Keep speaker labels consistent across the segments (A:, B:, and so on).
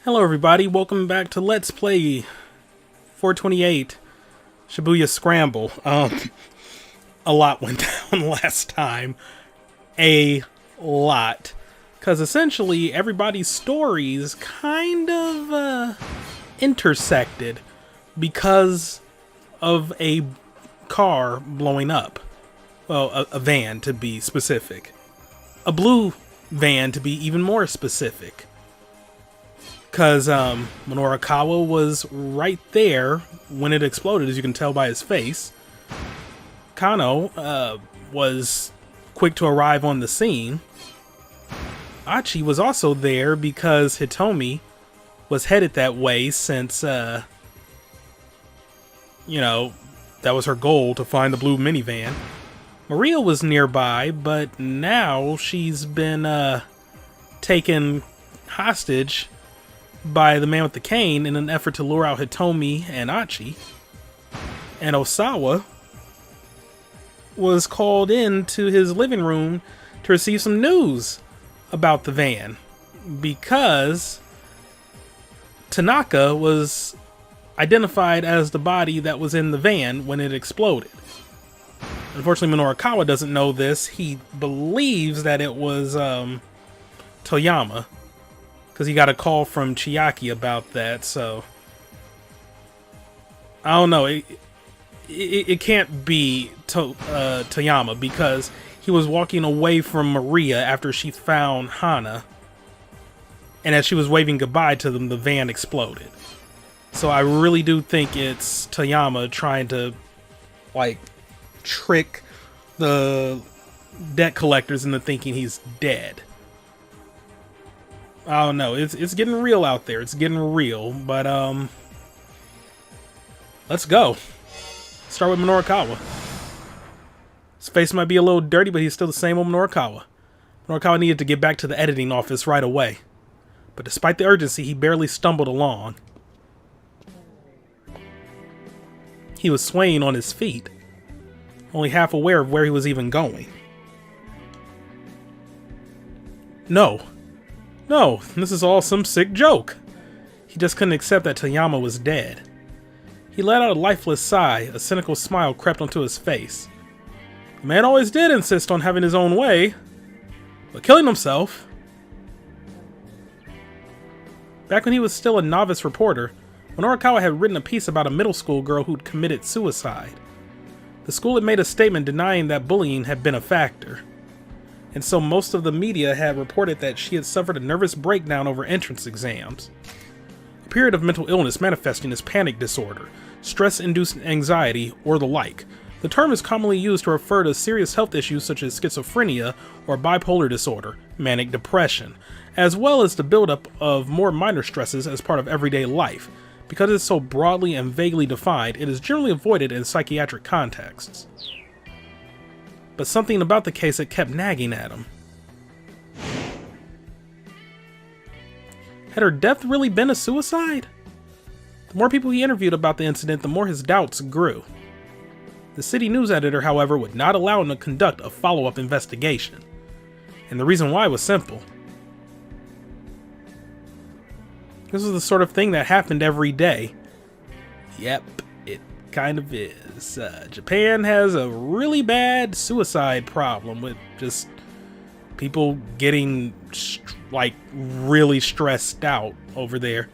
A: Hello everybody, welcome back to Let's Play 428 Shibuya Scramble. A lot went down last time. A lot. Because essentially everybody's stories kind of intersected because of a car blowing up. Well, a van to be specific. A blue van to be even more specific. Because Minorikawa was right there when it exploded, as you can tell by his face. Kano was quick to arrive on the scene. Achi was also there because Hitomi was headed that way since, that was her goal, to find the blue minivan. Maria was nearby, but now she's been taken hostage by the man with the cane in an effort to lure out Hitomi and Achi. And Osawa was called into his living room to receive some news about the van because Tanaka was identified as the body that was in the van when it exploded. Unfortunately, Minorikawa doesn't know this. He believes that it was Toyama, because he got a call from Chiaki about that, so I don't know. It can't be Toyama, because he was walking away from Maria after she found Hana, and as she was waving goodbye to them, the van exploded. So I really do think it's Toyama trying to, trick the debt collectors into thinking he's dead. I don't know. It's getting real out there. It's getting real. But, let's go. Start with Minorikawa. His face might be a little dirty, but he's still the same old Minorikawa. Minorikawa needed to get back to the editing office right away. But despite the urgency, he barely stumbled along. He was swaying on his feet, only half aware of where he was even going. No, this is all some sick joke. He just couldn't accept that Toyama was dead. He let out a lifeless sigh. A cynical smile crept onto his face. The man always did insist on having his own way, but killing himself. Back when he was still a novice reporter, Minorikawa had written a piece about a middle school girl who'd committed suicide. The school had made a statement denying that bullying had been a factor. And so most of the media had reported that she had suffered a nervous breakdown over entrance exams. A period of mental illness manifesting as panic disorder, stress-induced anxiety, or the like. The term is commonly used to refer to serious health issues such as schizophrenia or bipolar disorder, manic depression, as well as the buildup of more minor stresses as part of everyday life. Because it is so broadly and vaguely defined, it is generally avoided in psychiatric contexts. But something about the case had kept nagging at him. Had her death really been a suicide? The more people he interviewed about the incident, the more his doubts grew. The city news editor, however, would not allow him to conduct a follow-up investigation. And the reason why was simple. This was the sort of thing that happened every day. Yep, it kind of is. Japan has a really bad suicide problem with just people getting really stressed out over there.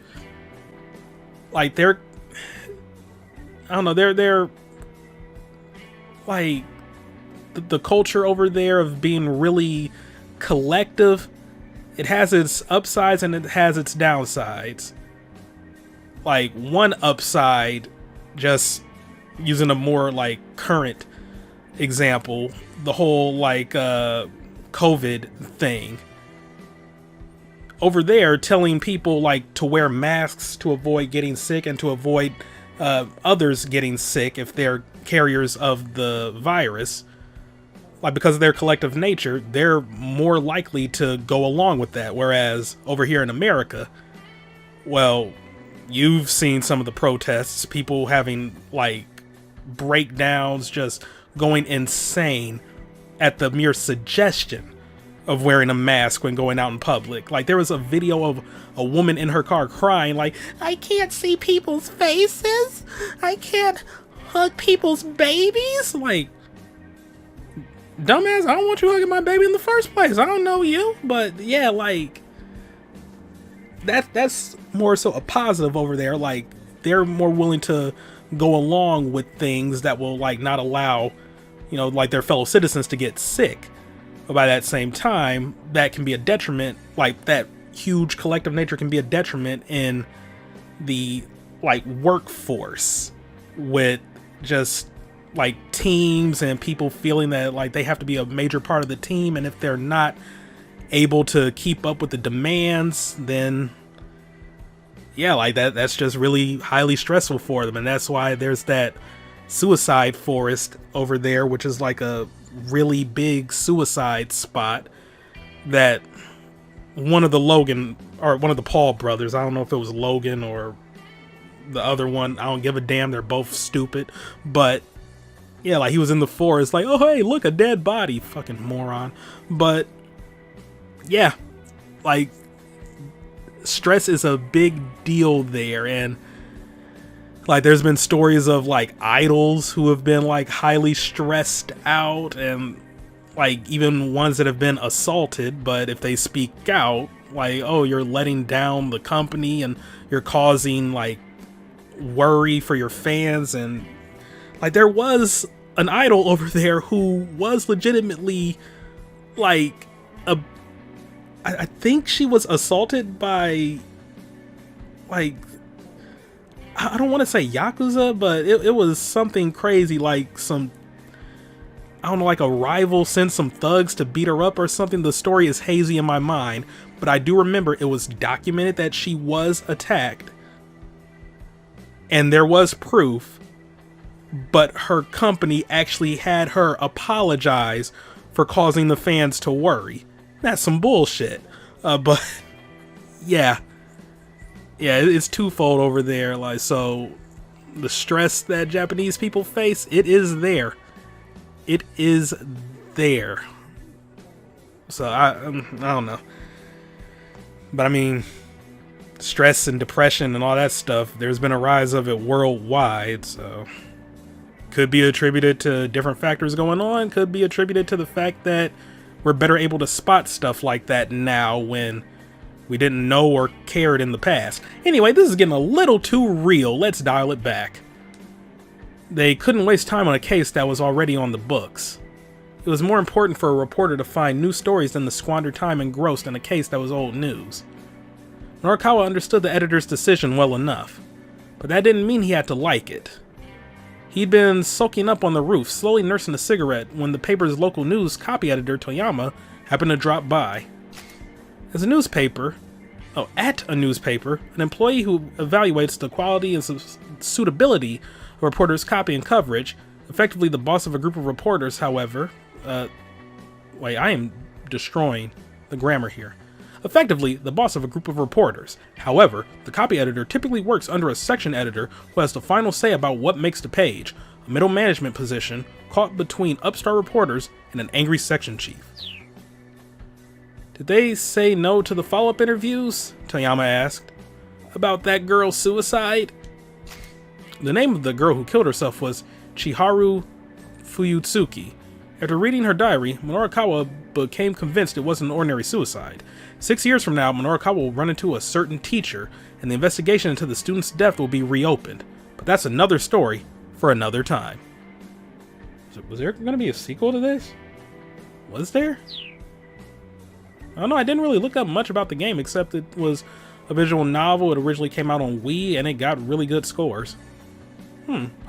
A: They're the culture over there of being really collective. It has its upsides and it has its downsides. One upside, just using a more current example, the whole COVID thing. Over there, telling people to wear masks to avoid getting sick and to avoid others getting sick if they're carriers of the virus. Because of their collective nature, they're more likely to go along with that. Whereas over here in America, well, you've seen some of the protests, people having breakdowns, just going insane at the mere suggestion of wearing a mask when going out in public. Like, there was a video of a woman in her car crying, like, I can't see people's faces. I can't hug people's babies. Like, dumbass, I don't want you hugging my baby in the first place. I don't know you. But yeah, like, that's more so a positive over there. Like, they're more willing to go along with things that will, like, not allow, you know, like, their fellow citizens to get sick. But by that same time, that can be a detriment. Like, that huge collective nature can be a detriment in the, like, workforce, with just, like, teams and people feeling that, like, they have to be a major part of the team, and if they're not able to keep up with the demands, then yeah, like, that's just really highly stressful for them. And that's why there's that suicide forest over there, which is like a really big suicide spot that one of the Logan, or one of the Paul brothers, I don't know if it was Logan or the other one, I don't give a damn, they're both stupid, but yeah, like, he was in the forest, like, oh hey, look, a dead body, fucking moron. But yeah, like, stress is a big deal there. And like, there's been stories of, like, idols who have been, like, highly stressed out, and like, even ones that have been assaulted, but if they speak out, like, oh, you're letting down the company and you're causing, like, worry for your fans. And like, there was an idol over there who was legitimately, like, I think she was assaulted by, like, I don't want to say Yakuza, but it was something crazy, like some, I don't know, like a rival sent some thugs to beat her up or something. The story is hazy in my mind, but I do remember it was documented that she was attacked, and there was proof, but her company actually had her apologize for causing the fans to worry. That's some bullshit. But yeah, it's twofold over there. Like, so the stress that Japanese people face, it is there. It is there. So I don't know. But I mean, stress and depression and all that stuff, there's been a rise of it worldwide. So could be attributed to different factors going on. Could be attributed to the fact that we're better able to spot stuff like that now when we didn't know or cared in the past. Anyway, this is getting a little too real. Let's dial it back. They couldn't waste time on a case that was already on the books. It was more important for a reporter to find new stories than to squander time engrossed in a case that was old news. Norikawa understood the editor's decision well enough, but that didn't mean he had to like it. He'd been sulking up on the roof, slowly nursing a cigarette, when the paper's local news copy editor, Toyama, happened to drop by. At a newspaper, an employee who evaluates the quality and suitability of a reporter's copy and coverage, effectively the boss of a group of reporters, however, I am destroying the grammar here. Effectively, the boss of a group of reporters. However, the copy editor typically works under a section editor who has the final say about what makes the page, a middle management position caught between upstart reporters and an angry section chief. Did they say no to the follow-up interviews? Toyama asked. About that girl's suicide? The name of the girl who killed herself was Chiharu Fuyutsuki. After reading her diary, Minorikawa became convinced it wasn't an ordinary suicide. 6 years from now, Minorikawa will run into a certain teacher, and the investigation into the student's death will be reopened. But that's another story for another time. So, was there going to be a sequel to this? Was there? I don't know, I didn't really look up much about the game, except it was a visual novel. It originally came out on Wii, and it got really good scores.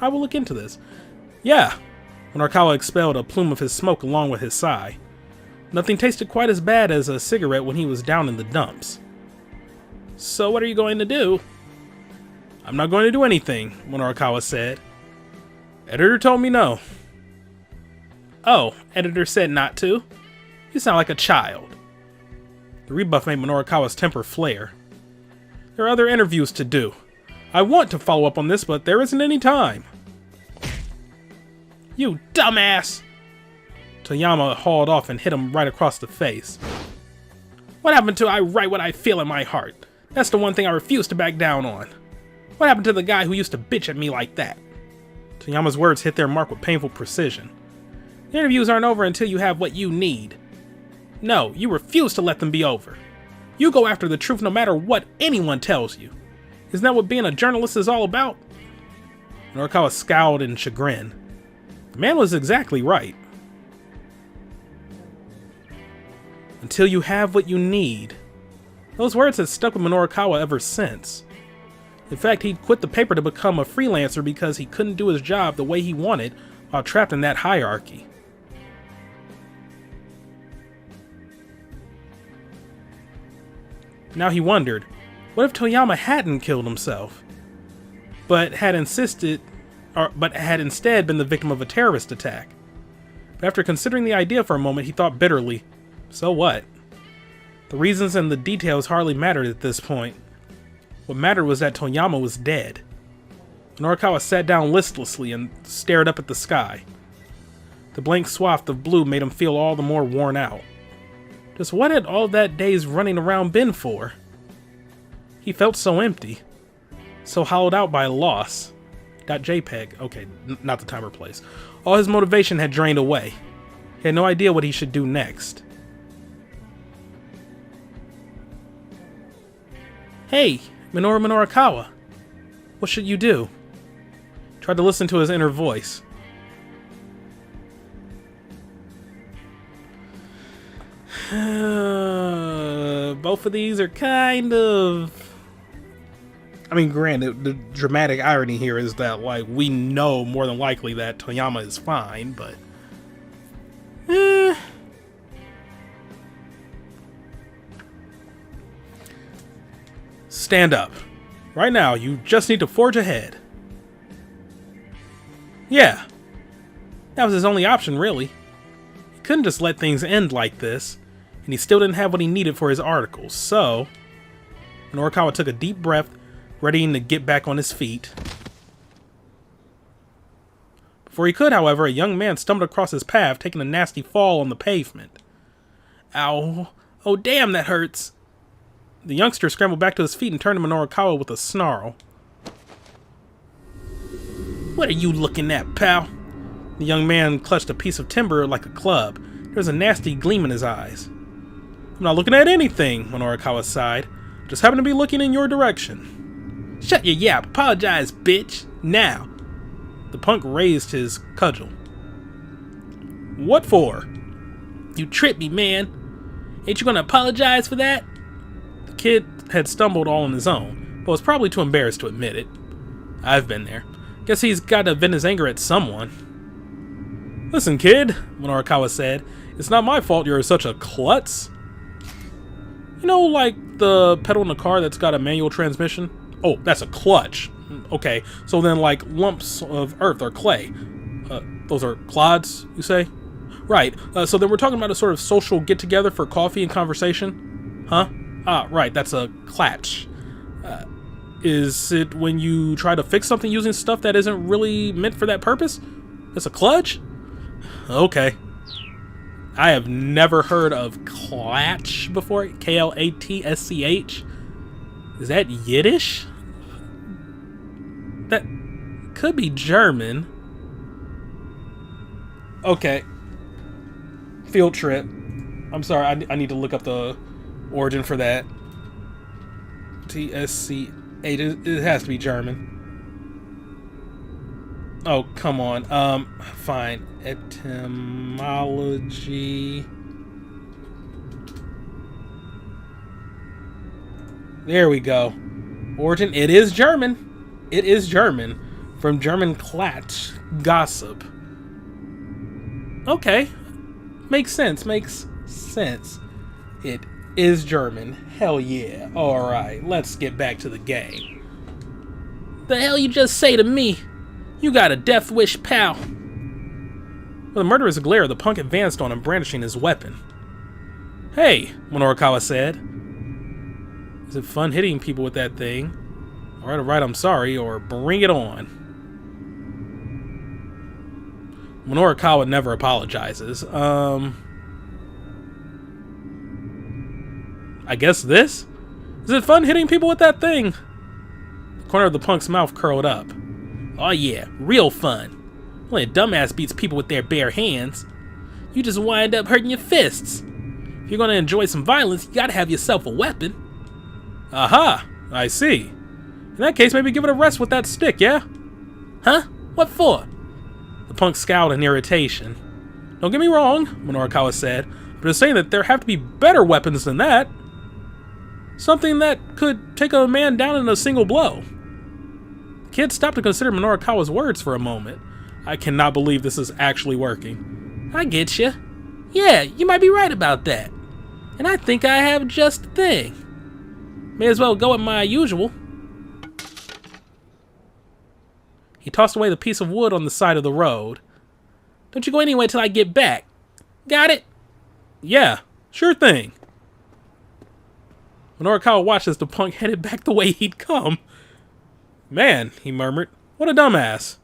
A: I will look into this. Yeah, Minorikawa expelled a plume of his smoke along with his sigh. Nothing tasted quite as bad as a cigarette when he was down in the dumps. So what are you going to do? I'm not going to do anything, Minorikawa said. Editor told me no. Oh, editor said not to? You sound like a child. The rebuff made Minorikawa's temper flare. There are other interviews to do. I want to follow up on this, but there isn't any time. You dumbass! Toyama hauled off and hit him right across the face. What happened to I write what I feel in my heart? That's the one thing I refuse to back down on. What happened to the guy who used to bitch at me like that? Toyama's words hit their mark with painful precision. The interviews aren't over until you have what you need. No, you refuse to let them be over. You go after the truth no matter what anyone tells you. Isn't that what being a journalist is all about? Norikawa scowled in chagrin. The man was exactly right. Until you have what you need. Those words had stuck with Norikawa ever since. In fact, he'd quit the paper to become a freelancer because he couldn't do his job the way he wanted while trapped in that hierarchy. Now he wondered, what if Toyama hadn't killed himself, but had instead been the victim of a terrorist attack? But after considering the idea for a moment, he thought bitterly, so what? The reasons and the details hardly mattered at this point. What mattered was that Toyama was dead. Norikawa sat down listlessly and stared up at the sky. The blank swath of blue made him feel all the more worn out. Just what had all that day's running around been for? He felt so empty, so hollowed out by loss. .jpg, okay, not the time or place. All his motivation had drained away. He had no idea what he should do next. Hey, Minoru Norikawa, what should you do? Tried to listen to his inner voice. Both of these are kind of... I mean, granted, the dramatic irony here is that, like, we know more than likely that Toyama is fine, but... Stand up. Right now, you just need to forge ahead. Yeah. That was his only option, really. He couldn't just let things end like this, and he still didn't have what he needed for his articles, so... Norikawa took a deep breath, readying to get back on his feet. Before he could, however, a young man stumbled across his path, taking a nasty fall on the pavement. Ow. Oh, damn, that hurts. The youngster scrambled back to his feet and turned to Norikawa with a snarl. What are you looking at, pal? The young man clutched a piece of timber like a club. There was a nasty gleam in his eyes. I'm not looking at anything, Norikawa sighed. Just happen to be looking in your direction. Shut your yap. Apologize, bitch. Now. The punk raised his cudgel. What for? You tripped me, man. Ain't you gonna apologize for that? The kid had stumbled all on his own, but was probably too embarrassed to admit it. I've been there. Guess he's got to vent his anger at someone. Listen, kid, Norikawa said. It's not my fault you're such a klutz. You know, like the pedal in the car that's got a manual transmission? Oh, that's a clutch. Okay, so then like lumps of earth or clay. Those are clods, you say? Right, so then we're talking about a sort of social get-together for coffee and conversation? Huh? Ah, right, that's a clatch. Is it when you try to fix something using stuff that isn't really meant for that purpose? That's a clutch? Okay. I have never heard of klatsch before. K-L-A-T-S-C-H. Is that Yiddish? That could be German. Okay. Field trip. I'm sorry, I need to look up the origin for that. T-S-C-H. It has to be German. Oh, come on. Fine. Etymology. There we go. Origin. It is German. It is German. From German Klatsch. Gossip. Okay. Makes sense. Makes sense. It is German. Hell yeah. Alright, let's get back to the game. The hell you just say to me? You got a death wish, pal. With a murderous glare, the punk advanced on him, brandishing his weapon. Hey, Norikawa said. Is it fun hitting people with that thing? Alright, I'm sorry, or bring it on. Minorikawa never apologizes. I guess this? Is it fun hitting people with that thing? The corner of the punk's mouth curled up. Oh yeah, real fun. Only a dumbass beats people with their bare hands. You just wind up hurting your fists. If you're gonna enjoy some violence, you gotta have yourself a weapon. Aha, I see. In that case, maybe give it a rest with that stick, yeah? Huh? What for? The punk scowled in irritation. Don't get me wrong, Minorikawa said, but it's saying that there have to be better weapons than that. Something that could take a man down in a single blow. The kid stopped to consider Minorikawa's words for a moment. I cannot believe this is actually working. I get you. Yeah, you might be right about that. And I think I have just the thing. May as well go with my usual. He tossed away the piece of wood on the side of the road. Don't you go anywhere till I get back. Got it? Yeah, sure thing. Minorikawa watched as the punk headed back the way he'd come. Man, he murmured, what a dumbass.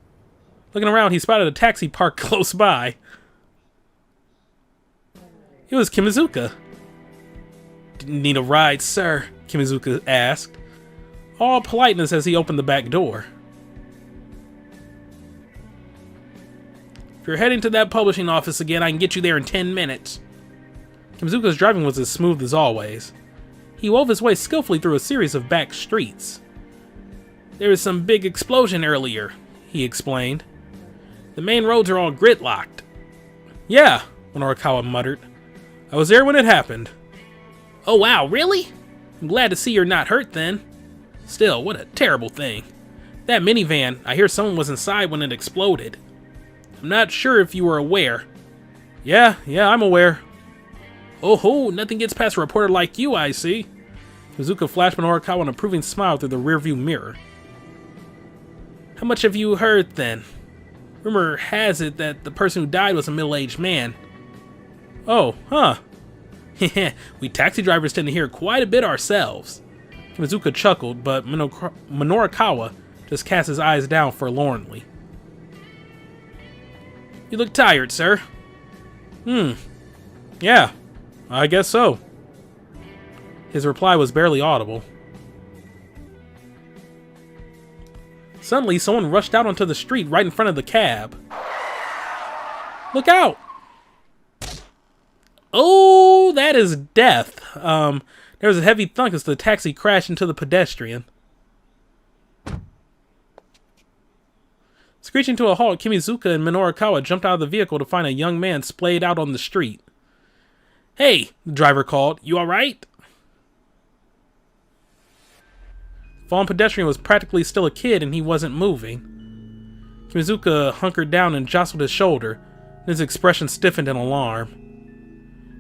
A: Looking around, he spotted a taxi parked close by. It was Kimizuka. Didn't need a ride, sir, Kimizuka asked, all politeness as he opened the back door. If you're heading to that publishing office again, I can get you there in 10 minutes. Kimizuka's driving was as smooth as always. He wove his way skillfully through a series of back streets. There was some big explosion earlier, he explained. The main roads are all gridlocked. Yeah, Minorikawa muttered. I was there when it happened. Oh wow, really? I'm glad to see you're not hurt then. Still, what a terrible thing. That minivan, I hear someone was inside when it exploded. I'm not sure if you were aware. Yeah, I'm aware. Oh ho, nothing gets past a reporter like you, I see. Mizuka flashed Minorikawa an approving smile through the rearview mirror. How much have you heard then? Rumor has it that the person who died was a middle-aged man. Oh, huh. We taxi drivers tend to hear quite a bit ourselves. Mizuka chuckled, but Minorikawa just cast his eyes down forlornly. You look tired, sir. Yeah, I guess so. His reply was barely audible. Suddenly, someone rushed out onto the street right in front of the cab. Look out! Oh, that is death. There was a heavy thunk as the taxi crashed into the pedestrian. Screeching to a halt, Kimizuka and Minorikawa jumped out of the vehicle to find a young man splayed out on the street. Hey, the driver called. You alright? The fallen pedestrian was practically still a kid and he wasn't moving. Kimizuka hunkered down and jostled his shoulder, and his expression stiffened in alarm.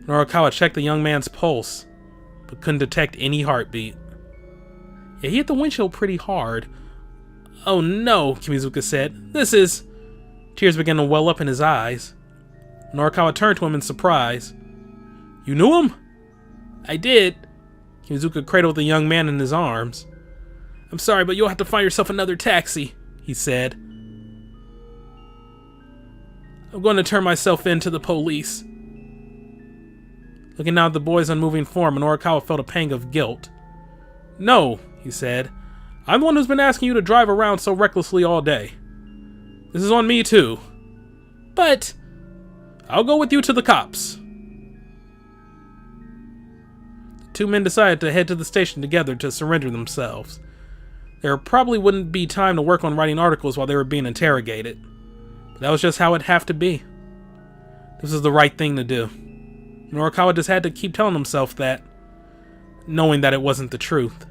A: Minorikawa checked the young man's pulse, but couldn't detect any heartbeat. Yeah, he hit the windshield pretty hard. Oh no, Kimizuka said. This is... Tears began to well up in his eyes. Minorikawa turned to him in surprise. You knew him? I did. Kimizuka cradled the young man in his arms. I'm sorry, but you'll have to find yourself another taxi, he said. I'm going to turn myself in to the police. Looking down at the boy's unmoving form, Minorikawa felt a pang of guilt. No, he said. I'm the one who's been asking you to drive around so recklessly all day. This is on me too. But I'll go with you to the cops. The two men decided to head to the station together to surrender themselves. There probably wouldn't be time to work on writing articles while they were being interrogated. But that was just how it'd have to be. This was the right thing to do. Minorikawa just had to keep telling himself that, knowing that it wasn't the truth.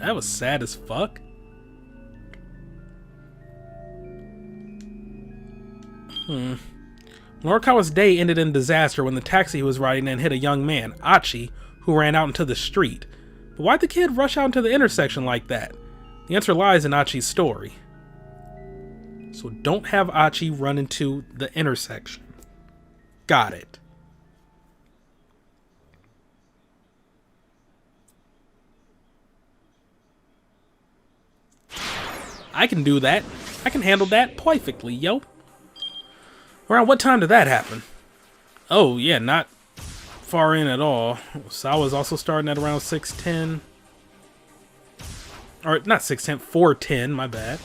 A: That was sad as fuck. Minorikawa's day ended in disaster when the taxi he was riding in hit a young man, Achi, who ran out into the street. But why'd the kid rush out into the intersection like that? The answer lies in Achi's story. So don't have Achi run into the intersection. Got it. I can do that. I can handle that perfectly, yo. Around what time did that happen? Oh, yeah, not far in at all. Sawa's also starting at around 6:10. Or, not 6:10, 4:10, my bad.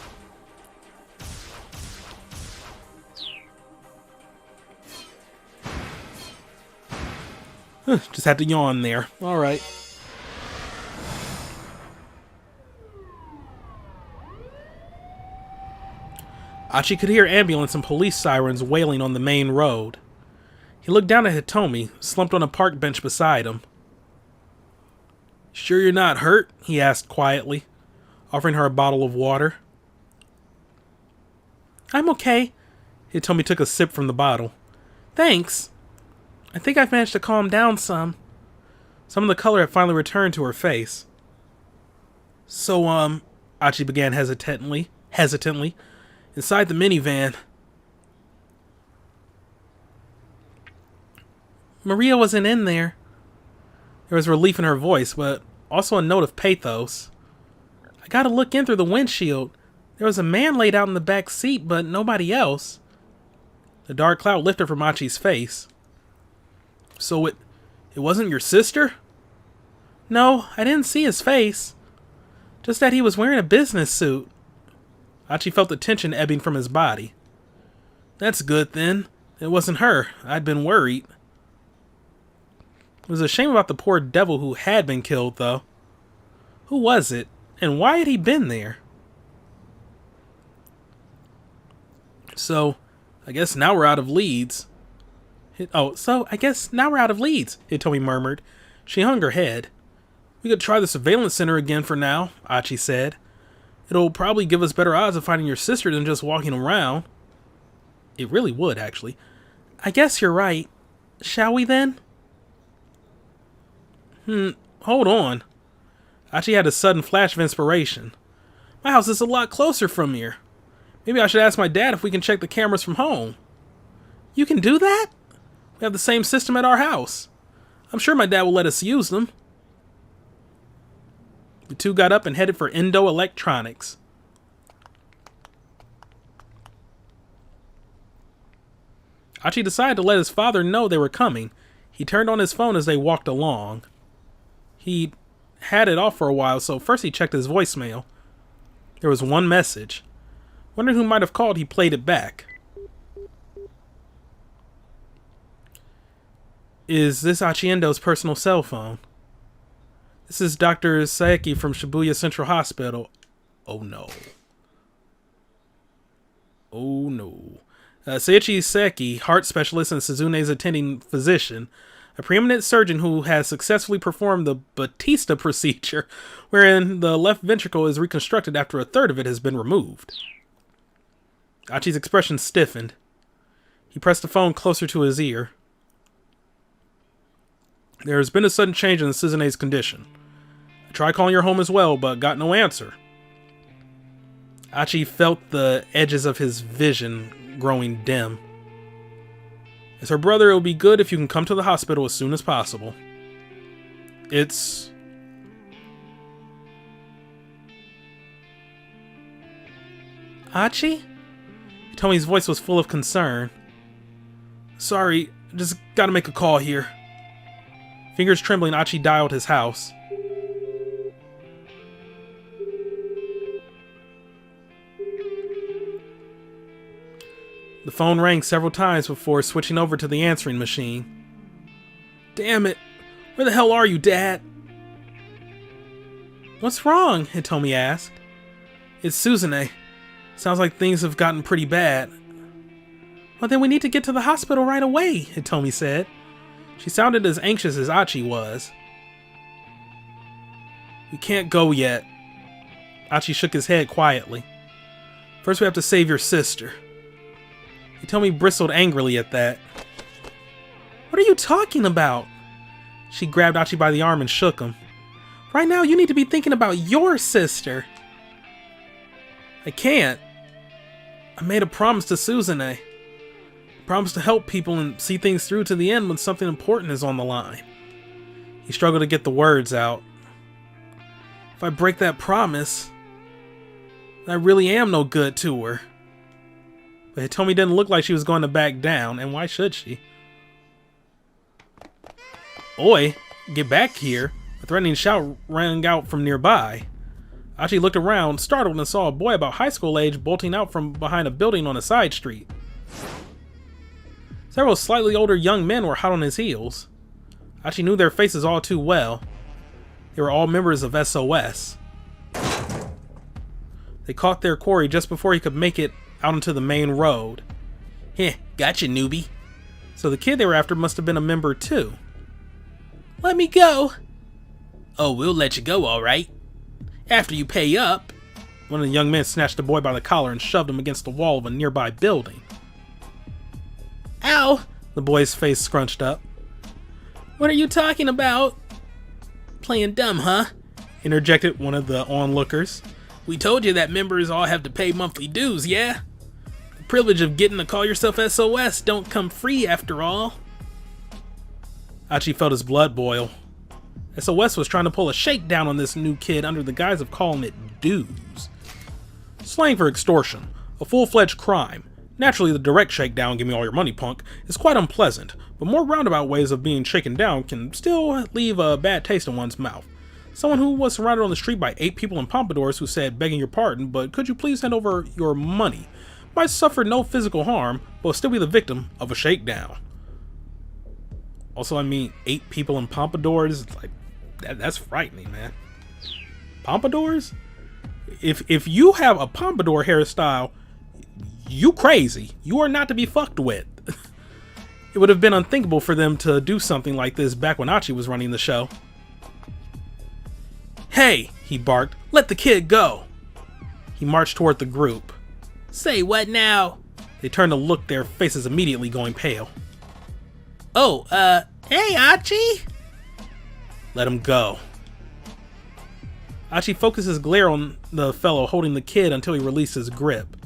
A: Just had to yawn there. Alright. Achi could hear ambulance and police sirens wailing on the main road. He looked down at Hitomi, slumped on a park bench beside him. "Sure you're not hurt?" he asked quietly, offering her a bottle of water. "I'm okay." Hitomi took a sip from the bottle. "Thanks. I think I've managed to calm down some." Some of the color had finally returned to her face. So, Achi began hesitantly, inside the minivan. "Maria wasn't in there." There was relief in her voice, but also a note of pathos. "I got to look in through the windshield. There was a man laid out in the back seat, but nobody else." The dark cloud lifted from Achi's face. "So it wasn't your sister?" "No, I didn't see his face. Just that he was wearing a business suit." Achi felt the tension ebbing from his body. "That's good then. It wasn't her. I'd been worried." It was a shame about the poor devil who had been killed, though. Who was it? And why had he been there? So, I guess now we're out of leads. Hitomi murmured. She hung her head. "We could try the surveillance center again for now," Achi said. "It'll probably give us better odds of finding your sister than just walking around." It really would, actually. "I guess you're right. Shall we then?" Hold on. Achi had a sudden flash of inspiration. "My house is a lot closer from here. Maybe I should ask my dad if we can check the cameras from home." "You can do that?" "We have the same system at our house. I'm sure my dad will let us use them." The two got up and headed for Indo Electronics. Achi decided to let his father know they were coming. He turned on his phone as they walked along. He had it off for a while, so first he checked his voicemail. There was one message. Wondering who might have called, he played it back. "Is this Achiendo's personal cell phone?" "This is Dr. Saeki from Shibuya Central Hospital." Oh no. Oh no. Seiichi Saeki, heart specialist and Suzune's attending physician, a preeminent surgeon who has successfully performed the Batista procedure, wherein the left ventricle is reconstructed after a third of it has been removed. Achi's expression stiffened. He pressed the phone closer to his ear. "There has been a sudden change in Suzune's condition. I tried calling your home as well, but got no answer." Achi felt the edges of his vision growing dim. "As her brother, it will be good if you can come to the hospital as soon as possible. It's..." "Achi?" Tommy's voice was full of concern. "Sorry, just gotta make a call here." Fingers trembling, Achi dialed his house. The phone rang several times before switching over to the answering machine. "Damn it! Where the hell are you, Dad?" "What's wrong?" Hitomi asked. "It's Suzune. Sounds like things have gotten pretty bad." "Well, then we need to get to the hospital right away," Hitomi said. She sounded as anxious as Achi was. "We can't go yet." Achi shook his head quietly. "First we have to save your sister." Hitomi bristled angrily at that. "What are you talking about?" She grabbed Achi by the arm and shook him. "Right now you need to be thinking about your sister." "I can't. I made a promise to Suzune. Promise to help people and see things through to the end when something important is on the line." He struggled to get the words out. "If I break that promise..." I really am no good to her. But Hitomi didn't look like she was going to back down, and why should she? Oi, get back here. A threatening shout rang out from nearby. Achi looked around, startled, and saw a boy about high school age bolting out from behind a building on a side street. Several slightly older young men were hot on his heels. Achi knew their faces all too well. They were all members of SOS. They caught their quarry just before he could make it out onto the main road. Heh, gotcha, newbie. So the kid they were after must have been a member too. Let me go. Oh, we'll let you go, alright. After you pay up. One of the young men snatched the boy by the collar and shoved him against the wall of a nearby building. Ow! The boy's face scrunched up. What are you talking about? Playing dumb, huh? Interjected one of the onlookers. We told you that members all have to pay monthly dues, yeah? The privilege of getting to call yourself SOS don't come free after all. Achi felt his blood boil. SOS was trying to pull a shakedown on this new kid under the guise of calling it dues. Slang for extortion, a full-fledged crime. Naturally, the direct shakedown, give me all your money, punk, is quite unpleasant, but more roundabout ways of being shaken down can still leave a bad taste in one's mouth. Someone who was surrounded on the street by 8 people in pompadours who said, begging your pardon, but could you please hand over your money, might suffer no physical harm, but will still be the victim of a shakedown. Also, I mean, 8 people in pompadours, like, that's frightening, man. Pompadours? If you have a pompadour hairstyle, you crazy. You are not to be fucked with. It would have been unthinkable for them to do something like this back when Achi was running the show. Hey, he barked, let the kid go. He marched toward the group. Say what now? They turned to look, their faces immediately going pale. Oh, hey, Achi? Let him go. Achi focused his glare on the fellow holding the kid until he released his grip.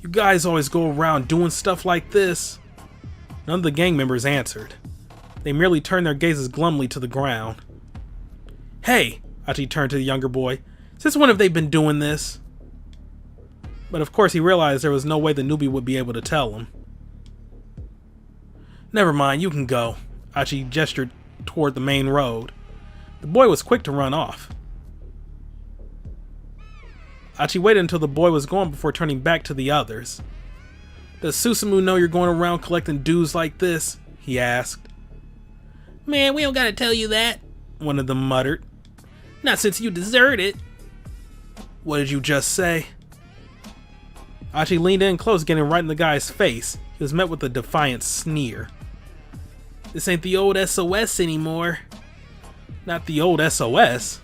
A: You guys always go around doing stuff like this? None of the gang members answered. They merely turned their gazes glumly to the ground. Hey, Achi turned to the younger boy. Since when have they been doing this? But of course he realized there was no way the newbie would be able to tell him. Never mind, you can go. Achi gestured toward the main road. The boy was quick to run off. Achi waited until the boy was gone before turning back to the others. Does Susumu know you're going around collecting dues like this? He asked. Man, we don't gotta tell you that, one of them muttered. Not since you deserted. What did you just say? Achi leaned in close, getting right in the guy's face. He was met with a defiant sneer. This ain't the old SOS anymore. Not the old SOS.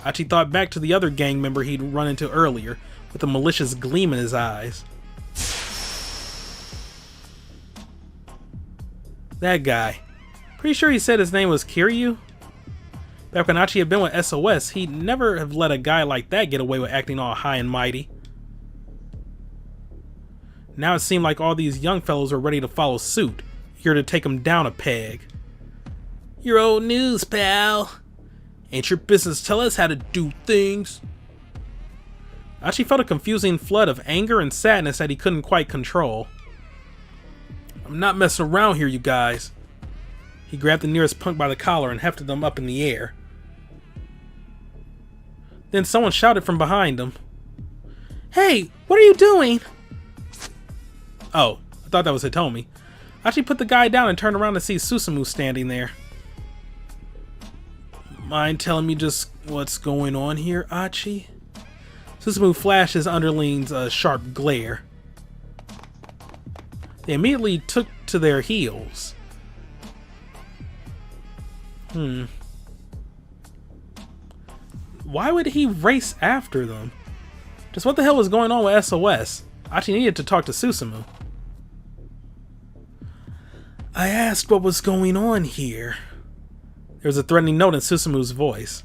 A: Achi thought back to the other gang member he'd run into earlier, with a malicious gleam in his eyes. That guy. Pretty sure he said his name was Kiryu? Back when Achi had been with SOS, he'd never have let a guy like that get away with acting all high and mighty. Now it seemed like all these young fellows were ready to follow suit, eager to take him down a peg. You're old news, pal. Ain't your business tell us how to do things. Achi felt a confusing flood of anger and sadness that he couldn't quite control. I'm not messing around here, you guys. He grabbed the nearest punk by the collar and hefted them up in the air. Then someone shouted from behind him. Hey, what are you doing? Oh, I thought that was Hitomi. Achi put the guy down and turned around to see Susumu standing there. Mind telling me just what's going on here, Achi? Susumu flashed his underlings a sharp glare. They immediately took to their heels. Why would he race after them? Just what the hell was going on with SOS? Achi needed to talk to Susumu. I asked what was going on here. There was a threatening note in Susumu's voice.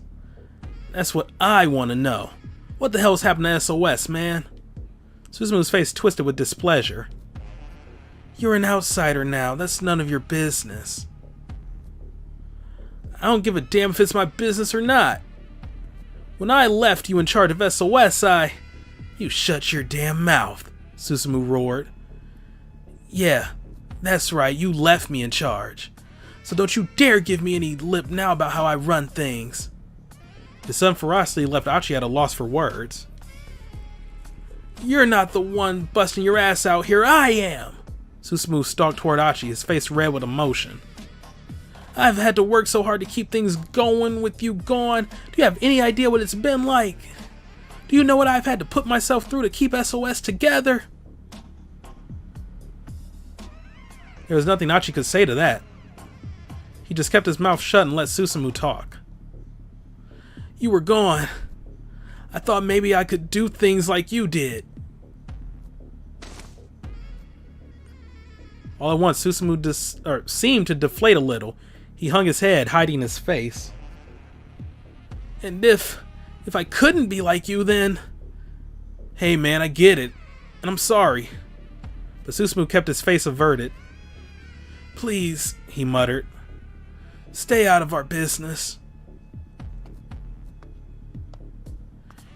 A: That's what I want to know. What the hell's happened to SOS, man? Susumu's face twisted with displeasure. You're an outsider now. That's none of your business. I don't give a damn if it's my business or not. When I left you in charge of SOS, You shut your damn mouth, Susumu roared. Yeah, that's right, you left me in charge. So don't you dare give me any lip now about how I run things. His sudden ferocity left Achi at a loss for words. You're not the one busting your ass out here, I am! Susumu stalked toward Achi, his face red with emotion. I've had to work so hard to keep things going with you gone. Do you have any idea what it's been like? Do you know what I've had to put myself through to keep SOS together? There was nothing Achi could say to that. He just kept his mouth shut and let Susumu talk. You were gone. I thought maybe I could do things like you did. All at once, Susumu seemed to deflate a little. He hung his head, hiding his face. And if I couldn't be like you, then... Hey man, I get it. And I'm sorry. But Susumu kept his face averted. Please, he muttered. Stay out of our business.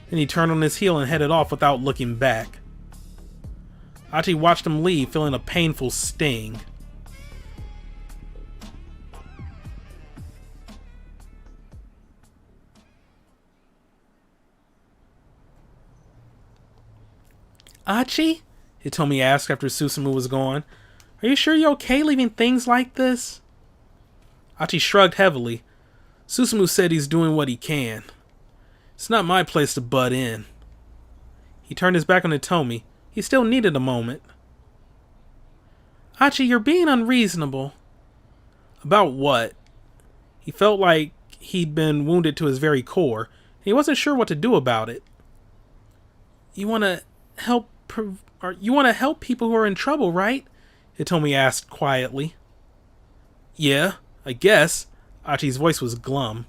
A: Then he turned on his heel and headed off without looking back. Achi watched him leave, feeling a painful sting. Achi? Hitomi asked after Susumu was gone. Are you sure you're okay leaving things like this? Achi shrugged heavily. Susumu said he's doing what he can. It's not my place to butt in. He turned his back on Hitomi. He still needed a moment. Achi, you're being unreasonable. About what? He felt like he'd been wounded to his very core, and he wasn't sure what to do about it. You want to help people who are in trouble, right? Hitomi asked quietly. Yeah, I guess. Achi's voice was glum.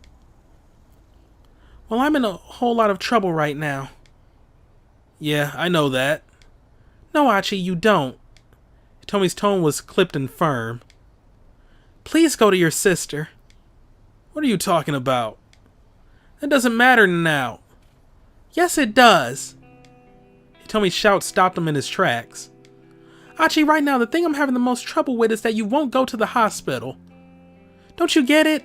A: Well, I'm in a whole lot of trouble right now. Yeah, I know that. No, Achi, you don't. Hitomi's tone was clipped and firm. Please go to your sister. What are you talking about? That doesn't matter now. Yes, it does. Hitomi's shout stopped him in his tracks. Achi, right now, the thing I'm having the most trouble with is that you won't go to the hospital. Don't you get it?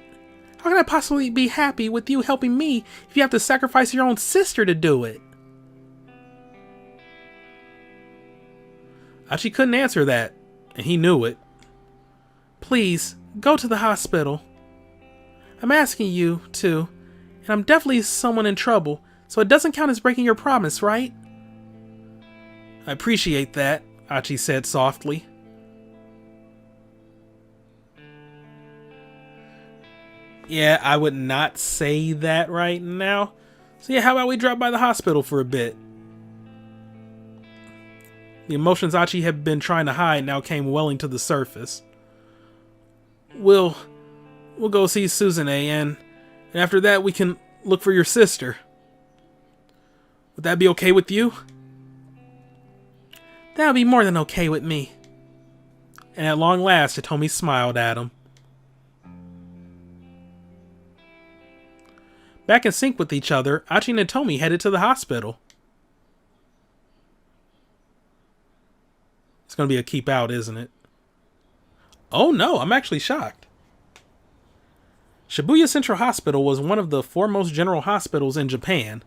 A: How can I possibly be happy with you helping me if you have to sacrifice your own sister to do it? Achi couldn't answer that, and he knew it. Please, go to the hospital. I'm asking you to, and I'm definitely someone in trouble, so it doesn't count as breaking your promise, right? I appreciate that, Achi said softly. Yeah, I would not say that right now. So yeah, how about we drop by the hospital for a bit? The emotions Achi had been trying to hide now came welling to the surface. We'll go see Suzune, and after that we can look for your sister. Would that be okay with you? That would be more than okay with me. And at long last, Hitomi smiled at him. Back in sync with each other, Achi and Hitomi headed to the hospital. It's going to be a keep out, isn't it? Oh no, I'm actually shocked. Shibuya Central Hospital was one of the foremost general hospitals in Japan,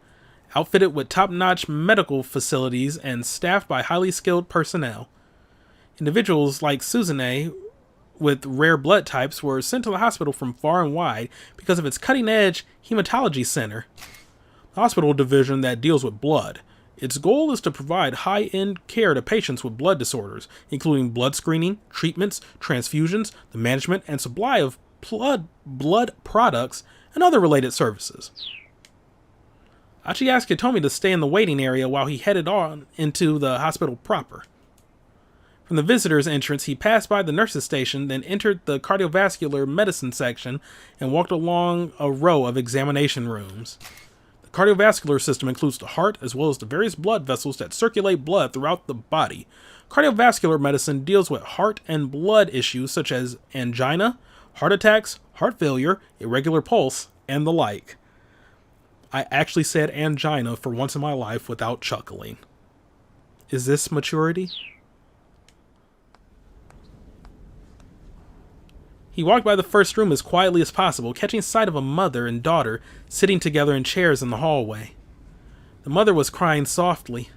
A: outfitted with top-notch medical facilities and staffed by highly skilled personnel. Individuals like Suzune with rare blood types were sent to the hospital from far and wide because of its cutting-edge Hematology Center, the hospital division that deals with blood. Its goal is to provide high-end care to patients with blood disorders, including blood screening, treatments, transfusions, the management and supply of blood products, and other related services. Achi asked Hitomi to stay in the waiting area while he headed on into the hospital proper. From the visitor's entrance, he passed by the nurse's station, then entered the Cardiovascular Medicine section and walked along a row of examination rooms. The cardiovascular system includes the heart as well as the various blood vessels that circulate blood throughout the body. Cardiovascular medicine deals with heart and blood issues such as angina, heart attacks, heart failure, irregular pulse, and the like. I actually said angina for once in my life without chuckling. Is this maturity? He walked by the first room as quietly as possible, catching sight of a mother and daughter sitting together in chairs in the hallway. The mother was crying softly.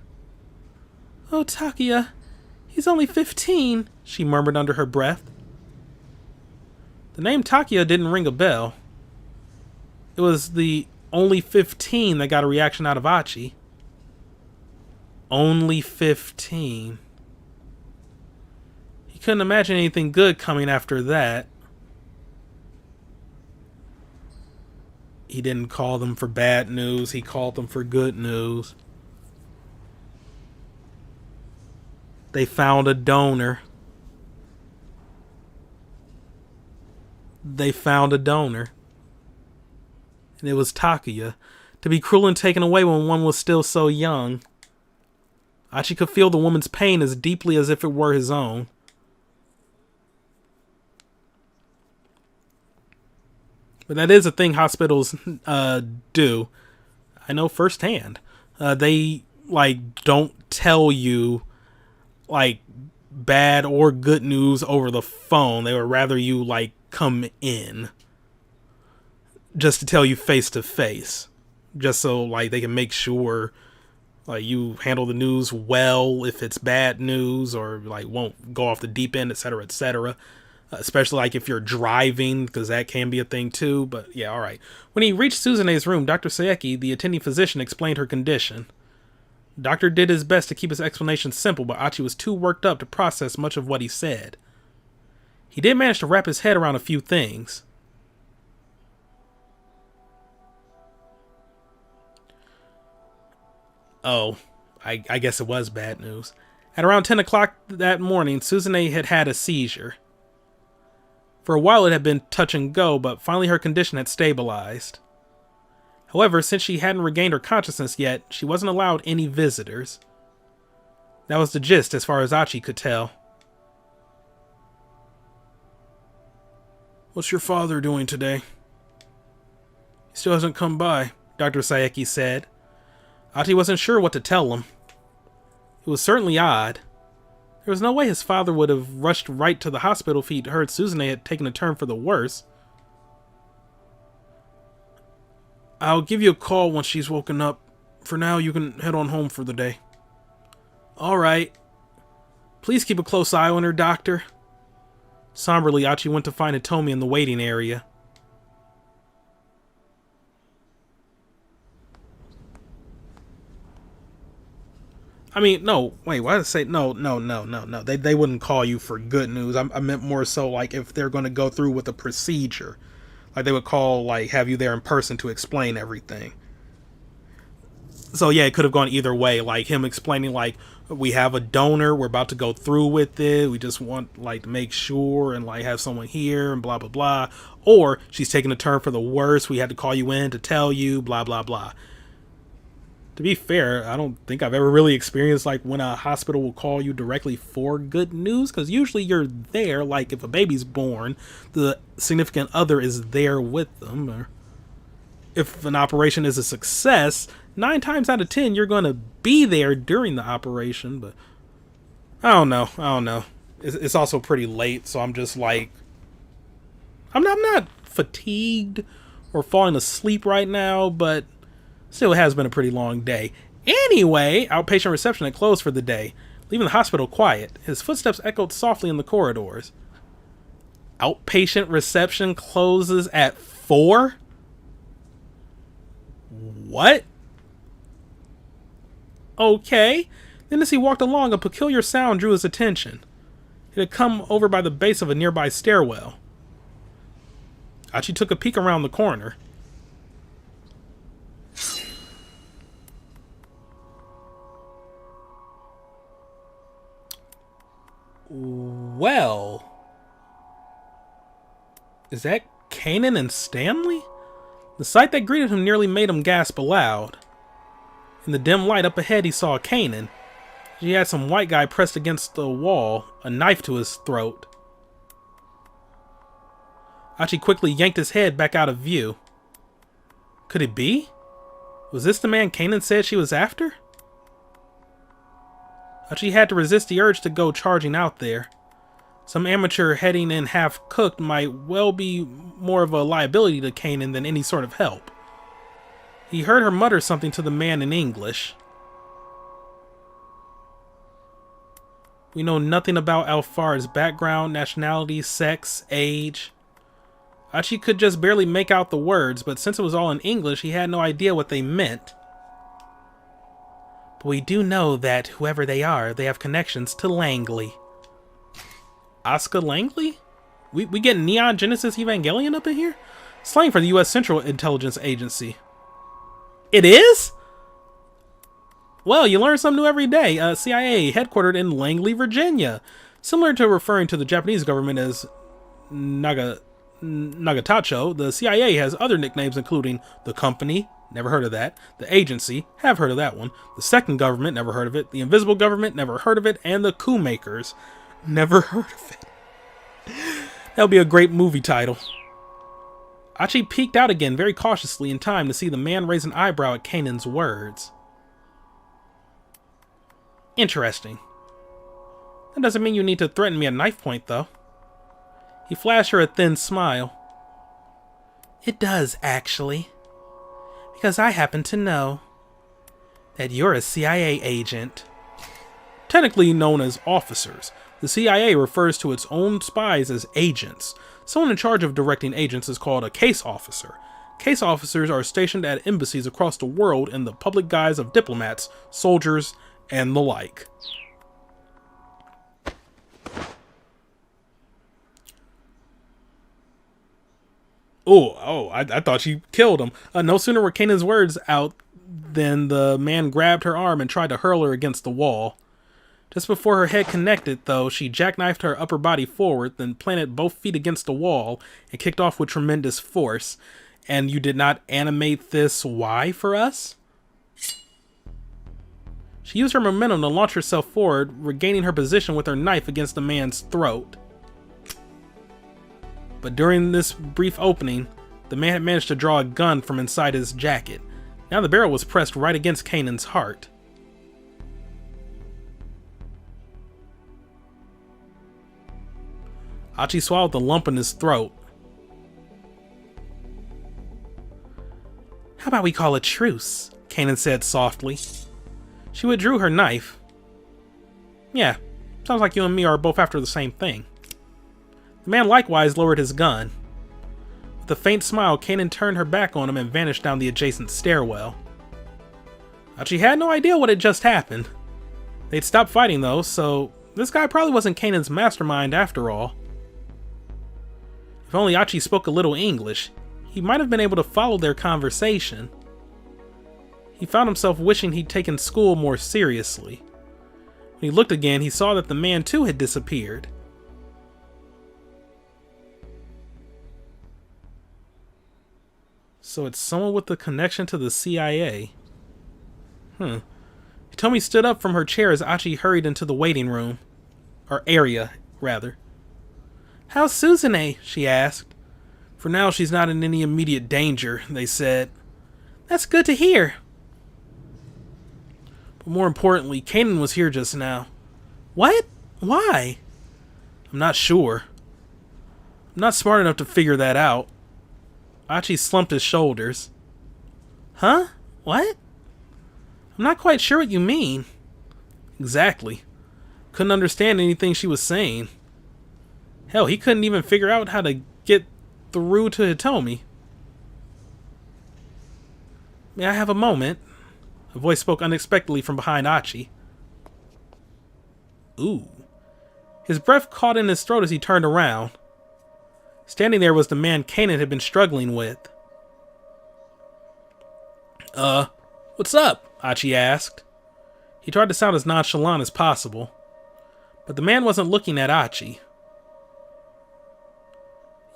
A: "Oh, Takia, he's only 15, she murmured under her breath. The name Takia didn't ring a bell. It was the only 15 that got a reaction out of Achi. Only 15. He couldn't imagine anything good coming after that. He didn't call them for bad news, he called them for good news. They found a donor. They found a donor. And it was Takuya. To be cruel and taken away when one was still so young. Achi could feel the woman's pain as deeply as if it were his own. But that is a thing hospitals do. I know firsthand. They don't tell you bad or good news over the phone. They would rather you come in just to tell you face to face, just so they can make sure you handle the news well if it's bad news, or won't go off the deep end, etc., etc. Especially if you're driving, because that can be a thing too. But yeah, all right. When he reached Suzune's room, Dr. Saeki, the attending physician, explained her condition. The doctor did his best to keep his explanation simple, but Achi was too worked up to process much of what he said. He did manage to wrap his head around a few things. Oh, I guess it was bad news. At around 10 o'clock that morning, Suzune had had a seizure. For a while it had been touch and go, but finally her condition had stabilized. However, since she hadn't regained her consciousness yet, she wasn't allowed any visitors. That was the gist as far as Achi could tell. "What's your father doing today?" "He still hasn't come by," Dr. Saeki said. Achi wasn't sure what to tell him. It was certainly odd. There was no way his father would have rushed right to the hospital if he'd heard Suzune had taken a turn for the worse. "I'll give you a call once she's woken up. For now, you can head on home for the day." "All right. Please keep a close eye on her, doctor." Somberly, Achi went to find Hitomi in the waiting area. I mean, no, wait, why did I say no? They wouldn't call you for good news. I meant more so if they're going to go through with a procedure. They would call, have you there in person to explain everything. So yeah, it could have gone either way. Him explaining, we have a donor, we're about to go through with it, we just want, to make sure and, have someone here and blah, blah, blah. Or, she's taking a turn for the worse, we had to call you in to tell you, blah, blah, blah. To be fair, I don't think I've ever really experienced when a hospital will call you directly for good news, because usually you're there, if a baby's born, the significant other is there with them. Or if an operation is a success, 9 times out of 10 you're going to be there during the operation. But I don't know. It's also pretty late, so I'm just I'm not fatigued or falling asleep right now, but still, it has been a pretty long day. Anyway, outpatient reception had closed for the day, leaving the hospital quiet. His footsteps echoed softly in the corridors. Outpatient reception closes at 4? What? Okay. Then as he walked along, a peculiar sound drew his attention. It had come over by the base of a nearby stairwell. Achi took a peek around the corner. Well, is that Kanan and Stanley? The sight that greeted him nearly made him gasp aloud. In the dim light up ahead, he saw Kanan. He had some white guy pressed against the wall, a knife to his throat. Achi quickly yanked his head back out of view. Could it be? Was this the man Kanan said she was after? She had to resist the urge to go charging out there. Some amateur heading in half-cooked might well be more of a liability to Kanan than any sort of help. He heard her mutter something to the man in English. We know nothing about Alfar's background, nationality, sex, age. Achi could just barely make out the words, but since it was all in English, he had no idea what they meant. But we do know that whoever they are, they have connections to Langley. Asuka Langley? We get Neon Genesis Evangelion up in here? Slang for the U.S. Central Intelligence Agency. It is? Well, you learn something new every day. CIA, headquartered in Langley, Virginia. Similar to referring to the Japanese government as Nagatacho, the CIA has other nicknames including the Company, never heard of that, the Agency, have heard of that one, the Second Government, never heard of it, the Invisible Government, never heard of it, and the Coup Makers, never heard of it. That would be a great movie title. Achi peeked out again very cautiously in time to see the man raise an eyebrow at Kanan's words. Interesting. That doesn't mean you need to threaten me at knife point, though. He flashed her a thin smile. It does, actually. Because I happen to know that you're a CIA agent. Technically known as officers, the CIA refers to its own spies as agents. Someone in charge of directing agents is called a case officer. Case officers are stationed at embassies across the world in the public guise of diplomats, soldiers, and the like. I thought she killed him. No sooner were Kanan's words out than the man grabbed her arm and tried to hurl her against the wall. Just before her head connected, though, she jackknifed her upper body forward, then planted both feet against the wall and kicked off with tremendous force. And you did not animate this why for us? She used her momentum to launch herself forward, regaining her position with her knife against the man's throat. But during this brief opening, the man had managed to draw a gun from inside his jacket. Now the barrel was pressed right against Kanan's heart. Achi swallowed the lump in his throat. How about we call a truce? Kanan said softly. She withdrew her knife. Yeah, sounds like you and me are both after the same thing. The man likewise lowered his gun. With a faint smile, Kanan turned her back on him and vanished down the adjacent stairwell. She had no idea what had just happened. They'd stopped fighting though, so this guy probably wasn't Kanan's mastermind after all. If only Achi spoke a little English, he might have been able to follow their conversation. He found himself wishing he'd taken school more seriously. When he looked again, he saw that the man too had disappeared. So it's someone with a connection to the CIA. Hitomi stood up from her chair as Achi hurried into the waiting room. Or area, rather. How's Suzune? She asked. For now, she's not in any immediate danger, they said. That's good to hear. But more importantly, Kanan was here just now. What? Why? I'm not sure. I'm not smart enough to figure that out. Achi slumped his shoulders. Huh? What? I'm not quite sure what you mean. Exactly. Couldn't understand anything she was saying. Hell, he couldn't even figure out how to get through to Hitomi. May I have a moment? A voice spoke unexpectedly from behind Achi. Ooh. His breath caught in his throat as he turned around. Standing there was the man Kanan had been struggling with. What's up? Achi asked. He tried to sound as nonchalant as possible. But the man wasn't looking at Achi.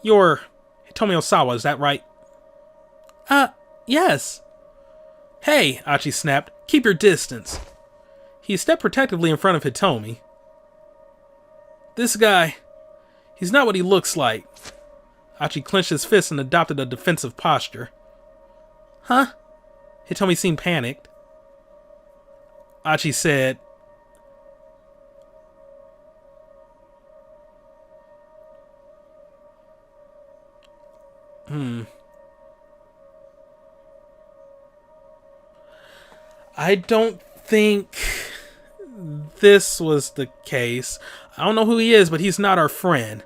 A: You're Hitomi Osawa, is that right? Yes. Hey, Achi snapped. Keep your distance. He stepped protectively in front of Hitomi. This guy, he's not what he looks like. Achi clenched his fist and adopted a defensive posture. Huh? Hitomi seemed panicked. Achi said, I don't think this was the case. I don't know who he is, but he's not our friend.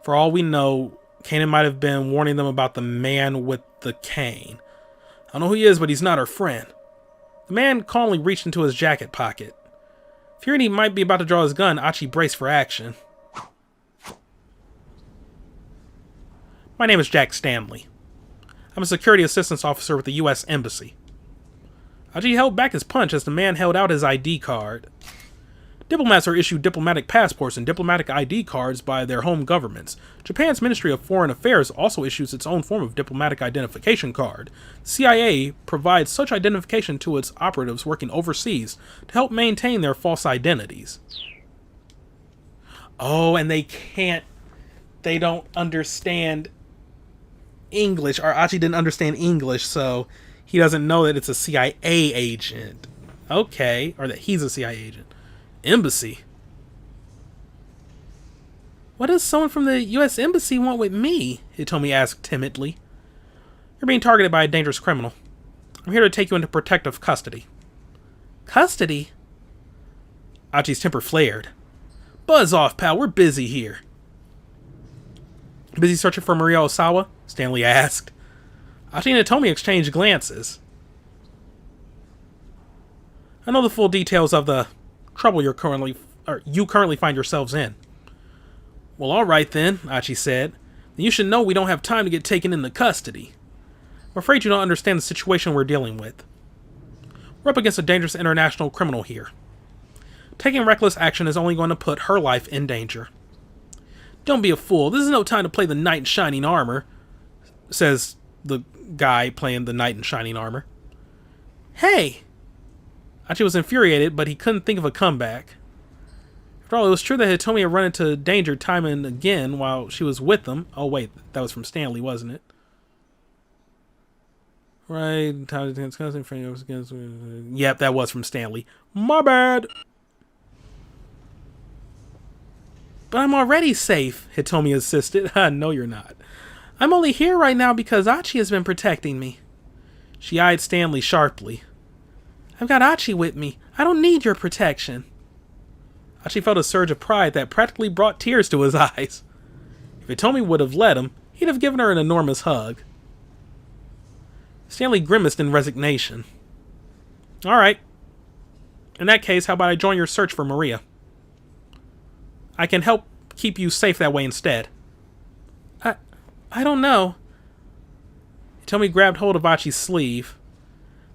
A: For all we know, Kanan might have been warning them about the man with the cane. I don't know who he is, but he's not our friend. The man calmly reached into his jacket pocket. Fearing he might be about to draw his gun, Achi braced for action. My name is Jack Stanley. I'm a security assistance officer with the U.S. Embassy. Achi held back his punch as the man held out his ID card. Diplomats are issued diplomatic passports and diplomatic ID cards by their home governments. Japan's Ministry of Foreign Affairs also issues its own form of diplomatic identification card. The CIA provides such identification to its operatives working overseas to help maintain their false identities. Oh, and they don't understand English, or Achi didn't understand English, so he doesn't know that it's a CIA agent. Okay, or that he's a CIA agent. Embassy. What does someone from the U.S. Embassy want with me? Hitomi asked timidly. You're being targeted by a dangerous criminal. I'm here to take you into protective custody. Custody? Achi's temper flared. Buzz off, pal. We're busy here. Busy searching for Maria Osawa? Stanley asked. Achi and Hitomi exchanged glances. I know the full details of the trouble you currently find yourselves in. Well, alright then, Achi said. Then you should know we don't have time to get taken into custody. I'm afraid you don't understand the situation we're dealing with. We're up against a dangerous international criminal here. Taking reckless action is only going to put her life in danger. Don't be a fool. This is no time to play the knight in shining armor, says the guy playing the knight in shining armor. Hey! Achi was infuriated, but he couldn't think of a comeback. After all, it was true that Hitomi had run into danger time and again while she was with them. Oh wait, that was from Stanley, wasn't it? Right, yep, that was from Stanley. My bad! But I'm already safe, Hitomi insisted. No, you're not. I'm only here right now because Achi has been protecting me. She eyed Stanley sharply. I've got Achi with me. I don't need your protection. Achi felt a surge of pride that practically brought tears to his eyes. If Hitomi would have let him, he'd have given her an enormous hug. Stanley grimaced in resignation. Alright. In that case, how about I join your search for Maria? I can help keep you safe that way instead. I don't know. Hitomi grabbed hold of Achi's sleeve.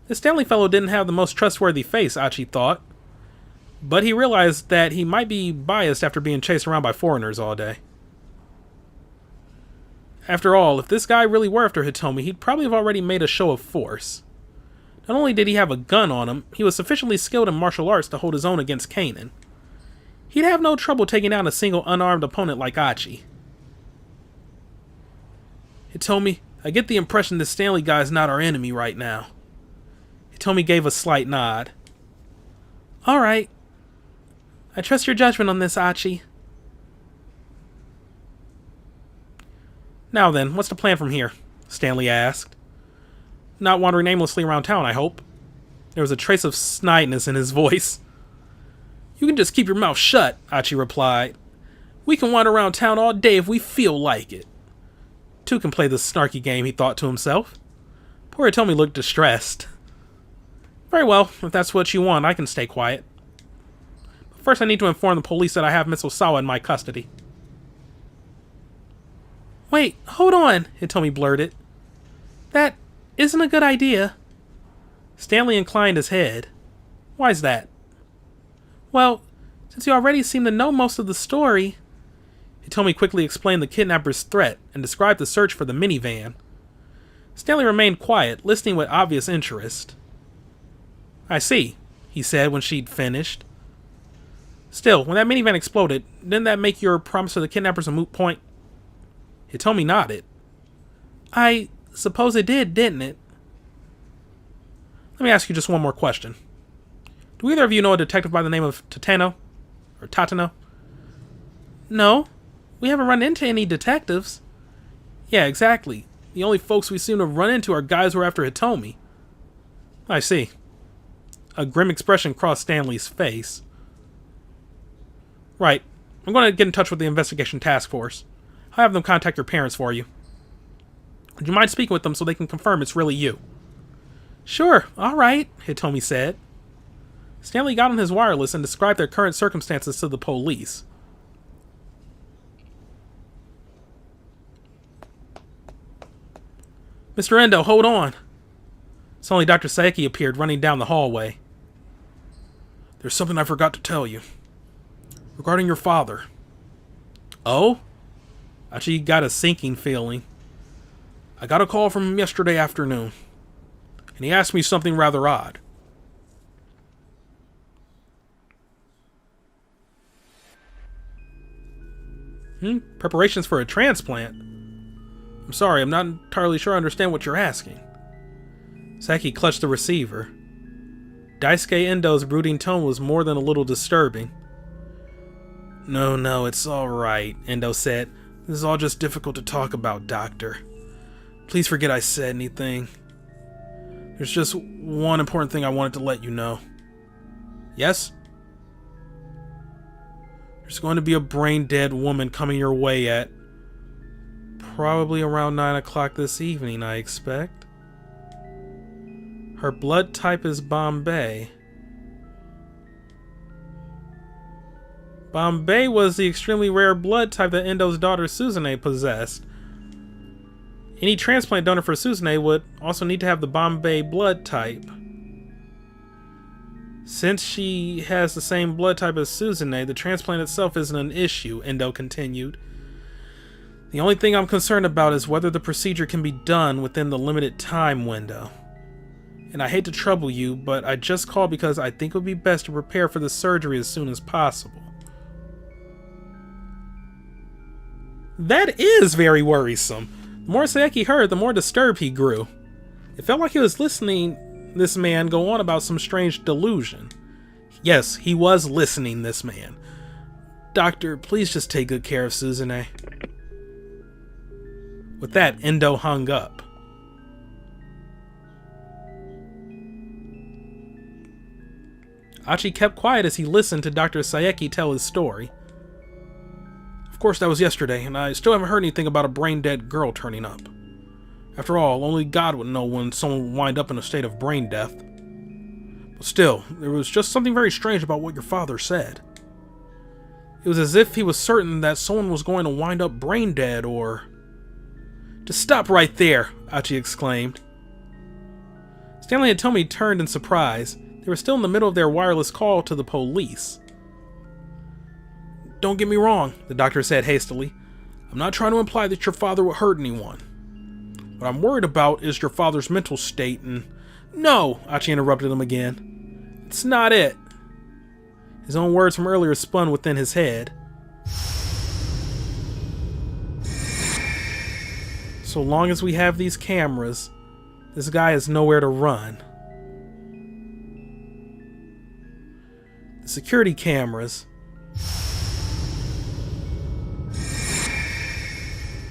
A: This Stanley fellow didn't have the most trustworthy face, Achi thought. But he realized that he might be biased after being chased around by foreigners all day. After all, if this guy really were after Hitomi, he'd probably have already made a show of force. Not only did he have a gun on him, he was sufficiently skilled in martial arts to hold his own against Kanan. He'd have no trouble taking down a single unarmed opponent like Achi. Hitomi, I get the impression this Stanley guy's not our enemy right now. Hitomi gave a slight nod. Alright. I trust your judgment on this, Achi. Now then, what's the plan from here? Stanley asked. Not wandering aimlessly around town, I hope. There was a trace of snidiness in his voice. You can just keep your mouth shut, Achi replied. We can wander around town all day if we feel like it. Two can play this snarky game, he thought to himself. Poor Hitomi looked distressed. Very well, if that's what you want, I can stay quiet. But first I need to inform the police that I have Miss Osawa in my custody. Wait, hold on, Hitomi blurted. That isn't a good idea. Stanley inclined his head. Why's that? Well, since you already seem to know most of the story... Hitomi quickly explained the kidnapper's threat and described the search for the minivan. Stanley remained quiet, listening with obvious interest. I see, he said when she'd finished. Still, when that minivan exploded, didn't that make your promise to the kidnappers a moot point? Hitomi nodded. I suppose it did, didn't it? Let me ask you just one more question. Do either of you know a detective by the name of Tatano? Or Tatano? No. We haven't run into any detectives. Yeah, exactly. The only folks we seem to run into are guys who are after Hitomi. I see. A grim expression crossed Stanley's face. Right. I'm going to get in touch with the investigation task force. I'll have them contact your parents for you. Would you mind speaking with them so they can confirm it's really you? Sure, alright, Hitomi said. Stanley got on his wireless and described their current circumstances to the police. Mr. Endo, hold on. Suddenly Dr. Saeki appeared, running down the hallway. There's something I forgot to tell you. Regarding your father. Oh? Achi got a sinking feeling. I got a call from him yesterday afternoon, and he asked me something rather odd. Preparations for a transplant? I'm sorry, I'm not entirely sure I understand what you're asking. Saki clutched the receiver. Daisuke Endo's brooding tone was more than a little disturbing. No, it's alright, Endo said. This is all just difficult to talk about, Doctor. Please forget I said anything. There's just one important thing I wanted to let you know. Yes? There's going to be a brain-dead woman coming your way at probably around 9 o'clock this evening, I expect. Her blood type is Bombay. Bombay was the extremely rare blood type that Endo's daughter Suzune possessed. Any transplant donor for Suzune would also need to have the Bombay blood type. Since she has the same blood type as Suzune, the transplant itself isn't an issue, Endo continued. The only thing I'm concerned about is whether the procedure can be done within the limited time window. And I hate to trouble you, but I just called because I think it would be best to prepare for the surgery as soon as possible. That is very worrisome. The more Saeki heard, the more disturbed he grew. It felt like he was listening this man go on about some strange delusion. Yes, he was listening, this man. Doctor, please just take good care of Suzune. With that, Endo hung up. Achi kept quiet as he listened to Dr. Saeki tell his story. Of course, that was yesterday, and I still haven't heard anything about a brain-dead girl turning up. After all, only God would know when someone would wind up in a state of brain death. But still, there was just something very strange about what your father said. It was as if he was certain that someone was going to wind up brain dead, or... Just stop right there, Achi exclaimed. Stanley and Tomi turned in surprise. They were still in the middle of their wireless call to the police. Don't get me wrong, the doctor said hastily. I'm not trying to imply that your father would hurt anyone. What I'm worried about is your father's mental state and... No, Achi interrupted him again. It's not it. His own words from earlier spun within his head. So long as we have these cameras, this guy has nowhere to run. The security cameras...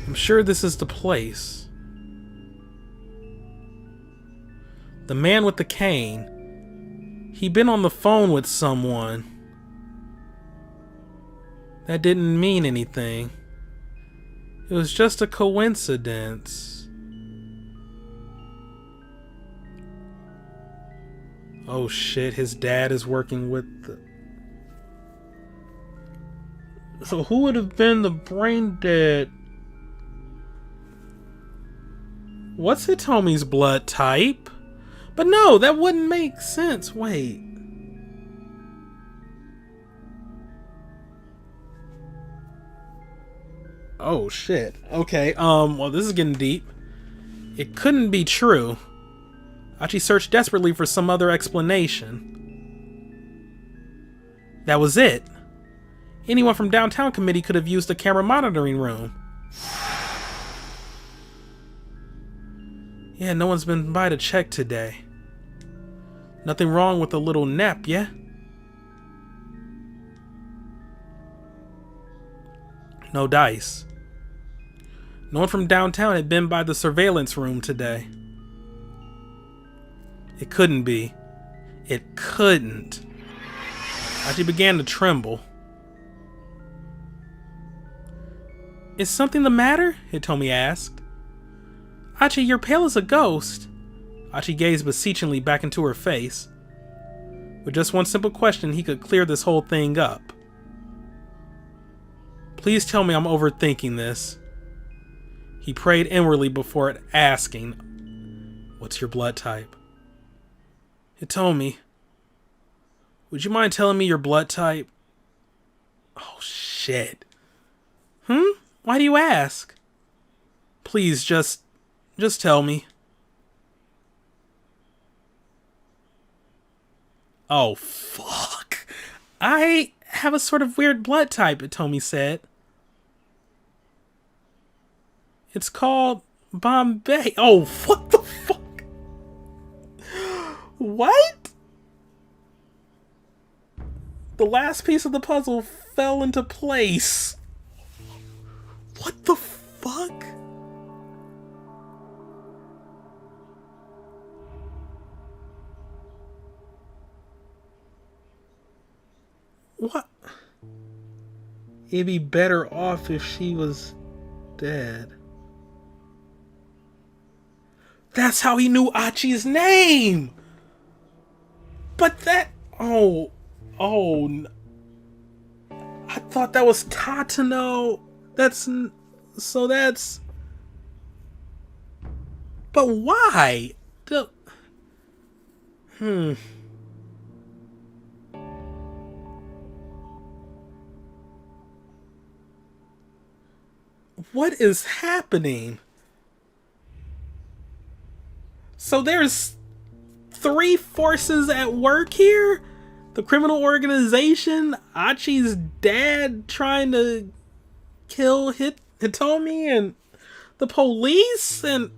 A: I'm sure this is the place. The man with the cane. He'd been on the phone with someone. That didn't mean anything. It was just a coincidence. Oh shit, his dad is working with the... So who would have been the brain dead? What's Hitomi's blood type? But no, that wouldn't make sense. Wait. Oh shit. Okay, well this is getting deep. It couldn't be true. Achi searched desperately for some other explanation. That was it. Anyone from downtown committee could have used the camera monitoring room. Yeah, no one's been by to check today. Nothing wrong with a little nap, yeah? No dice. No one from downtown had been by the surveillance room today. It couldn't be. It couldn't. She began to tremble. Is something the matter? Hitomi asked. Achi, you're pale as a ghost. Achi gazed beseechingly back into her face. With just one simple question, he could clear this whole thing up. Please tell me I'm overthinking this. He prayed inwardly before asking, what's your blood type? Hitomi, would you mind telling me your blood type? Oh, shit. Why do you ask? Please, just tell me. Oh, fuck. I have a sort of weird blood type, Hitomi said. It's called Bombay. Oh, what the fuck? What? The last piece of the puzzle fell into place. What the fuck? What? It'd be better off if she was dead. That's how he knew Achi's name! But that... I thought that was Tatano. That's... But why? What is happening? So there's 3 forces at work here? The criminal organization, Achi's dad trying to kill Hitomi, and the police, and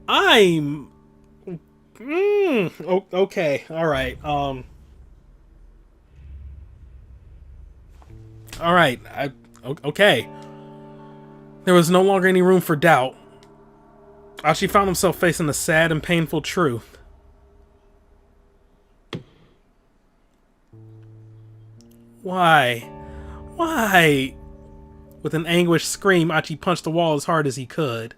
A: I'm... okay, alright, alright, okay. There was no longer any room for doubt. Achi found himself facing a sad and painful truth. Why? Why? With an anguished scream, Achi punched the wall as hard as he could.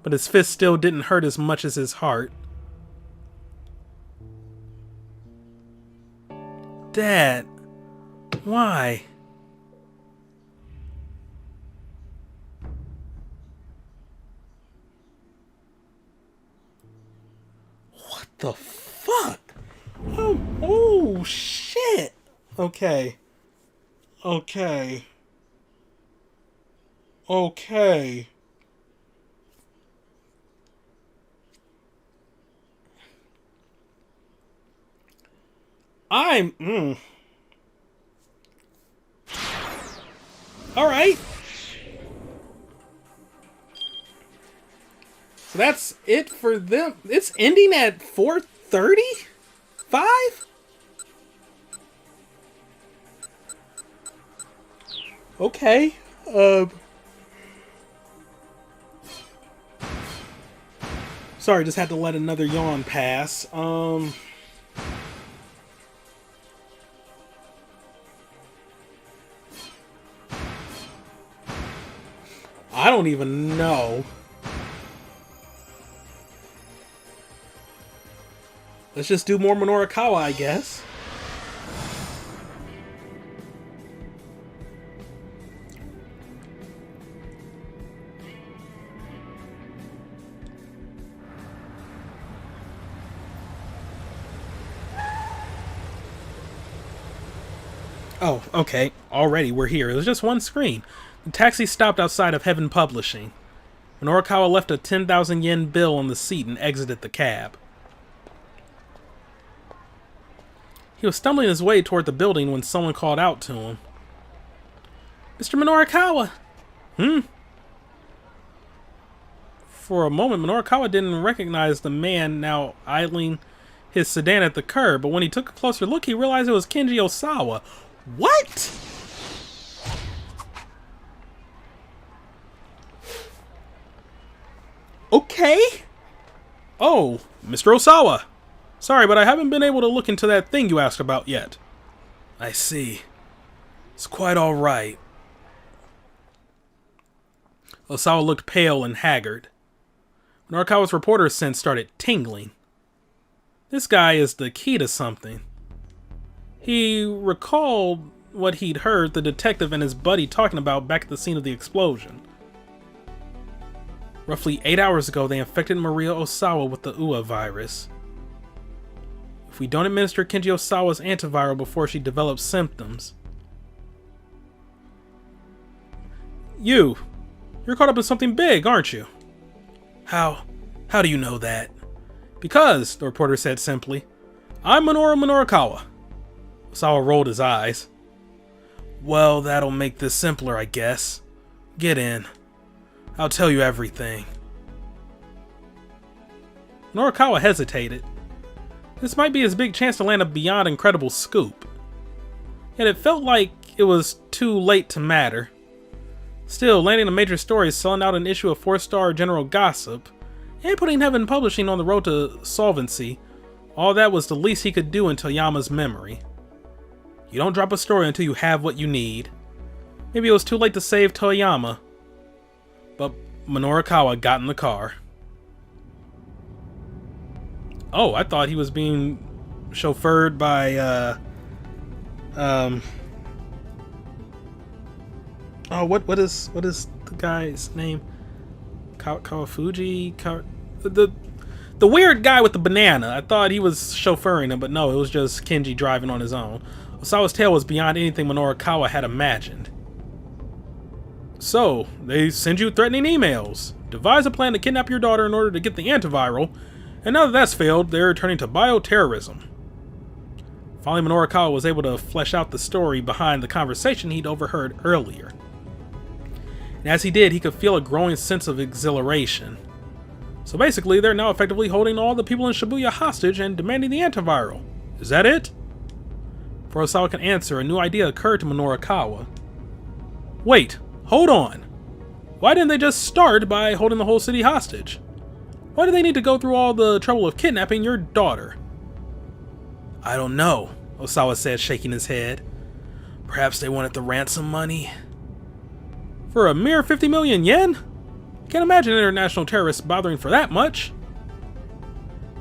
A: But his fist still didn't hurt as much as his heart. Dad, why? What the fuck? Oh shit. Okay. Alright. So that's it for them. It's ending at 4:35? Okay. Sorry, just had to let another yawn pass. I don't even know. Let's just do more Minorikawa, I guess. Oh, okay. Already we're here. It was just one screen. The taxi stopped outside of Heaven Publishing. Minorikawa left a 10,000 yen bill on the seat and exited the cab. He was stumbling his way toward the building when someone called out to him. Mr. Minorikawa! For a moment, Minorikawa didn't recognize the man now idling his sedan at the curb, but when he took a closer look, he realized it was Kenji Osawa. What? Okay. Oh, Mr. Osawa. Sorry, but I haven't been able to look into that thing you asked about yet. I see. It's quite all right. Osawa looked pale and haggard. Minorikawa's reporter sense started tingling. This guy is the key to something. He recalled what he'd heard the detective and his buddy talking about back at the scene of the explosion. Roughly 8 hours ago, they infected Maria Osawa with the UA virus. If we don't administer Kenji Osawa's antiviral before she develops symptoms... You're caught up in something big, aren't you? How do you know that? Because, the reporter said simply, I'm Minoru Minorikawa. Osawa rolled his eyes. Well, that'll make this simpler, I guess. Get in. I'll tell you everything. Minorikawa hesitated. This might be his big chance to land a beyond incredible scoop. Yet it felt like it was too late to matter. Still, landing a major story, selling out an issue of 4-star general gossip, and putting Heaven Publishing on the road to solvency, all that was the least he could do in Toyama's memory. You don't drop a story until you have what you need. Maybe it was too late to save Toyama, but Minorikawa got in the car. Oh, I thought he was being chauffeured by, oh, what is the guy's name? Kawafuji? The weird guy with the banana. I thought he was chauffeuring him, but no, it was just Kenji driving on his own. Osawa's tale was beyond anything Minorikawa had imagined. So, they send you threatening emails. Devise a plan to kidnap your daughter in order to get the antiviral, and now that that's failed, they're turning to bioterrorism. Finally, Minorikawa was able to flesh out the story behind the conversation he'd overheard earlier. And as he did, he could feel a growing sense of exhilaration. So basically, they're now effectively holding all the people in Shibuya hostage and demanding the antiviral. Is that it? Before Osawa could answer, a new idea occurred to Minorikawa. Wait, hold on. Why didn't they just start by holding the whole city hostage? Why do they need to go through all the trouble of kidnapping your daughter? I don't know, Osawa said, shaking his head. Perhaps they wanted the ransom money? For a mere 50 million yen? Can't imagine international terrorists bothering for that much.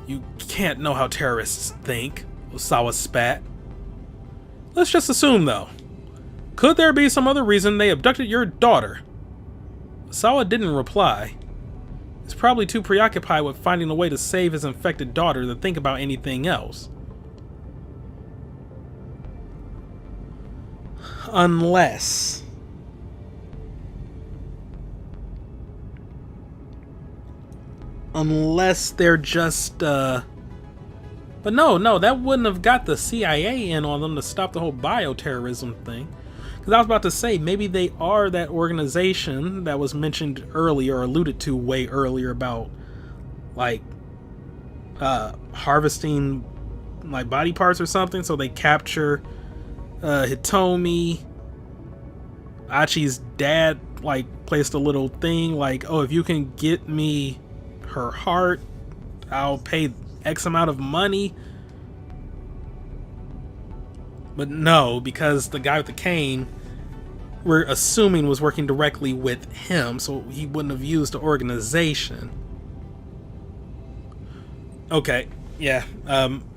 A: You can't know how terrorists think, Osawa spat. Let's just assume, though. Could there be some other reason they abducted your daughter? Osawa didn't reply. He's probably too preoccupied with finding a way to save his infected daughter to think about anything else. Unless they're just, But no, that wouldn't have got the CIA in on them to stop the whole bioterrorism thing. Because I was about to say, maybe they are that organization that was mentioned earlier, or alluded to way earlier about, like, harvesting, like, body parts or something. So they capture Hitomi. Achi's dad, like, placed a little thing, like, oh, if you can get me her heart, I'll pay X amount of money. But no, because the guy with the cane, we're assuming, was working directly with him, so he wouldn't have used the organization. Okay, yeah,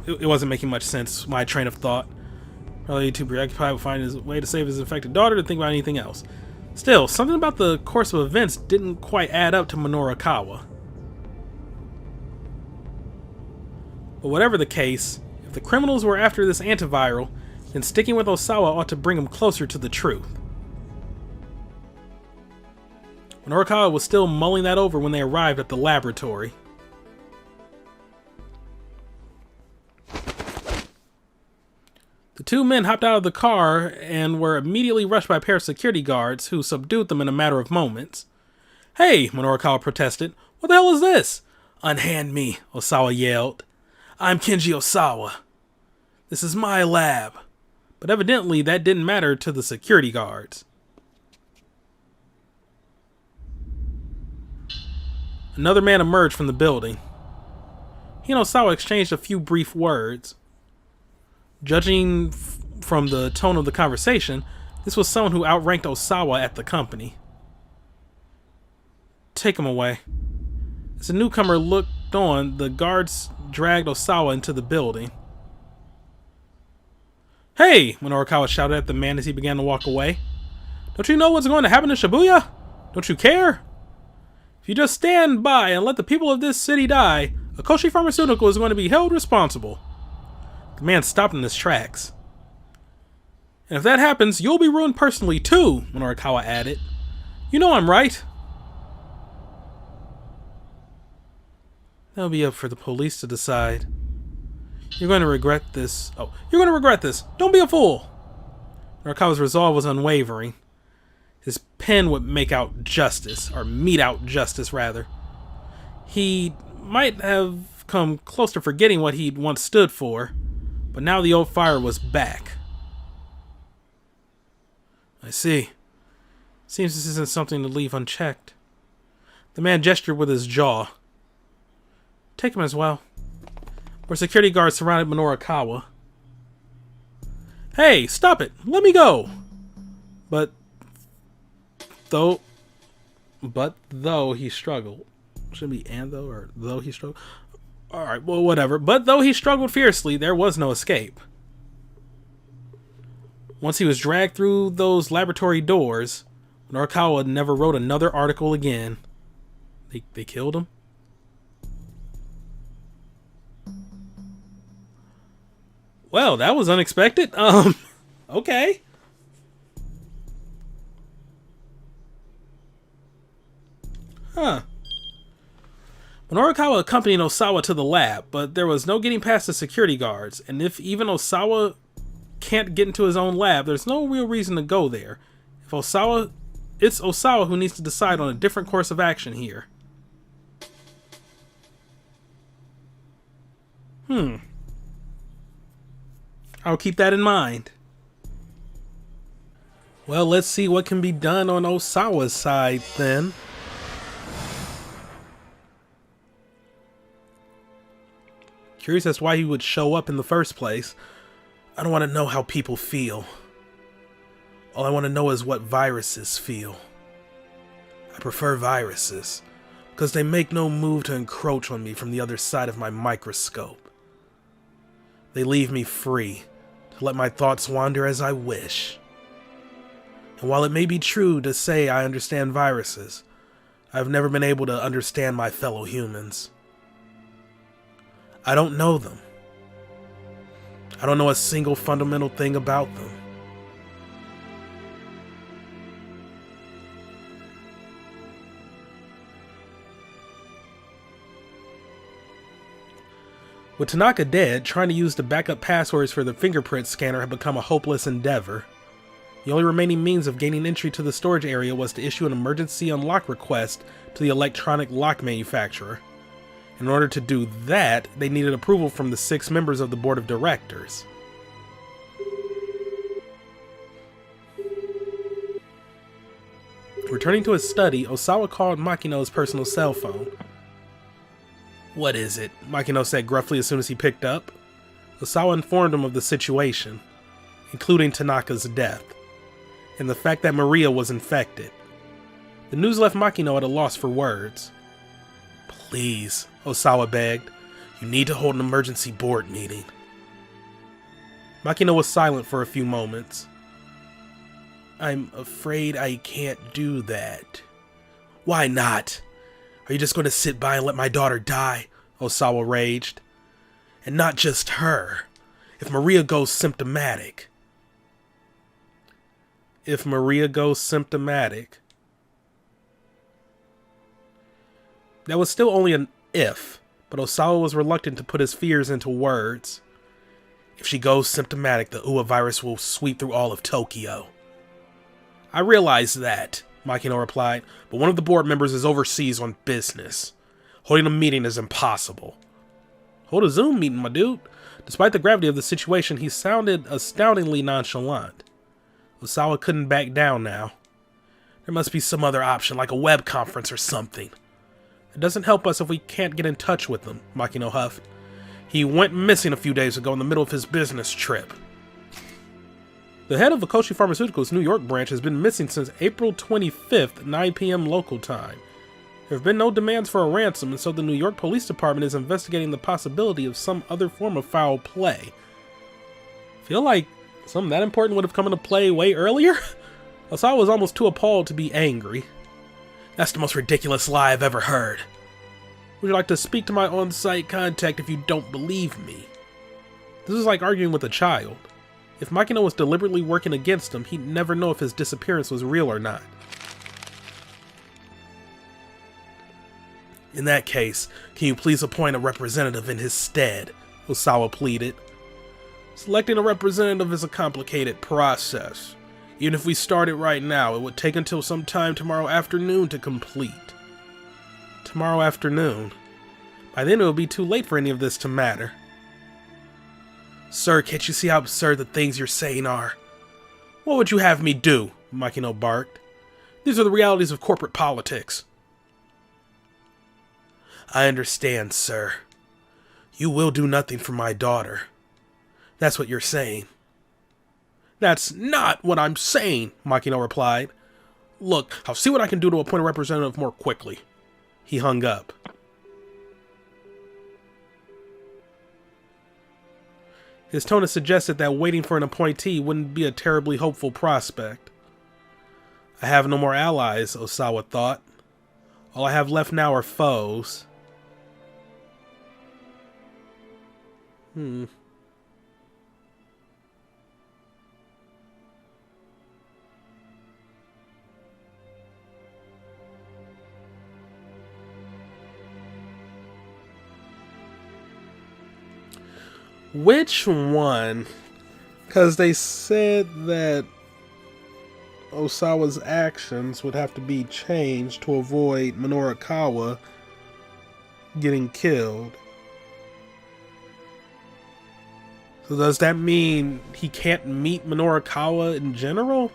A: it wasn't making much sense, my train of thought. Probably too preoccupied with finding his way to save his infected daughter to think about anything else. Still, something about the course of events didn't quite add up to Minorikawa. But whatever the case, if the criminals were after this antiviral, then sticking with Osawa ought to bring him closer to the truth. Minorikawa was still mulling that over when they arrived at the laboratory. The two men hopped out of the car and were immediately rushed by a pair of security guards who subdued them in a matter of moments. Hey, Minorukawa protested. What the hell is this? Unhand me, Osawa yelled. I'm Kenji Osawa. This is my lab. But evidently that didn't matter to the security guards. Another man emerged from the building. He and Osawa exchanged a few brief words. Judging from the tone of the conversation, this was someone who outranked Osawa at the company. Take him away. As the newcomer looked on, the guards dragged Osawa into the building. Hey! Minorukawa shouted at the man as he began to walk away. Don't you know what's going to happen in Shibuya? Don't you care? If you just stand by and let the people of this city die, Akoshi Pharmaceutical is going to be held responsible. The man stopped in his tracks. And if that happens, you'll be ruined personally too, Minorukawa added. You know I'm right. That'll be up for the police to decide. You're going to regret this. Oh, you're going to regret this. Don't be a fool. Minorukawa's resolve was unwavering. His pen would make out justice, or mete out justice, rather. He might have come close to forgetting what he'd once stood for, but now the old fire was back. I see. Seems this isn't something to leave unchecked. The man gestured with his jaw. Take him as well. More security guards surrounded Minorukawa. Hey, stop it! Let me go! But though he struggled. Should be and though, or though he struggled. Alright, well, whatever. But though he struggled fiercely, there was no escape. Once he was dragged through those laboratory doors, Minorukawa never wrote another article again. They killed him? Well, that was unexpected. Okay. Huh. Minorukawa accompanied Osawa to the lab, but there was no getting past the security guards, and if even Osawa can't get into his own lab, there's no real reason to go there. It's Osawa who needs to decide on a different course of action here. I'll keep that in mind. Well, let's see what can be done on Osawa's side then. Curious as to why he would show up in the first place. I don't want to know how people feel. All I want to know is what viruses feel. I prefer viruses, because they make no move to encroach on me from the other side of my microscope. They leave me free to let my thoughts wander as I wish. And while it may be true to say I understand viruses, I've never been able to understand my fellow humans. I don't know them. I don't know a single fundamental thing about them. With Tanaka dead, trying to use the backup passwords for the fingerprint scanner had become a hopeless endeavor. The only remaining means of gaining entry to the storage area was to issue an emergency unlock request to the electronic lock manufacturer. In order to do that, they needed approval from the 6 members of the board of directors. Returning to his study, Osawa called Makino's personal cell phone. What is it? Makino said gruffly as soon as he picked up. Osawa informed him of the situation, including Tanaka's death, and the fact that Maria was infected. The news left Makino at a loss for words. Please, Osawa begged. You need to hold an emergency board meeting. Makino was silent for a few moments. I'm afraid I can't do that. Why not? Are you just going to sit by and let my daughter die? Osawa raged. And not just her. If Maria goes symptomatic. If Maria goes symptomatic. That was still only an if, but Osawa was reluctant to put his fears into words. If she goes symptomatic, the Uwa virus will sweep through all of Tokyo. I realize that, Makino replied, but one of the board members is overseas on business. Holding a meeting is impossible. Hold a Zoom meeting, my dude. Despite the gravity of the situation, he sounded astoundingly nonchalant. Osawa couldn't back down now. There must be some other option, like a web conference or something. It doesn't help us if we can't get in touch with them, Makino huffed. He went missing a few days ago in the middle of his business trip. The head of Akoshi Pharmaceuticals' New York branch has been missing since April 25th, 9 p.m. local time. There have been no demands for a ransom, and so the New York Police Department is investigating the possibility of some other form of foul play. Feel like something that important would have come into play way earlier? Osawa was almost too appalled to be angry. That's the most ridiculous lie I've ever heard. Would you like to speak to my on-site contact if you don't believe me? This is like arguing with a child. If Makino was deliberately working against him, he'd never know if his disappearance was real or not. In that case, can you please appoint a representative in his stead? Osawa pleaded. Selecting a representative is a complicated process. Even if we started right now, it would take until sometime tomorrow afternoon to complete. Tomorrow afternoon? By then it will be too late for any of this to matter. Sir, can't you see how absurd the things you're saying are? What would you have me do? Makino barked. These are the realities of corporate politics. I understand, sir. You will do nothing for my daughter. That's what you're saying. That's not what I'm saying, Makino replied. Look, I'll see what I can do to appoint a representative more quickly. He hung up. His tone had suggested that waiting for an appointee wouldn't be a terribly hopeful prospect. I have no more allies, Osawa thought. All I have left now are foes. Which one? Because they said that Osawa's actions would have to be changed to avoid Minorikawa getting killed. So does that mean he can't meet Minorikawa in general?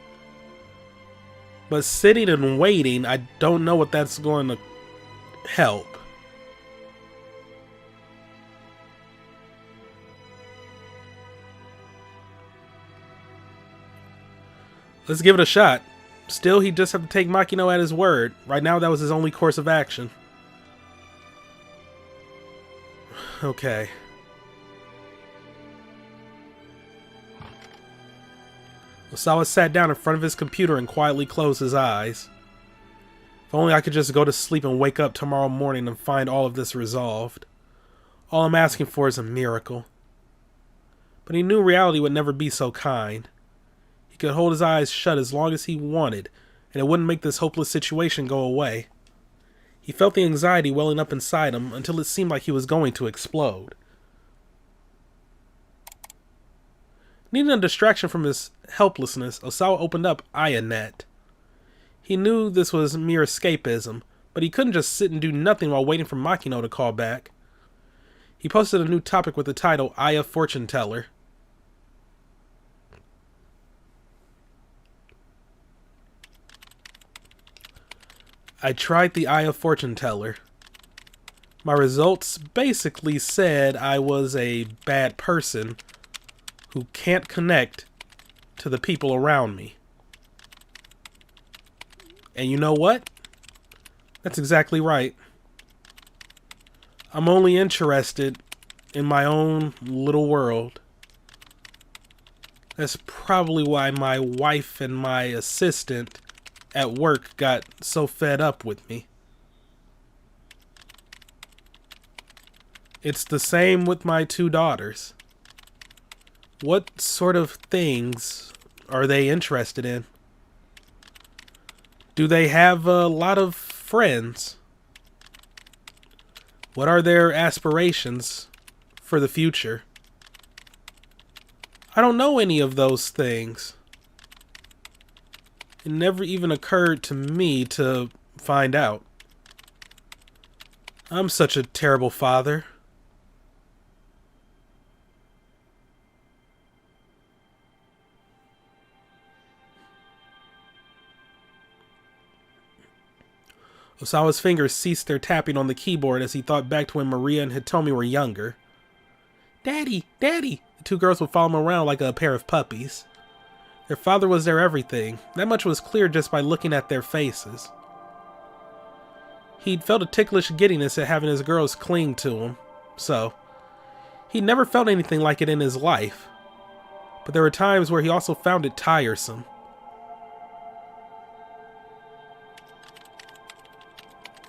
A: But sitting and waiting, I don't know what that's going to help. Let's give it a shot. Still, he'd just have to take Makino at his word. Right now, that was his only course of action. Okay. Osawa sat down in front of his computer and quietly closed his eyes. If only I could just go to sleep and wake up tomorrow morning and find all of this resolved. All I'm asking for is a miracle. But he knew reality would never be so kind. He could hold his eyes shut as long as he wanted, and it wouldn't make this hopeless situation go away. He felt the anxiety welling up inside him until it seemed like he was going to explode. Needing a distraction from his helplessness, Osawa opened up IANet. He knew this was mere escapism, but he couldn't just sit and do nothing while waiting for Makino to call back. He posted a new topic with the title, Aya Fortune Teller. I tried the Eye of Fortune Teller. My results basically said I was a bad person who can't connect to the people around me. And you know what? That's exactly right. I'm only interested in my own little world. That's probably why my wife and my assistant at work got so fed up with me. It's the same with my two daughters. What sort of things are they interested in? Do they have a lot of friends? What are their aspirations for the future? I don't know any of those things. It never even occurred to me to find out. I'm such a terrible father. Osawa's fingers ceased their tapping on the keyboard as he thought back to when Maria and Hitomi were younger. Daddy! Daddy! The two girls would follow him around like a pair of puppies. Their father was their everything. That much was clear just by looking at their faces. He'd felt a ticklish giddiness at having his girls cling to him, so he'd never felt anything like it in his life. But there were times where he also found it tiresome.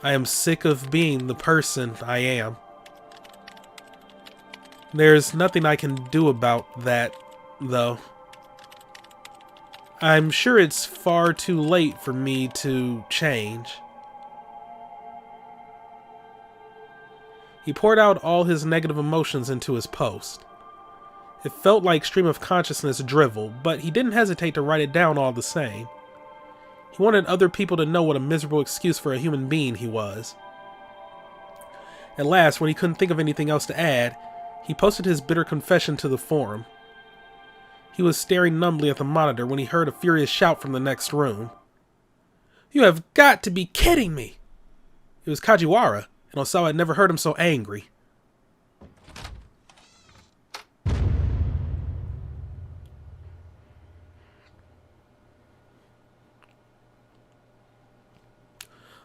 A: I am sick of being the person I am. There's nothing I can do about that, though. I'm sure it's far too late for me to change. He poured out all his negative emotions into his post. It felt like stream of consciousness drivel, but he didn't hesitate to write it down all the same. He wanted other people to know what a miserable excuse for a human being he was. At last, when he couldn't think of anything else to add, he posted his bitter confession to the forum. He was staring numbly at the monitor when he heard a furious shout from the next room. You have got to be kidding me! It was Kajiwara, and Osawa had never heard him so angry.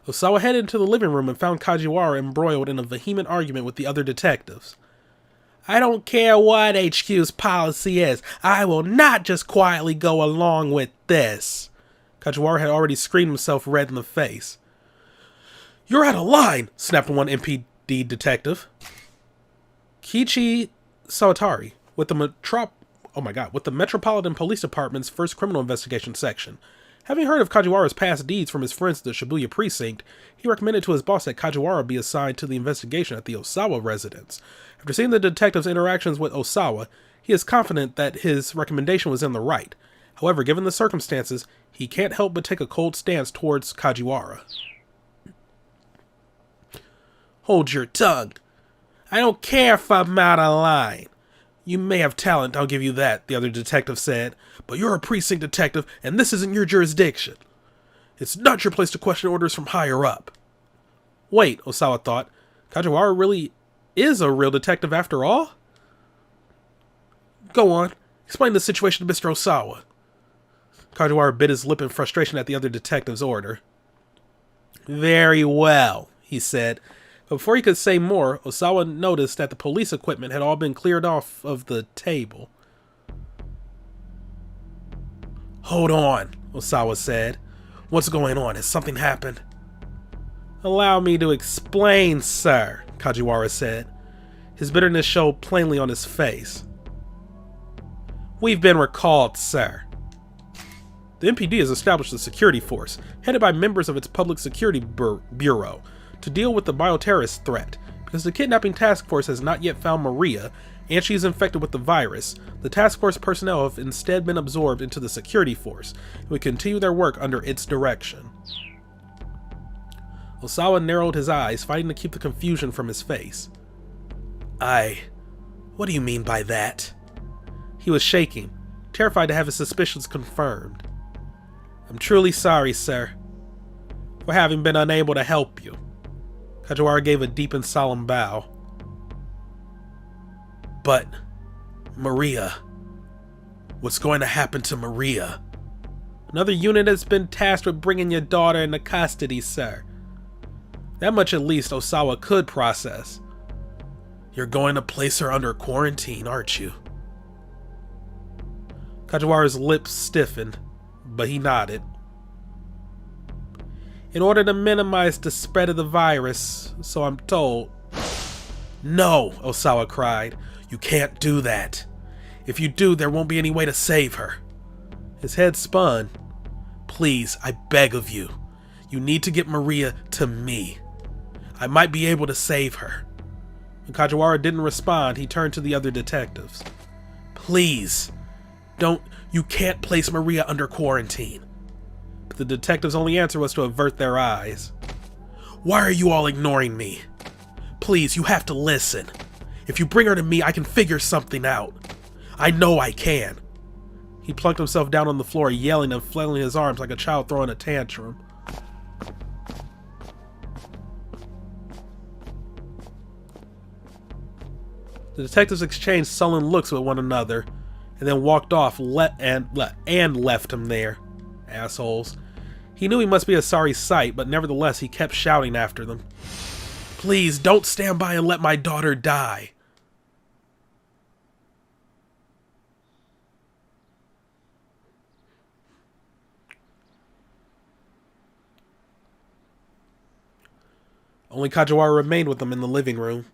A: Osawa headed into the living room and found Kajiwara embroiled in a vehement argument with the other detectives. I don't care what HQ's policy is. I will not just quietly go along with this. Kajiwara had already screamed himself red in the face. You're out of line, snapped one MPD detective. Kiichi Sawatari, with the Metropolitan Police Department's first criminal investigation section. Having heard of Kajiwara's past deeds from his friends at the Shibuya precinct, he recommended to his boss that Kajiwara be assigned to the investigation at the Osawa residence. After seeing the detective's interactions with Osawa, he is confident that his recommendation was in the right. However, given the circumstances, he can't help but take a cold stance towards Kajiwara. Hold your tongue. I don't care if I'm out of line. You may have talent, I'll give you that, the other detective said, but you're a precinct detective, and this isn't your jurisdiction. It's not your place to question orders from higher up. Wait, Osawa thought, Kajiwara really is a real detective after all? Go on, explain the situation to Mr. Osawa. Kajiwara bit his lip in frustration at the other detective's order. Very well, he said. But before he could say more, Osawa noticed that the police equipment had all been cleared off of the table. Hold on, Osawa said. What's going on? Has something happened? Allow me to explain, sir, Kajiwara said. His bitterness showed plainly on his face. We've been recalled, sir. The MPD has established a security force, headed by members of its Public Security Bureau, to deal with the bioterrorist threat. Because the kidnapping task force has not yet found Maria, and she is infected with the virus, the task force personnel have instead been absorbed into the security force, and will continue their work under its direction. Osawa narrowed his eyes, fighting to keep the confusion from his face. What do you mean by that? He was shaking, terrified to have his suspicions confirmed. I'm truly sorry, sir, for having been unable to help you. Kajiwara gave a deep and solemn bow. But, Maria, what's going to happen to Maria? Another unit has been tasked with bringing your daughter into custody, sir. That much at least Osawa could process. You're going to place her under quarantine, aren't you? Kajiwara's lips stiffened, but he nodded. In order to minimize the spread of the virus, so I'm told. No, Osawa cried. You can't do that. If you do, there won't be any way to save her. His head spun. Please, I beg of you. You need to get Maria to me. I might be able to save her. When Kajiwara didn't respond, he turned to the other detectives. Please, you can't place Maria under quarantine. But the detective's only answer was to avert their eyes. Why are you all ignoring me? Please, you have to listen. If you bring her to me, I can figure something out. I know I can. He plunked himself down on the floor, yelling and flailing his arms like a child throwing a tantrum. The detectives exchanged sullen looks with one another, and then walked off and left him there. Assholes. He knew he must be a sorry sight, but nevertheless he kept shouting after them. Please, don't stand by and let my daughter die. Only Kajiwara remained with them in the living room.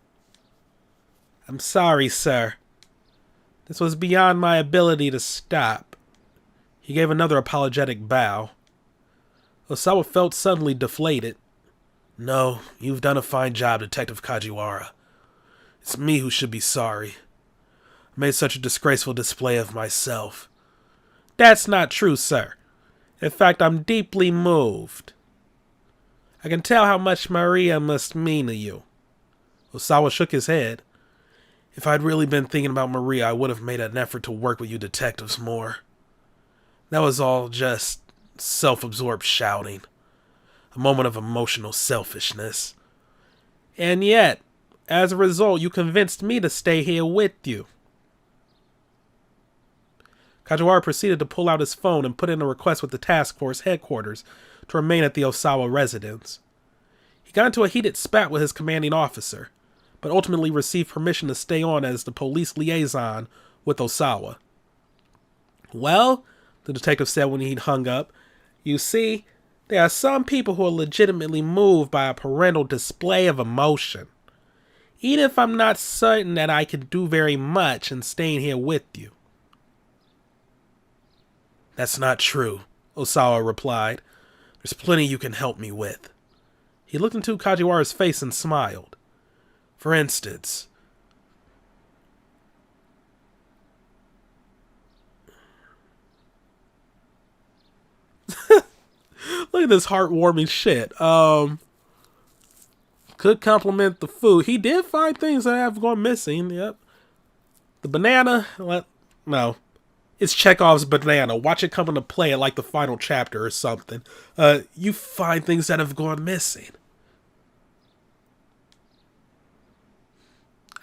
A: I'm sorry, sir. This was beyond my ability to stop. He gave another apologetic bow. Osawa felt suddenly deflated. No, you've done a fine job, Detective Kajiwara. It's me who should be sorry. I made such a disgraceful display of myself. That's not true, sir. In fact, I'm deeply moved. I can tell how much Maria must mean to you. Osawa shook his head. If I'd really been thinking about Maria, I would have made an effort to work with you detectives more. That was all just self-absorbed shouting. A moment of emotional selfishness. And yet, as a result, you convinced me to stay here with you. Kajiwara proceeded to pull out his phone and put in a request with the task force headquarters to remain at the Osawa residence. He got into a heated spat with his commanding officer, but ultimately received permission to stay on as the police liaison with Osawa. Well, the detective said when he'd hung up, you see, there are some people who are legitimately moved by a parental display of emotion. Even if I'm not certain that I can do very much in staying here with you. That's not true, Osawa replied. There's plenty you can help me with. He looked into Kajiwara's face and smiled. For instance, look at this heartwarming shit. Could compliment the food. He did find things that have gone missing. Yep. The banana. No. It's Chekhov's banana. Watch it come into play at like the final chapter or something. You find things that have gone missing.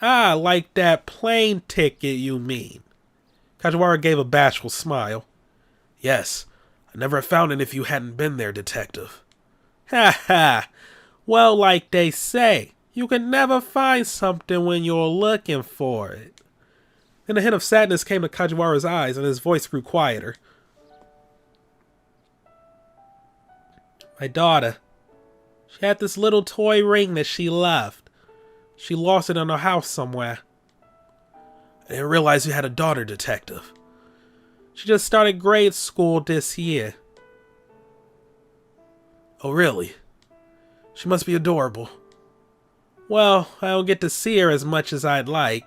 A: Ah, like that plane ticket, you mean? Kajiwara gave a bashful smile. Yes, I never found it if you hadn't been there, detective. Ha ha. Well, like they say, you can never find something when you're looking for it. Then a hint of sadness came to Kajiwara's eyes and his voice grew quieter. My daughter. She had this little toy ring that she loved. She lost it in her house somewhere. I didn't realize you had a daughter, detective. She just started grade school this year. Oh, really? She must be adorable. Well, I don't get to see her as much as I'd like.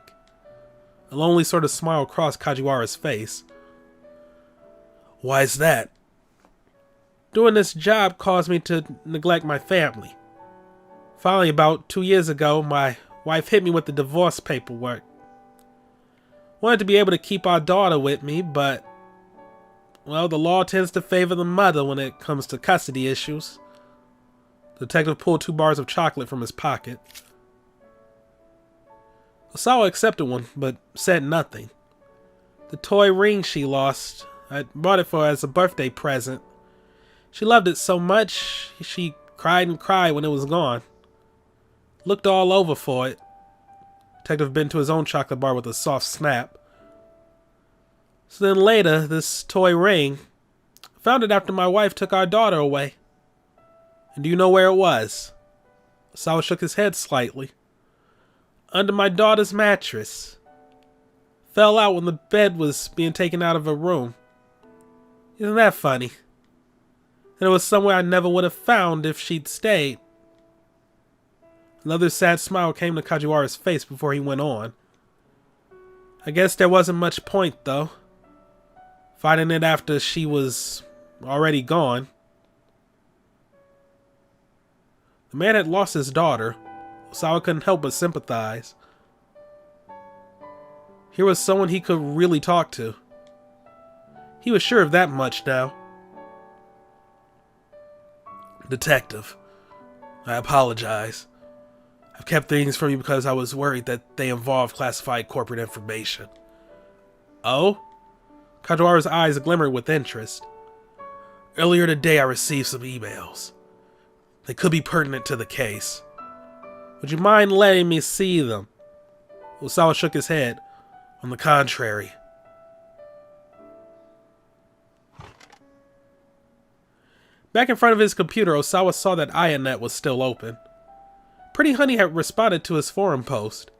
A: A lonely sort of smile crossed Kajiwara's face. Why's that? Doing this job caused me to neglect my family. Finally, about 2 years ago, my wife hit me with the divorce paperwork. Wanted to be able to keep our daughter with me, but, well, the law tends to favor the mother when it comes to custody issues. The detective pulled 2 bars of chocolate from his pocket. Osawa accepted one, but said nothing. The toy ring she lost, I bought it for her as a birthday present. She loved it so much, she cried and cried when it was gone. Looked all over for it. Detective bent to his own chocolate bar with a soft snap. So then later, this toy ring, I found it after my wife took our daughter away. And do you know where it was? Osawa shook his head slightly. Under my daughter's mattress. Fell out when the bed was being taken out of her room. Isn't that funny? And it was somewhere I never would have found if she'd stayed. Another sad smile came to Kajiwara's face before he went on. I guess there wasn't much point, though. Finding it after she was already gone. The man had lost his daughter. Osawa couldn't help but sympathize. Here was someone he could really talk to. He was sure of that much now. Detective, I apologize. I've kept things from you because I was worried that they involved classified corporate information. Oh? Kajiwara's eyes glimmered with interest. Earlier today I received some emails. They could be pertinent to the case. Would you mind letting me see them? Osawa shook his head. On the contrary. Back in front of his computer, Osawa saw that IANet was still open. Pretty Honey had responded to his forum post.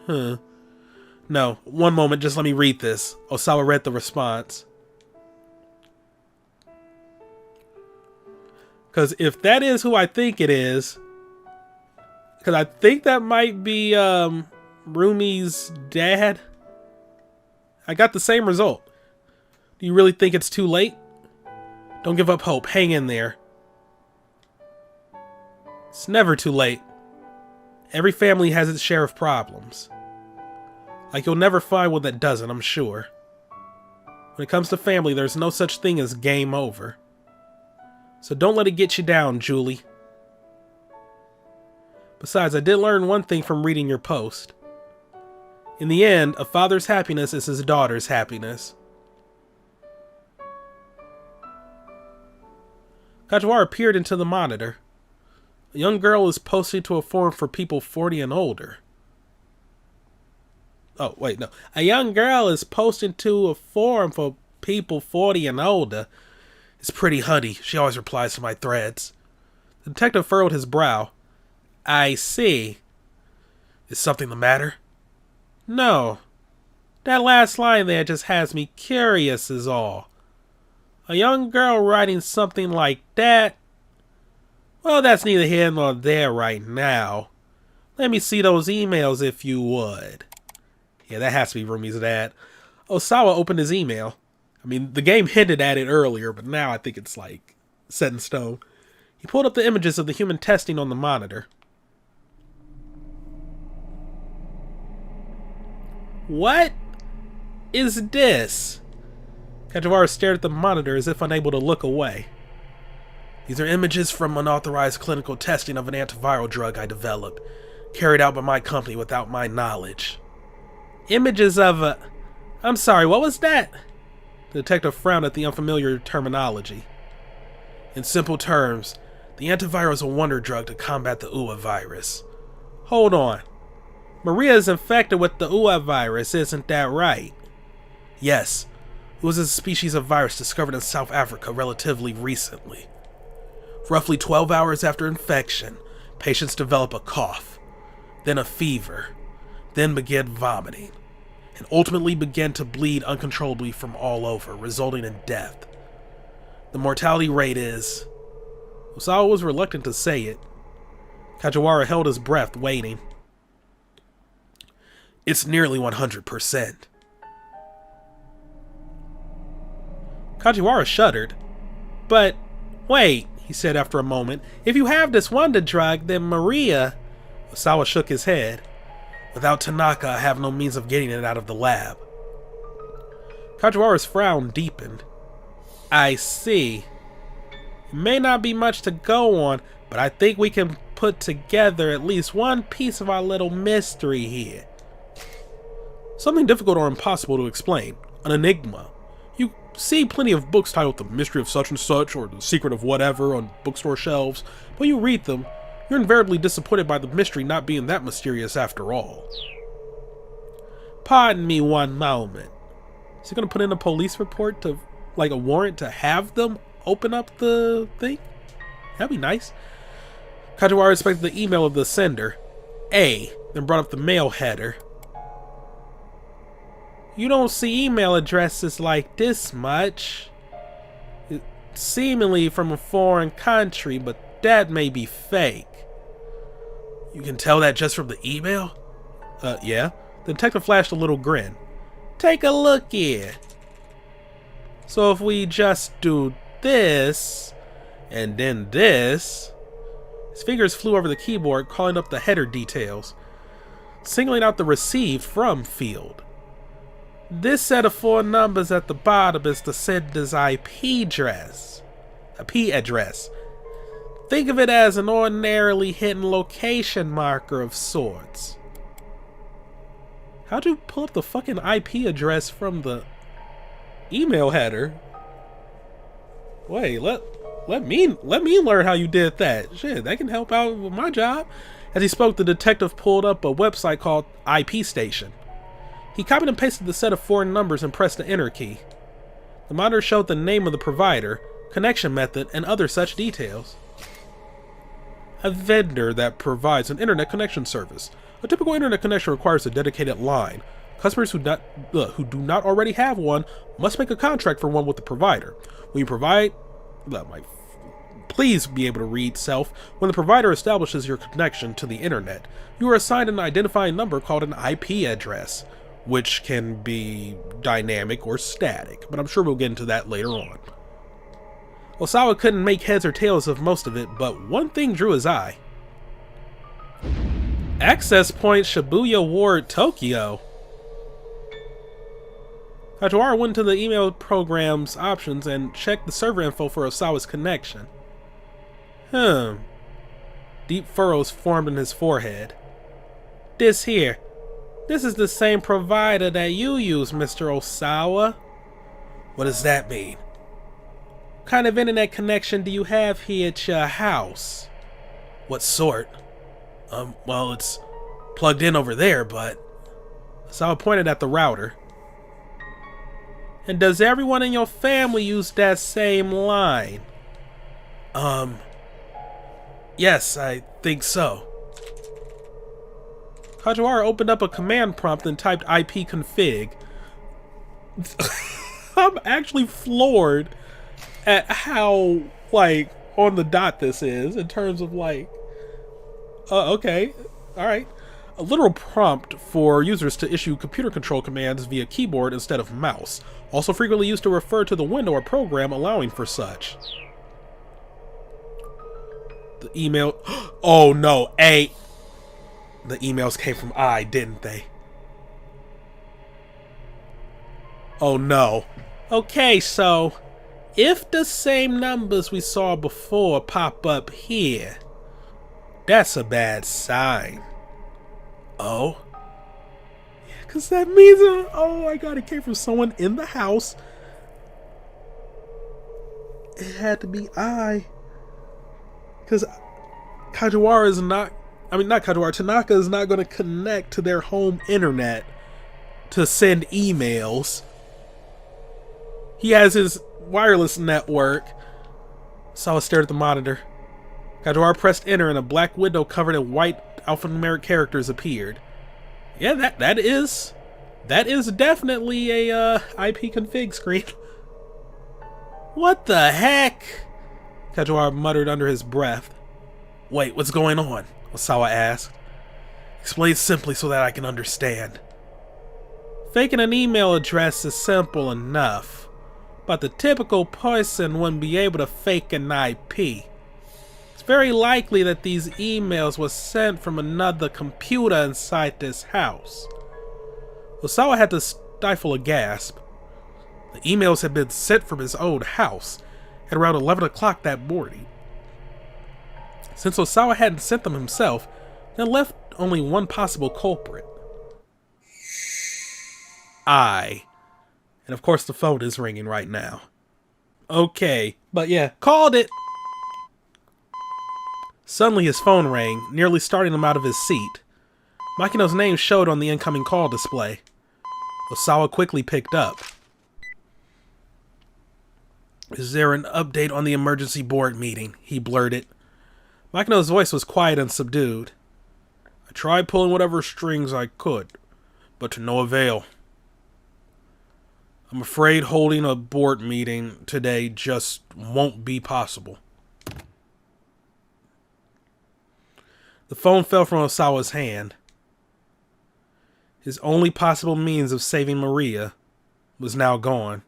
A: No, one moment, just let me read this. Osawa read the response. Because if that is who I think it is, because I think that might be Rumi's dad. I got the same result. Do you really think it's too late? Don't give up hope. Hang in there. It's never too late. Every family has its share of problems. Like you'll never find one that doesn't, I'm sure. When it comes to family, there's no such thing as game over. So don't let it get you down, Julie. Besides, I did learn one thing from reading your post. In the end, a father's happiness is his daughter's happiness. Kajiwara peered into the monitor. A young girl is posting to a forum for people 40 and older. Oh, wait, no. A young girl is posting to a forum for people 40 and older. It's Pretty Honey. She always replies to my threads. The detective furrowed his brow. I see. Is something the matter? No. That last line there just has me curious is all. A young girl writing something like that? Well, that's neither here nor there right now. Let me see those emails if you would. Yeah, that has to be Rumi's dad. Osawa opened his email. I mean, the game hinted at it earlier, but now I think it's like set in stone. He pulled up the images of the human testing on the monitor. What is this? Kajiwara stared at the monitor as if unable to look away. These are images from unauthorized clinical testing of an antiviral drug I developed, carried out by my company without my knowledge. Images of a... I'm sorry, what was that? The detective frowned at the unfamiliar terminology. In simple terms, the antiviral is a wonder drug to combat the UA virus. Hold on. Maria is infected with the UA virus, isn't that right? Yes. It was a species of virus discovered in South Africa relatively recently. Roughly 12 hours after infection, patients develop a cough, then a fever, then begin vomiting, and ultimately begin to bleed uncontrollably from all over, resulting in death. The mortality rate is... Osawa was reluctant to say it. Kajiwara held his breath, waiting. It's nearly 100%. Kajiwara shuddered. But, wait, he said after a moment. If you have this wonder drug, then Maria... Osawa shook his head. Without Tanaka, I have no means of getting it out of the lab. Kajiwara's frown deepened. I see. It may not be much to go on, but I think we can put together at least one piece of our little mystery here. Something difficult or impossible to explain. An enigma. You see plenty of books titled The Mystery of Such and Such or The Secret of Whatever on bookstore shelves. When you read them, you're invariably disappointed by the mystery not being that mysterious after all. Pardon me one moment. Is he going to put in a police report to, like a warrant to have them open up the thing? That'd be nice. Kajiwara inspected the email of the sender, A, then brought up the mail header. You don't see email addresses like this much. It's seemingly from a foreign country, but that may be fake. You can tell that just from the email? Yeah. The detective flashed a little grin. Take a look here. So if we just do this, and then this... His fingers flew over the keyboard, calling up the header details, singling out the received from field. This set of 4 numbers at the bottom is the sender's IP address. Think of it as an ordinarily hidden location marker of sorts. How'd you pull up the fucking IP address from the email header? Wait, let me learn how you did that. Shit, that can help out with my job. As he spoke, the detective pulled up a website called IP Station. He copied and pasted the set of 4 numbers and pressed the enter key. The monitor showed the name of the provider, connection method, and other such details. A vendor that provides an internet connection service. A typical internet connection requires a dedicated line. Customers who do not already have one must make a contract for one with the provider. When you provide... Please be able to read self. When the provider establishes your connection to the internet, you are assigned an identifying number called an IP address, which can be dynamic or static, but I'm sure we'll get into that later on. Osawa couldn't make heads or tails of most of it, but one thing drew his eye. Access point Shibuya Ward, Tokyo. Kajiwara went to the email program's options and checked the server info for Osawa's connection. Deep furrows formed in his forehead. This is the same provider that you use, Mr. Osawa. What does that mean? What kind of internet connection do you have here at your house? What sort? Well, it's plugged in over there, but... Osawa pointed at the router. And does everyone in your family use that same line? Yes, I think so. Kajiwara opened up a command prompt and typed ipconfig. I'm actually floored at how, on the dot this is, in terms of, okay, alright. A literal prompt for users to issue computer control commands via keyboard instead of mouse, also frequently used to refer to the window or program allowing for such. The email... Oh no, The emails came from I, didn't they? Oh no. Okay, so... if the same numbers we saw before pop up here, that's a bad sign. Oh? Yeah, because that means... oh my god, it came from someone in the house. It had to be I. Because Kajiwara is not... not Kajiwara. Tanaka is not going to connect to their home internet to send emails. He has his wireless network. Sawa stared at the monitor. Kajiwara pressed enter and a black window covered in white alphanumeric characters appeared. Yeah, that is definitely a IP config screen. What the heck? Kajiwara muttered under his breath. Wait, what's going on? Osawa asked. Explain simply so that I can understand. Faking an email address is simple enough, but the typical person wouldn't be able to fake an IP. It's very likely that these emails were sent from another computer inside this house. Osawa had to stifle a gasp. The emails had been sent from his old house at around 11 o'clock that morning. Since Osawa hadn't sent them himself, that left only one possible culprit. And of course the phone is ringing right now. Okay, but yeah, called it! Suddenly his phone rang, nearly starting him out of his seat. Makino's name showed on the incoming call display. Osawa quickly picked up. Is there an update on the emergency board meeting? He blurted. Makino's voice was quiet and subdued. I tried pulling whatever strings I could, but to no avail. I'm afraid holding a board meeting today just won't be possible. The phone fell from Osawa's hand. His only possible means of saving Maria was now gone.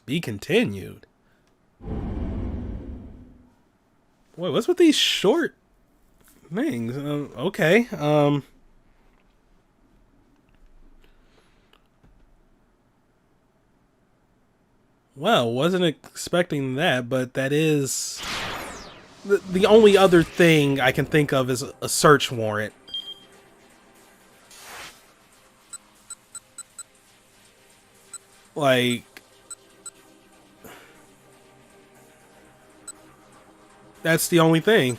A: To be continued. Boy, what's with these short things? Okay. Well, wasn't expecting that, but that is... The only other thing I can think of is a search warrant. Like... That's the only thing.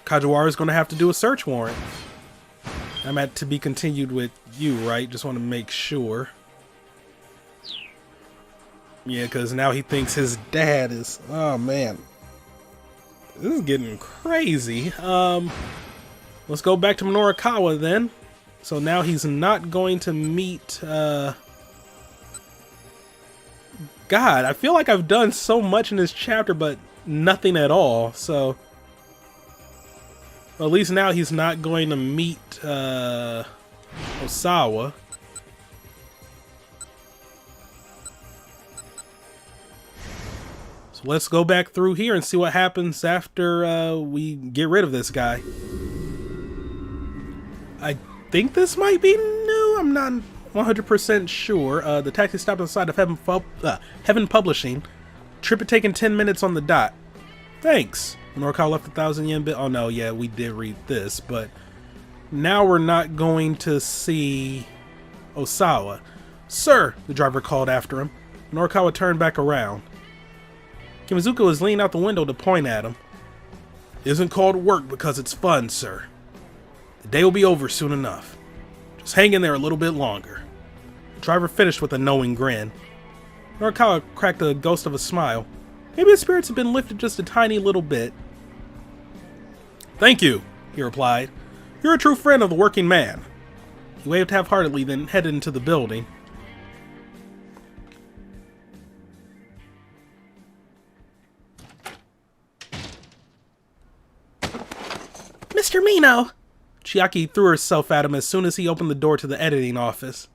A: Kajiwara is going to have to do a search warrant. I'm at to be continued with you, right? Just want to make sure. Yeah, because now he thinks his dad is... Oh, man. This is getting crazy. Let's go back to Minorikawa then. So now he's not going to meet... God, I feel like I've done so much in this chapter, but nothing at all. So... Well, at least now he's not going to meet Osawa. So let's go back through here and see what happens after we get rid of this guy. I think this might be new. I'm not 100% sure. The taxi stopped outside of Heaven Publishing. Trip had taken 10 minutes on the dot. Thanks. Minorikawa left 1,000 yen bit. Oh no, yeah, we did read this, but now we're not going to see Osawa. Sir, the driver called after him. Minorikawa turned back around. Kimizuka was leaning out the window to point at him. Isn't called work because it's fun, sir. The day will be over soon enough. Just hang in there a little bit longer. The driver finished with a knowing grin. Minorikawa cracked a ghost of a smile. Maybe his spirits had been lifted just a tiny little bit. Thank you, he replied. You're a true friend of the working man. He waved half-heartedly, then headed into the building. Mr. Mino! Chiaki threw herself at him as soon as he opened the door to the editing office.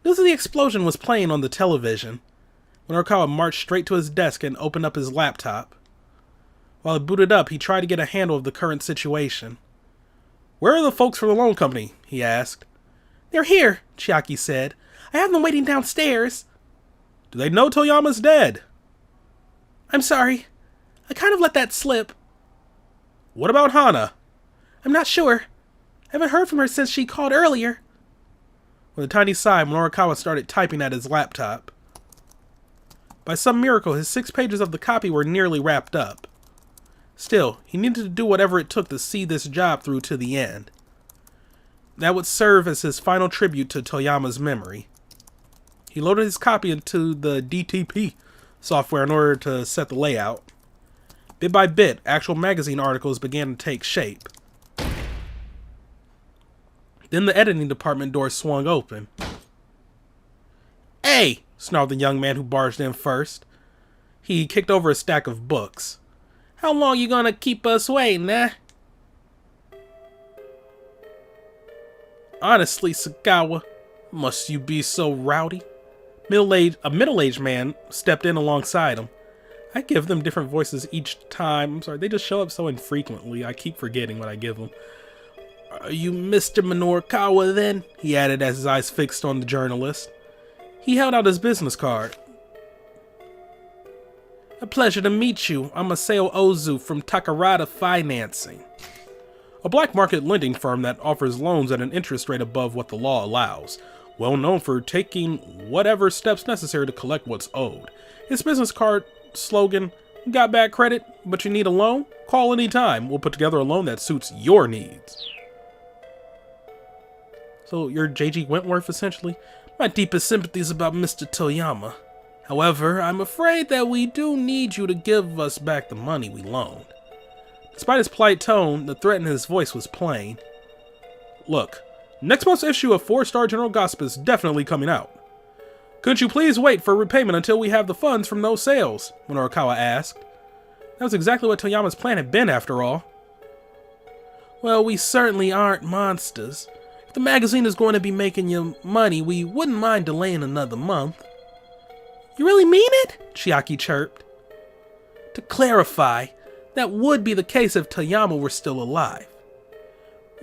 A: News of the explosion was playing on the television. Minorikawa marched straight to his desk and opened up his laptop. While it booted up, he tried to get a handle of the current situation. Where are the folks from the loan company? He asked. They're here, Chiaki said. I have them waiting downstairs. Do they know Toyama's dead? I'm sorry. I kind of let that slip. What about Hana? I'm not sure. I haven't heard from her since she called earlier. With a tiny sigh, Minorikawa started typing at his laptop. By some miracle, his 6 pages of the copy were nearly wrapped up. Still, he needed to do whatever it took to see this job through to the end. That would serve as his final tribute to Toyama's memory. He loaded his copy into the DTP software in order to set the layout. Bit by bit, actual magazine articles began to take shape. Then the editing department door swung open. Hey! Snarled the young man who barged in first. He kicked over a stack of books. How long you gonna keep us waiting, eh? Honestly, Sagawa, must you be so rowdy? A middle-aged man stepped in alongside him. I give them different voices each time. I'm sorry, they just show up so infrequently. I keep forgetting what I give them. Are you Mr. Minorikawa then? He added as his eyes fixed on the journalist. He held out his business card. A pleasure to meet you. I'm Masao Ozu from Takarada Financing, a black market lending firm that offers loans at an interest rate above what the law allows, well known for taking whatever steps necessary to collect what's owed. His business card slogan, got bad credit, but you need a loan? Call anytime. We'll put together a loan that suits your needs. So you're J.G. Wentworth, essentially? My deepest sympathies about Mr. Toyama. However, I'm afraid that we do need you to give us back the money we loaned. Despite his polite tone, the threat in his voice was plain. Look, next month's issue of 4-Star General Gossip is definitely coming out. Couldn't you please wait for repayment until we have the funds from those sales? Minorikawa asked. That was exactly what Toyama's plan had been, after all. Well, we certainly aren't monsters. If the magazine is going to be making you money, we wouldn't mind delaying another month. You really mean it? Chiaki chirped. To clarify, that would be the case if Toyama were still alive.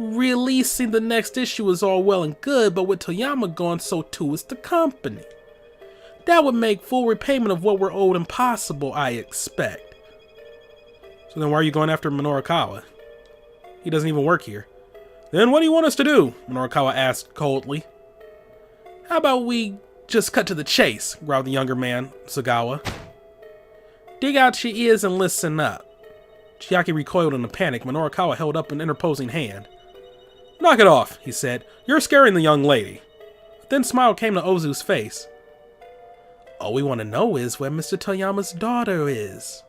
A: Releasing the next issue is all well and good, but with Toyama gone, so too is the company. That would make full repayment of what we're owed impossible, I expect. So then why are you going after Minorikawa? He doesn't even work here. Then what do you want us to do? Minorikawa asked coldly. How about we just cut to the chase, growled the younger man, Sagawa. Dig out your ears and listen up. Chiaki recoiled in a panic. Minorikawa held up an interposing hand. Knock it off, he said. You're scaring the young lady. A thin smile came to Ozu's face. All we want to know is where Mr. Toyama's daughter is.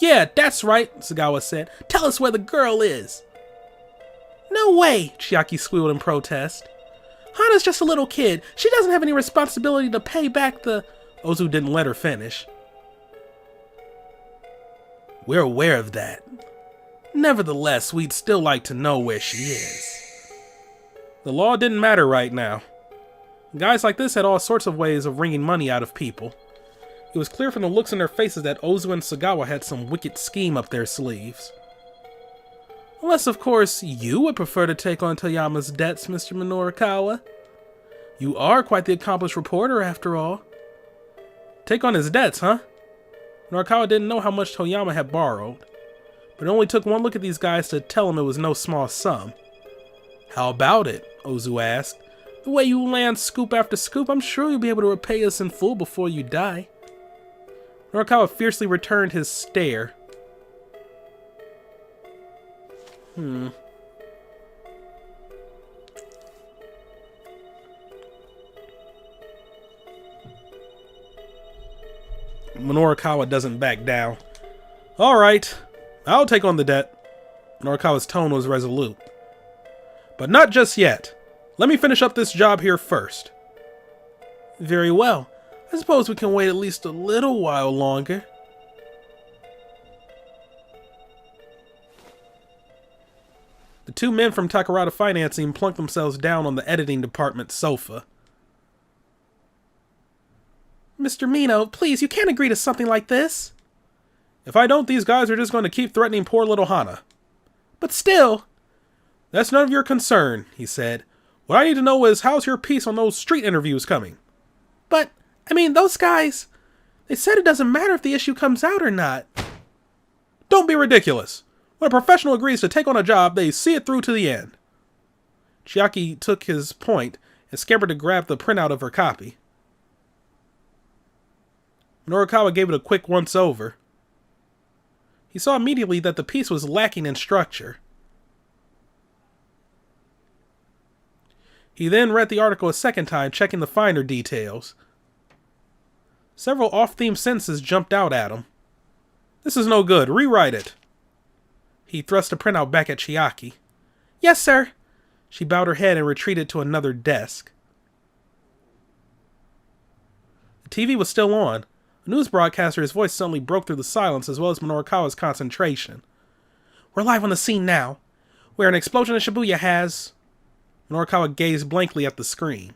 A: Yeah, that's right, Sagawa said. Tell us where the girl is. No way, Chiaki squealed in protest. Hana's just a little kid. She doesn't have any responsibility to pay back the... Ozu didn't let her finish. We're aware of that. Nevertheless, we'd still like to know where she is. The law didn't matter right now. Guys like this had all sorts of ways of wringing money out of people. It was clear from the looks in their faces that Ozu and Sagawa had some wicked scheme up their sleeves. Unless, of course, you would prefer to take on Toyama's debts, Mr. Minorikawa. You are quite the accomplished reporter, after all. Take on his debts, huh? Minorikawa didn't know how much Toyama had borrowed, but it only took one look at these guys to tell him it was no small sum. How about it? Ozu asked. The way you land scoop after scoop, I'm sure you'll be able to repay us in full before you die. Minorikawa fiercely returned his stare. Minorikawa doesn't back down. Alright, I'll take on the debt. Minorikawa's tone was resolute. But not just yet. Let me finish up this job here first. Very well. I suppose we can wait at least a little while longer. The two men from Takarada Financing plunked themselves down on the editing department's sofa. Mr. Mino, please, you can't agree to something like this. If I don't, these guys are just going to keep threatening poor little Hana. But still... That's none of your concern, he said. What I need to know is, how's your piece on those street interviews coming? But, I mean, those guys... They said it doesn't matter if the issue comes out or not. Don't be ridiculous. When a professional agrees to take on a job, they see it through to the end. Chiaki took his point and scampered to grab the printout of her copy. Minorikawa gave it a quick once-over. He saw immediately that the piece was lacking in structure. He then read the article a second time, checking the finer details. Several off-theme sentences jumped out at him. This is no good. Rewrite it. He thrust the printout back at Chiaki. Yes, sir. She bowed her head and retreated to another desk. The TV was still on. A news broadcaster's voice suddenly broke through the silence, as well as Minorikawa's concentration. We're live on the scene now, where an explosion in Shibuya has... Minorikawa gazed blankly at the screen.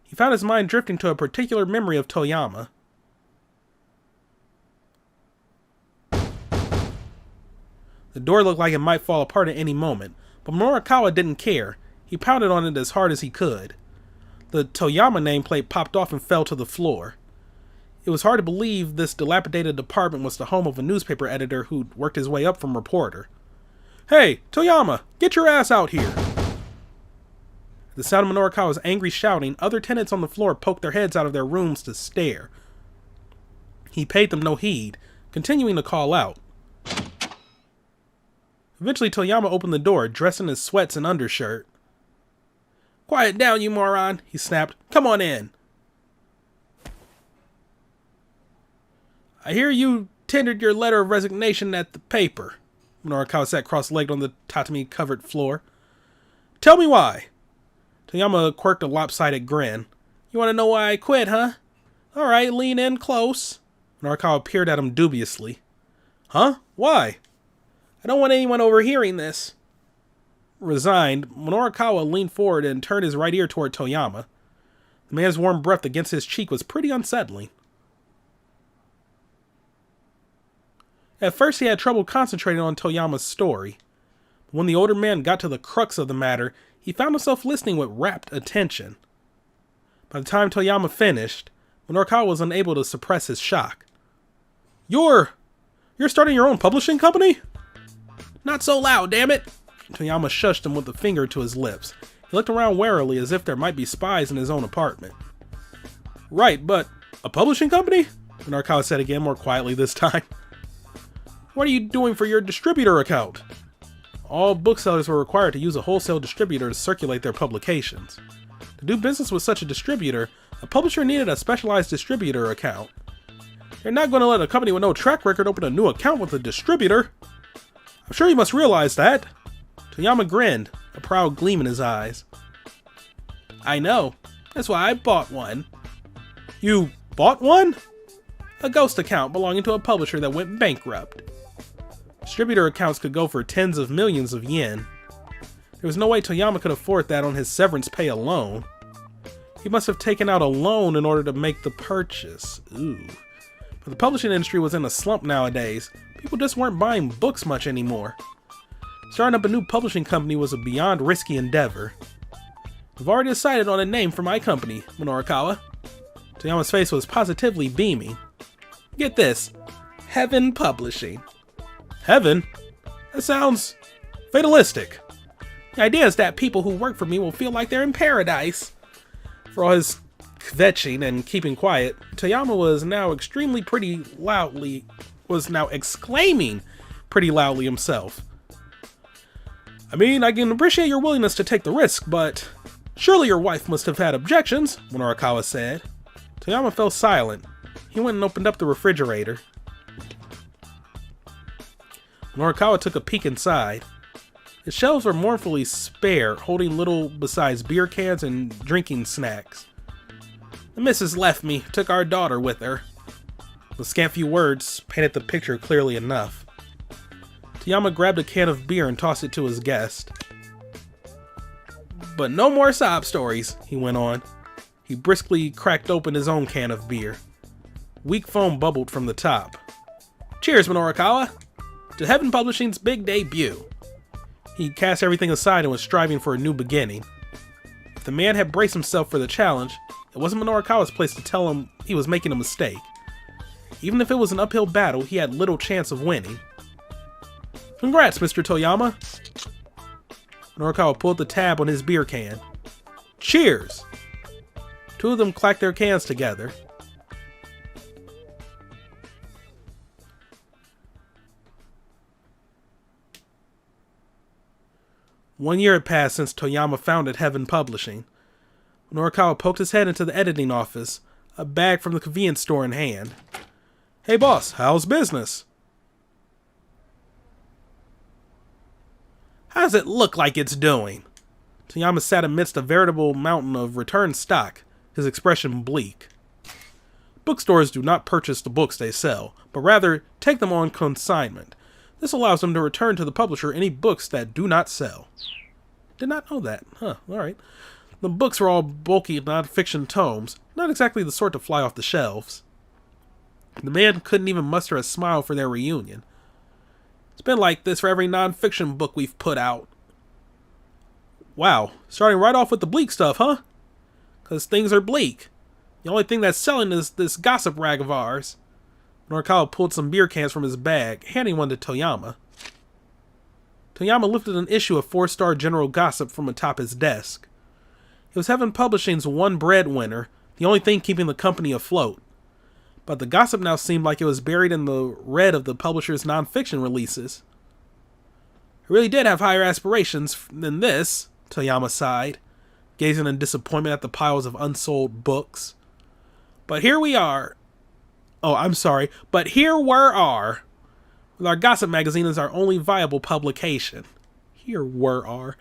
A: He found his mind drifting to a particular memory of Toyama. The door looked like it might fall apart at any moment, but Minorikawa didn't care. He pounded on it as hard as he could. The Toyama nameplate popped off and fell to the floor. It was hard to believe this dilapidated apartment was the home of a newspaper editor who'd worked his way up from reporter. Hey, Toyama, get your ass out here! The sound of Minorikawa's angry shouting, other tenants on the floor poked their heads out of their rooms to stare. He paid them no heed, continuing to call out. Eventually, Toyama opened the door, dressed in his sweats and undershirt. Quiet down, you moron, he snapped. Come on in. I hear you tendered your letter of resignation at the paper. Minorikawa sat cross-legged on the tatami-covered floor. Tell me why. Toyama quirked a lopsided grin. You want to know why I quit, huh? All right, lean in close. Minorikawa peered at him dubiously. Huh? Why? I don't want anyone overhearing this. Resigned, Minorikawa leaned forward and turned his right ear toward Toyama. The man's warm breath against his cheek was pretty unsettling. At first he had trouble concentrating on Toyama's story. But when the older man got to the crux of the matter, he found himself listening with rapt attention. By the time Toyama finished, Minorikawa was unable to suppress his shock. You're starting your own publishing company? Not so loud, damn it! Toyama shushed him with a finger to his lips. He looked around warily as if there might be spies in his own apartment. Right, but a publishing company? Minorikawa said again, more quietly this time. What are you doing for your distributor account? All booksellers were required to use a wholesale distributor to circulate their publications. To do business with such a distributor, a publisher needed a specialized distributor account. You're not going to let a company with no track record open a new account with a distributor. I'm sure you must realize that. Toyama grinned, a proud gleam in his eyes. I know. That's why I bought one. You bought one? A ghost account belonging to a publisher that went bankrupt. Distributor accounts could go for tens of millions of yen. There was no way Toyama could afford that on his severance pay alone. He must have taken out a loan in order to make the purchase. Ooh. But the publishing industry was in a slump nowadays. People just weren't buying books much anymore. Starting up a new publishing company was a beyond risky endeavor. I've already decided on a name for my company, Minorikawa. Toyama's face was positively beaming. Get this. Heaven Publishing. Heaven? That sounds fatalistic. The idea is that people who work for me will feel like they're in paradise. For all his kvetching and keeping quiet, Toyama was now exclaiming pretty loudly himself. I mean, I can appreciate your willingness to take the risk, but surely your wife must have had objections, Minorikawa said. Toyama fell silent. He went and opened up the refrigerator. Minorikawa took a peek inside. The shelves were mournfully spare, holding little besides beer cans and drinking snacks. The missus left me, took our daughter with her. The scant few words painted the picture clearly enough. Toyama grabbed a can of beer and tossed it to his guest. But no more sob stories, he went on. He briskly cracked open his own can of beer. Weak foam bubbled from the top. Cheers, Minorikawa! To Heaven Publishing's big debut. He cast everything aside and was striving for a new beginning. If the man had braced himself for the challenge, it wasn't Minorikawa's place to tell him he was making a mistake. Even if it was an uphill battle, he had little chance of winning. Congrats, Mr. Toyama! Minorikawa pulled the tab on his beer can. Cheers! Two of them clacked their cans together. One year had passed since Toyama founded Heaven Publishing. Minorikawa poked his head into the editing office, a bag from the convenience store in hand. Hey boss, how's business? How does it look like it's doing? Toyama sat amidst a veritable mountain of returned stock, his expression bleak. Bookstores do not purchase the books they sell, but rather take them on consignment. This allows them to return to the publisher any books that do not sell. Did not know that. Huh, alright. The books were all bulky non-fiction tomes, not exactly the sort to fly off the shelves. The man couldn't even muster a smile for their reunion. It's been like this for every non-fiction book we've put out. Wow, starting right off with the bleak stuff, huh? 'Cause things are bleak. The only thing that's selling is this gossip rag of ours. Minorikawa pulled some beer cans from his bag, handing one to Toyama. Toyama lifted an issue of 4-star general gossip from atop his desk. It was Heaven Publishing's one breadwinner, the only thing keeping the company afloat. But the gossip now seemed like it was buried in the red of the publisher's non-fiction releases. I really did have higher aspirations than this, Toyama sighed, gazing in disappointment at the piles of unsold books. But here we are. But here we are. With our gossip magazine as our only viable publication. Here we are.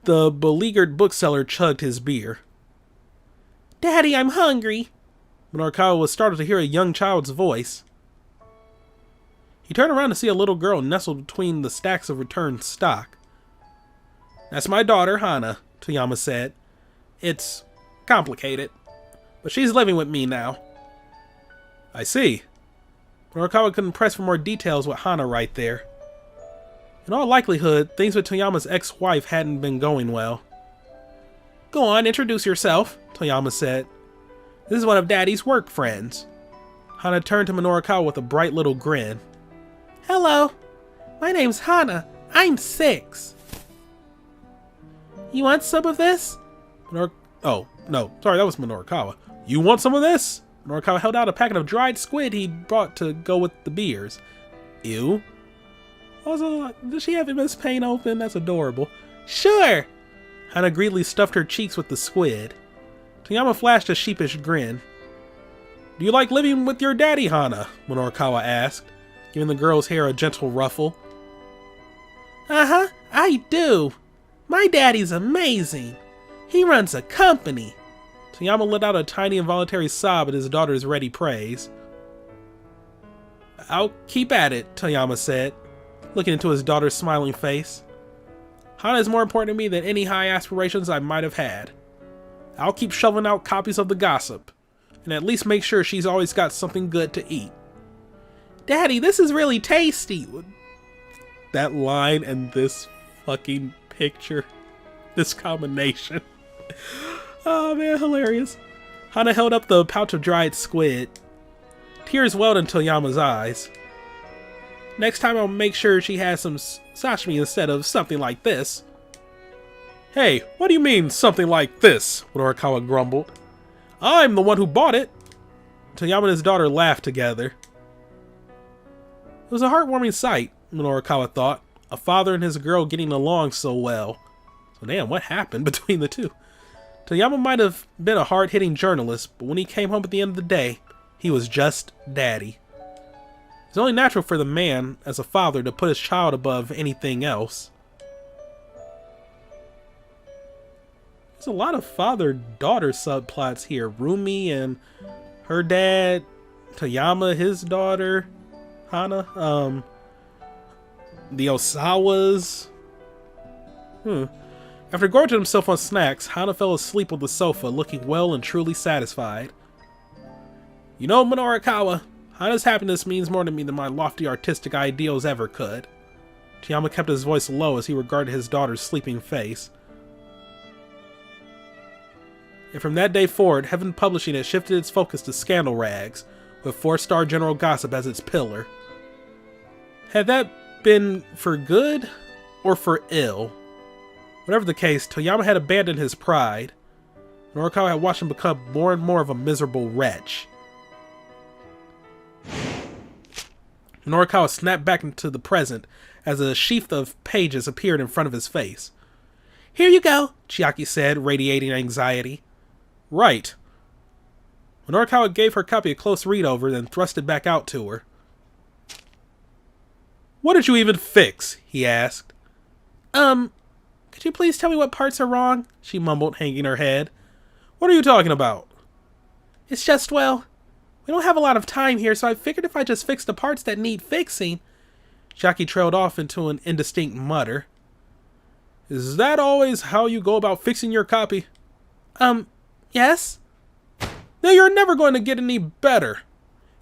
A: The beleaguered bookseller chugged his beer. Daddy, I'm hungry. Minorikawa was startled to hear a young child's voice. He turned around to see a little girl nestled between the stacks of returned stock. That's my daughter, Hana, Toyama said. It's complicated, but she's living with me now. I see. Norikawa couldn't press for more details with Hana right there. In all likelihood, things with Toyama's ex-wife hadn't been going well. Go on, introduce yourself, Toyama said. This is one of Daddy's work friends. Hana turned to Norikawa with a bright little grin. Hello, my name's Hana. I'm 6. You want some of this? Oh, no, sorry, that was Norikawa. You want some of this? Norikawa held out a packet of dried squid he'd brought to go with the beers. Ew. Also, does she have MS Paint open? That's adorable. Sure! Hana greedily stuffed her cheeks with the squid. Toyama flashed a sheepish grin. Do you like living with your daddy, Hana? Norikawa asked, giving the girl's hair a gentle ruffle. Uh-huh, I do. My daddy's amazing. He runs a company. Toyama let out a tiny involuntary sob at his daughter's ready praise. I'll keep at it, Toyama said, looking into his daughter's smiling face. Hana is more important to me than any high aspirations I might have had. I'll keep shoveling out copies of the gossip, and at least make sure she's always got something good to eat. Daddy, this is really tasty. That line and this fucking picture, this combination. Oh man, hilarious. Hana held up the pouch of dried squid. Tears welled in Toyama's eyes. Next time I'll make sure she has some sashimi instead of something like this. Hey, what do you mean, something like this? Norikawa grumbled. I'm the one who bought it. Toyama and his daughter laughed together. It was a heartwarming sight, Norikawa thought. A father and his girl getting along so well. So damn, what happened between the two? Toyama might have been a hard-hitting journalist, but when he came home at the end of the day, he was just daddy. It's only natural for the man, as a father, to put his child above anything else. There's a lot of father-daughter subplots here. Rumi and her dad, Toyama, his daughter, Hana, the Osawas. After gorging himself on snacks, Hana fell asleep on the sofa, looking well and truly satisfied. You know, Norikawa, Hana's happiness means more to me than my lofty artistic ideals ever could. Toyama kept his voice low as he regarded his daughter's sleeping face. And from that day forward, Heaven Publishing had shifted its focus to scandal rags, with 4-star general gossip as its pillar. Had that been for good or for ill? Whatever the case, Toyama had abandoned his pride. Norikawa had watched him become more and more of a miserable wretch. Norikawa snapped back into the present as a sheath of pages appeared in front of his face. Here you go, Chiaki said, radiating anxiety. Right. Norikawa gave her copy a close read over, then thrust it back out to her. What did you even fix? He asked. Could you please tell me what parts are wrong? She mumbled, hanging her head. What are you talking about? It's just, well, we don't have a lot of time here, so I figured if I just fix the parts that need fixing. Chiaki trailed off into an indistinct mutter. Is that always how you go about fixing your copy? Yes? Then you're never going to get any better.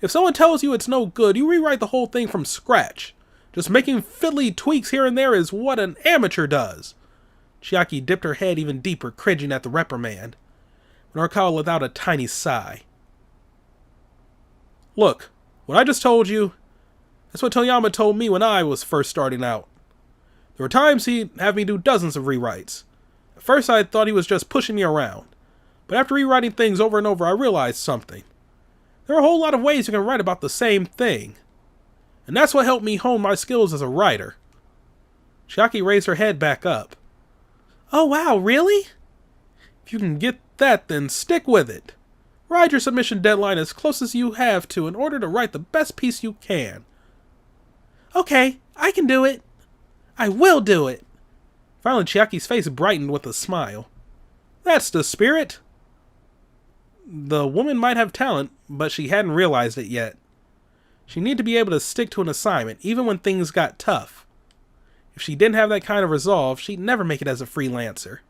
A: If someone tells you it's no good, you rewrite the whole thing from scratch. Just making fiddly tweaks here and there is what an amateur does. Chiaki dipped her head even deeper, cringing at the reprimand. Norikawa let out a tiny sigh. Look, what I just told you, that's what Toyama told me when I was first starting out. There were times he'd have me do dozens of rewrites. At first I thought he was just pushing me around. But after rewriting things over and over, I realized something. There are a whole lot of ways you can write about the same thing. And that's what helped me hone my skills as a writer. Chiaki raised her head back up. Oh wow, really? If you can get that, then stick with it. Ride your submission deadline as close as you have to in order to write the best piece you can. Okay, I can do it. I will do it. Finally, Chiaki's face brightened with a smile. That's the spirit. The woman might have talent, but she hadn't realized it yet. She needed to be able to stick to an assignment, even when things got tough. If she didn't have that kind of resolve, she'd never make it as a freelancer.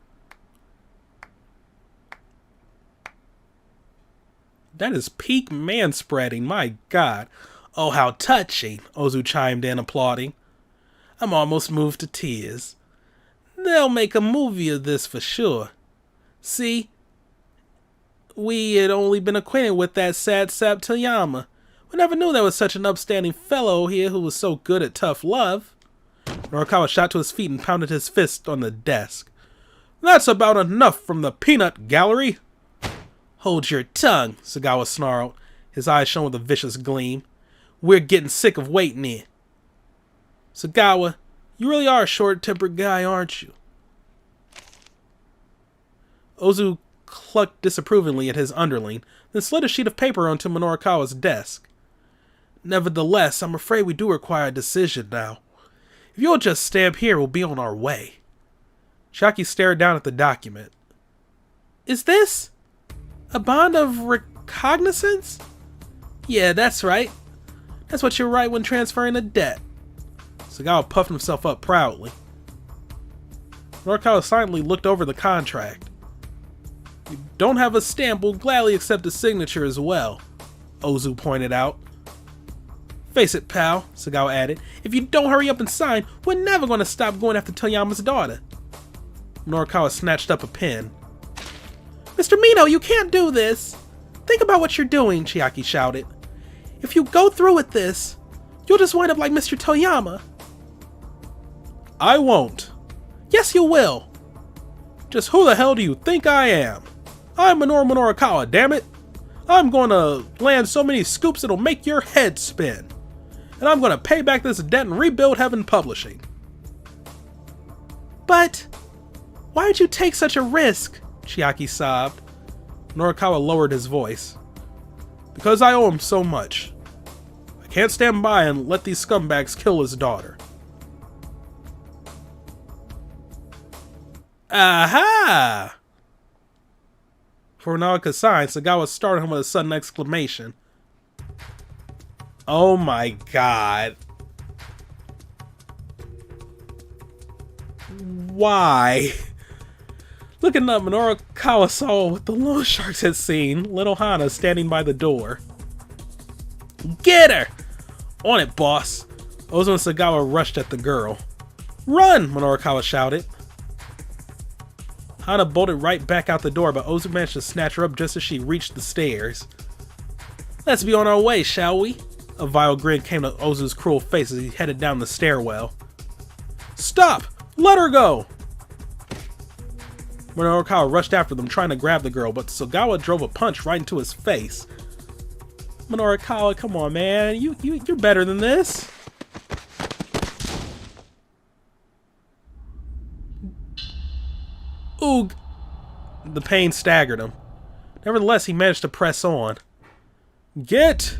A: That is peak manspreading, my god. Oh, how touching, Ozu chimed in, applauding. I'm almost moved to tears. They'll make a movie of this for sure. See, we had only been acquainted with that sad sap Toyama. We never knew there was such an upstanding fellow here who was so good at tough love. Norikawa shot to his feet and pounded his fist on the desk. That's about enough from the peanut gallery. Hold your tongue, Sagawa snarled. His eyes shone with a vicious gleam. We're getting sick of waiting here. Sagawa, you really are a short-tempered guy, aren't you? Ozu clucked disapprovingly at his underling, then slid a sheet of paper onto Minorikawa's desk. Nevertheless, I'm afraid we do require a decision now. If you'll just stay up here, we'll be on our way. Chiaki stared down at the document. Is this a bond of recognizance? Yeah, that's right. That's what you write when transferring a debt. Sagawa puffed himself up proudly. Norikawa silently looked over the contract. You don't have a stamp, we'll gladly accept a signature as well, Ozu pointed out. Face it, pal, Sagawa added. If you don't hurry up and sign, we're never going to stop going after Toyama's daughter. Norikawa snatched up a pen. Mr. Mino, you can't do this! Think about what you're doing, Chiaki shouted. If you go through with this, you'll just wind up like Mr. Toyama. I won't. Yes, you will. Just who the hell do you think I am? I'm Minoru Minorikawa, damn it! I'm gonna land so many scoops it'll make your head spin. And I'm gonna pay back this debt and rebuild Heaven Publishing. But why'd you take such a risk? Chiaki sobbed. Norikawa lowered his voice. Because I owe him so much. I can't stand by and let these scumbags kill his daughter. Aha! Before Nawa could sign, Sagawa startled him with a sudden exclamation. Oh my god. Why? Looking up, Minorikawa saw what the loan sharks had seen, little Hana standing by the door. Get her! On it, boss! Ozu and Sagawa rushed at the girl. Run! Minorikawa shouted. Hana bolted right back out the door, but Ozu managed to snatch her up just as she reached the stairs. Let's be on our way, shall we? A vile grin came to Ozu's cruel face as he headed down the stairwell. Stop! Let her go! Minorikawa rushed after them, trying to grab the girl, but Sagawa drove a punch right into his face. Minorikawa, come on, man. You're better than this. Oog! The pain staggered him. Nevertheless, he managed to press on. Get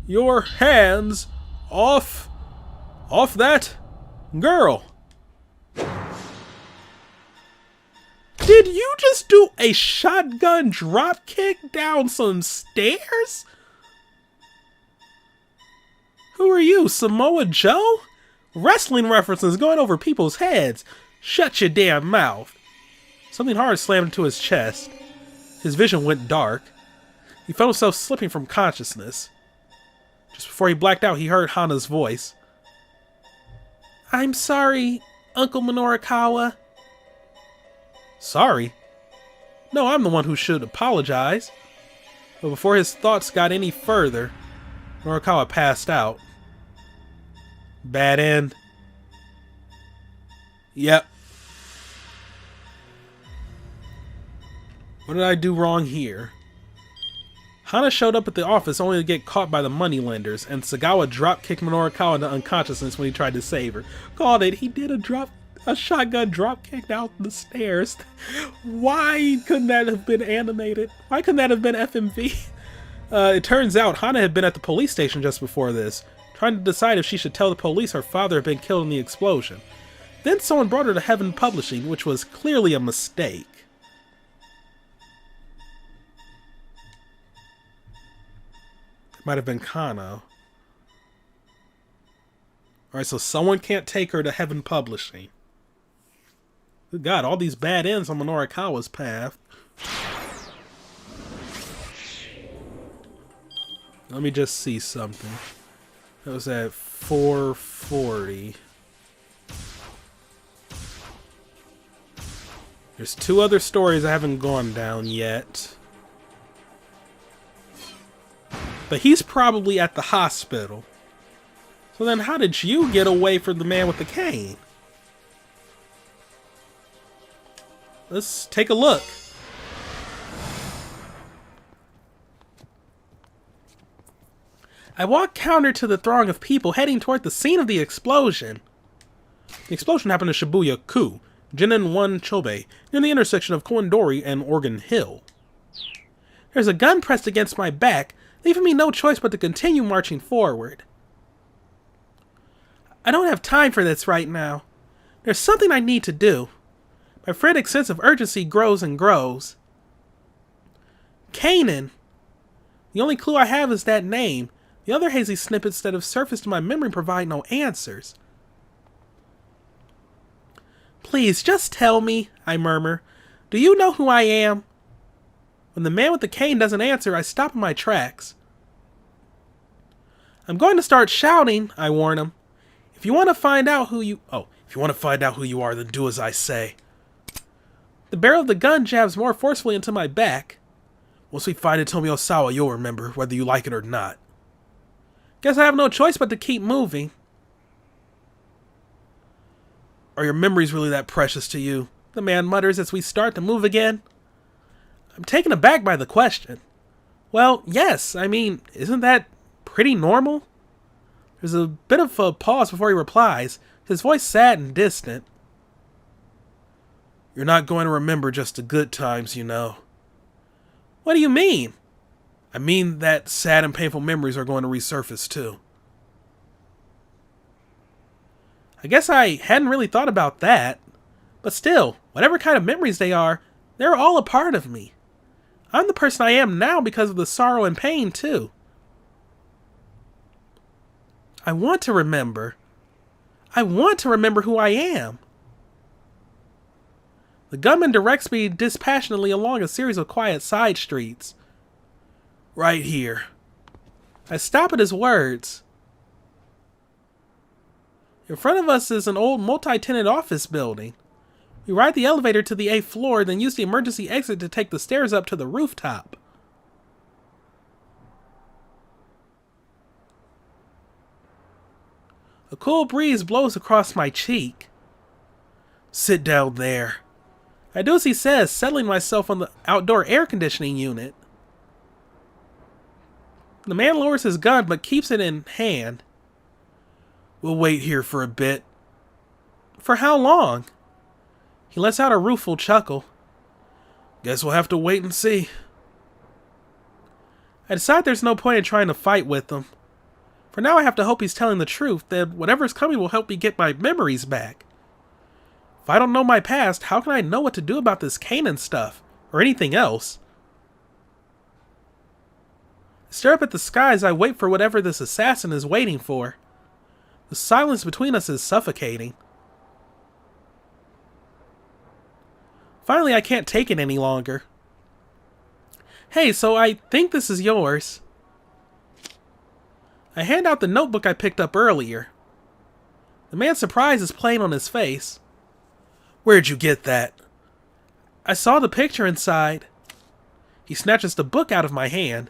A: your hands off that girl! Did you just do a shotgun drop kick down some stairs? Who are you, Samoa Joe? Wrestling references going over people's heads. Shut your damn mouth. Something hard slammed into his chest. His vision went dark. He felt himself slipping from consciousness. Just before he blacked out, he heard Hana's voice. I'm sorry, Uncle Minorikawa. Sorry? No, I'm the one who should apologize. But before his thoughts got any further, Minorikawa passed out. Bad end. Yep. What did I do wrong here? Hana showed up at the office only to get caught by the moneylenders, and Sagawa drop-kicked Minorikawa into unconsciousness when he tried to save her. Called it. He did a shotgun drop-kick down the stairs. Why couldn't that have been animated? Why couldn't that have been FMV? It turns out Hana had been at the police station just before this, trying to decide if she should tell the police her father had been killed in the explosion. Then someone brought her to Heaven Publishing, which was clearly a mistake. Might have been Kano. Alright, so someone can't take her to Heaven Publishing. Good God, all these bad ends on Minorikawa's path. Let me just see something. That was at 440. There's 2 other stories I haven't gone down yet. But he's probably at the hospital. So then how did you get away from the man with the cane? Let's take a look. I walked counter to the throng of people heading toward the scene of the explosion. The explosion happened in Shibuya-ku, Jinin 1 Chobe, near the intersection of Kowendori and Oregon Hill. There's a gun pressed against my back, leaving me no choice but to continue marching forward. I don't have time for this right now. There's something I need to do. My frantic sense of urgency grows and grows. Kanan. The only clue I have is that name. The other hazy snippets that have surfaced in my memory provide no answers. Please, just tell me, I murmur. Do you know who I am? When the man with the cane doesn't answer, I stop in my tracks. I'm going to start shouting, I warn him. If you want to find out who you are, then do as I say. The barrel of the gun jabs more forcefully into my back. Once we find Itomi Osawa, you'll remember, whether you like it or not. Guess I have no choice but to keep moving. Are your memories really that precious to you? The man mutters as we start to move again. I'm taken aback by the question. Well, yes, I mean, isn't that pretty normal? There's a bit of a pause before he replies, his voice sad and distant. You're not going to remember just the good times, you know. What do you mean? I mean that sad and painful memories are going to resurface too. I guess I hadn't really thought about that. But still, whatever kind of memories they are, they're all a part of me. I'm the person I am now because of the sorrow and pain too. I want to remember. I want to remember who I am. The gunman directs me dispassionately along a series of quiet side streets. Right here. I stop at his words. In front of us is an old multi-tenant office building. We ride the elevator to the 8th floor, then use the emergency exit to take the stairs up to the rooftop. A cool breeze blows across my cheek. Sit down there. I do as he says, settling myself on the outdoor air conditioning unit. The man lowers his gun but keeps it in hand. We'll wait here for a bit. For how long? He lets out a rueful chuckle. Guess we'll have to wait and see. I decide there's no point in trying to fight with him. For now I have to hope he's telling the truth, that whatever's coming will help me get my memories back. If I don't know my past, how can I know what to do about this Kanan stuff, or anything else? I stare up at the sky as I wait for whatever this assassin is waiting for. The silence between us is suffocating. Finally, I can't take it any longer. Hey, so I think this is yours. I hand out the notebook I picked up earlier. The man's surprise is plain on his face. Where'd you get that? I saw the picture inside. He snatches the book out of my hand.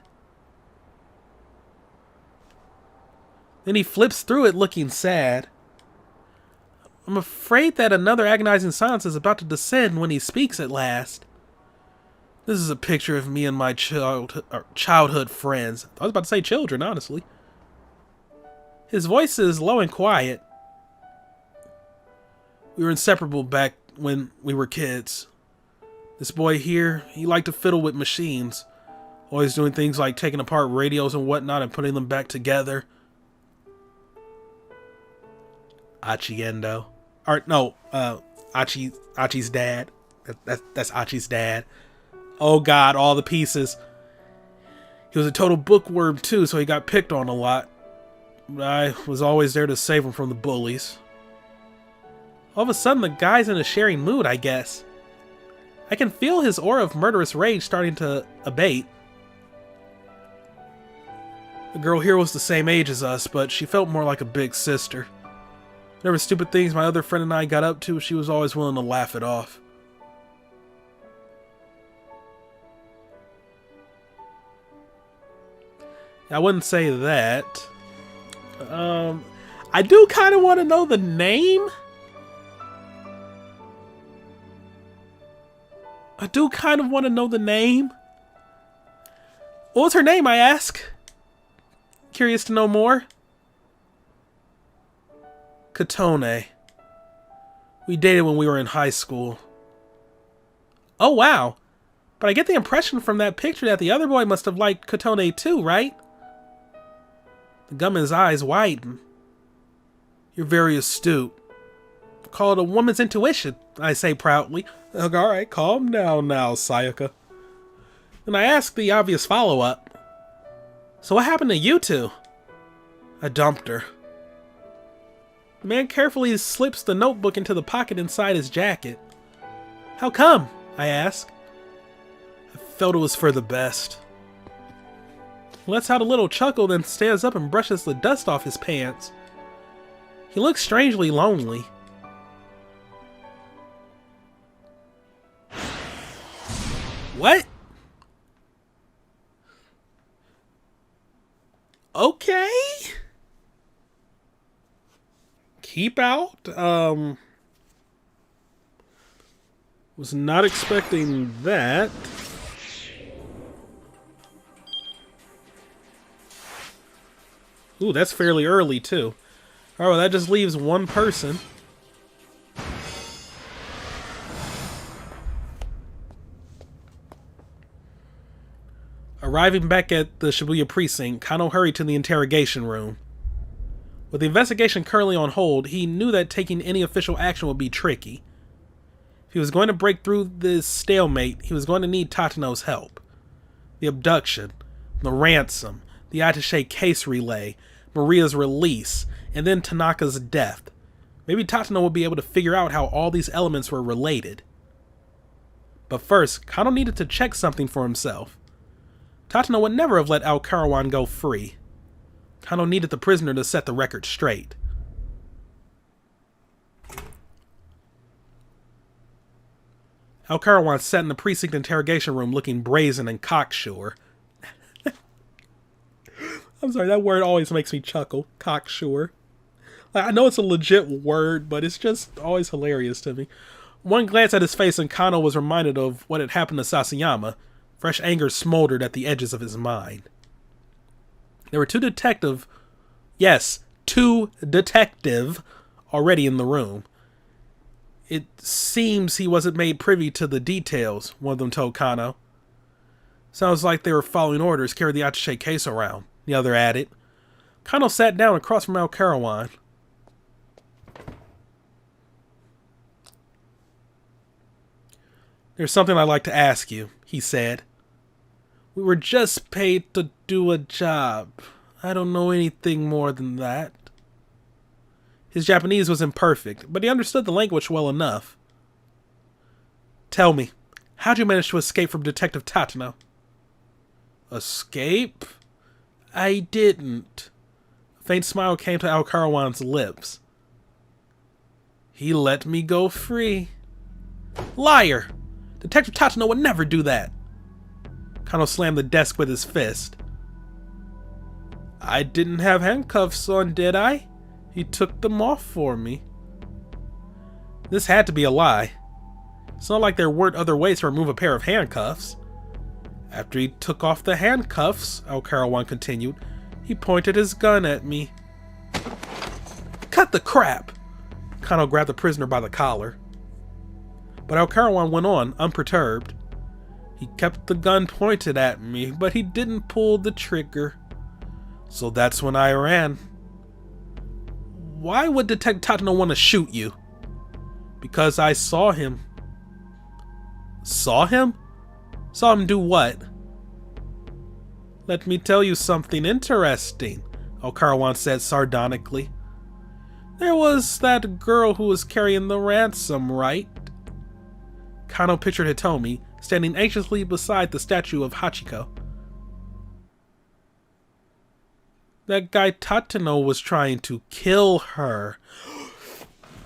A: Then he flips through it looking sad. I'm afraid that another agonizing silence is about to descend when he speaks at last. This is a picture of me and my childhood friends. I was about to say children, honestly. His voice is low and quiet. We were inseparable back when we were kids. This boy here, he liked to fiddle with machines. Always doing things like taking apart radios and whatnot and putting them back together. Achiendo. Or no, Achi's dad. That's Achi's dad. Oh god, all the pieces. He was a total bookworm too, so he got picked on a lot. I was always there to save him from the bullies. All of a sudden, the guy's in a sharing mood, I guess. I can feel his aura of murderous rage starting to abate. The girl here was the same age as us, but she felt more like a big sister. Whatever stupid things my other friend and I got up to, she was always willing to laugh it off. I wouldn't say that. I do kind of want to know the name. I do kind of want to know the name. What was her name, I ask? Curious to know more. Katone. We dated when we were in high school. Oh, wow. But I get the impression from that picture that the other boy must have liked Katone too, right? The gunman's eyes widen. You're very astute. Call it a woman's intuition, I say proudly. Alright, calm down now, Sayaka. Then I ask the obvious follow-up. So what happened to you two? I dumped her. The man carefully slips the notebook into the pocket inside his jacket. How come? I ask. I felt it was for the best. He lets out a little chuckle, then stands up and brushes the dust off his pants. He looks strangely lonely. What? Okay. Keep out. Was not expecting that. Ooh, that's fairly early too. All right, well, that just leaves one person. Arriving back at the Shibuya precinct, Kano hurried to the interrogation room. With the investigation currently on hold, he knew that taking any official action would be tricky. If he was going to break through this stalemate, he was going to need Tatano's help. The abduction, the ransom, the attaché case relay, Maria's release, and then Tanaka's death. Maybe Tatano would be able to figure out how all these elements were related. But first, Kano needed to check something for himself. Tatano would never have let Aokarawan go free. Kano needed the prisoner to set the record straight. Aokarawan sat in the precinct interrogation room looking brazen and cocksure. I'm sorry, that word always makes me chuckle. Cocksure. I know it's a legit word, but it's just always hilarious to me. One glance at his face and Kano was reminded of what had happened to Sasayama. Fresh anger smoldered at the edges of his mind. There were two detective already in the room. It seems he wasn't made privy to the details, one of them told Kano. Sounds like they were following orders, carried the attaché case around, the other added. Kano sat down across from Aokarawan. There's something I'd like to ask you, he said. We were just paid to do a job. I don't know anything more than that. His Japanese was imperfect, but he understood the language well enough. Tell me, how'd you manage to escape from Detective Tatano? Escape? I didn't. A faint smile came to Aokarawan's lips. He let me go free. Liar! Detective Tatano would never do that. Kano slammed the desk with his fist. I didn't have handcuffs on, did I? He took them off for me. This had to be a lie. It's not like there weren't other ways to remove a pair of handcuffs. After he took off the handcuffs, Aokarawan continued, he pointed his gun at me. Cut the crap! Kano grabbed the prisoner by the collar. But Aokarawan went on, unperturbed. He kept the gun pointed at me, but he didn't pull the trigger. So that's when I ran. Why would Detective Tatano want to shoot you? Because I saw him. Saw him? Saw him do what? Let me tell you something interesting. Okarawan said sardonically. There was that girl who was carrying the ransom, right? Kano pictured Hitomi, standing anxiously beside the statue of Hachiko. That guy Tatano was trying to kill her.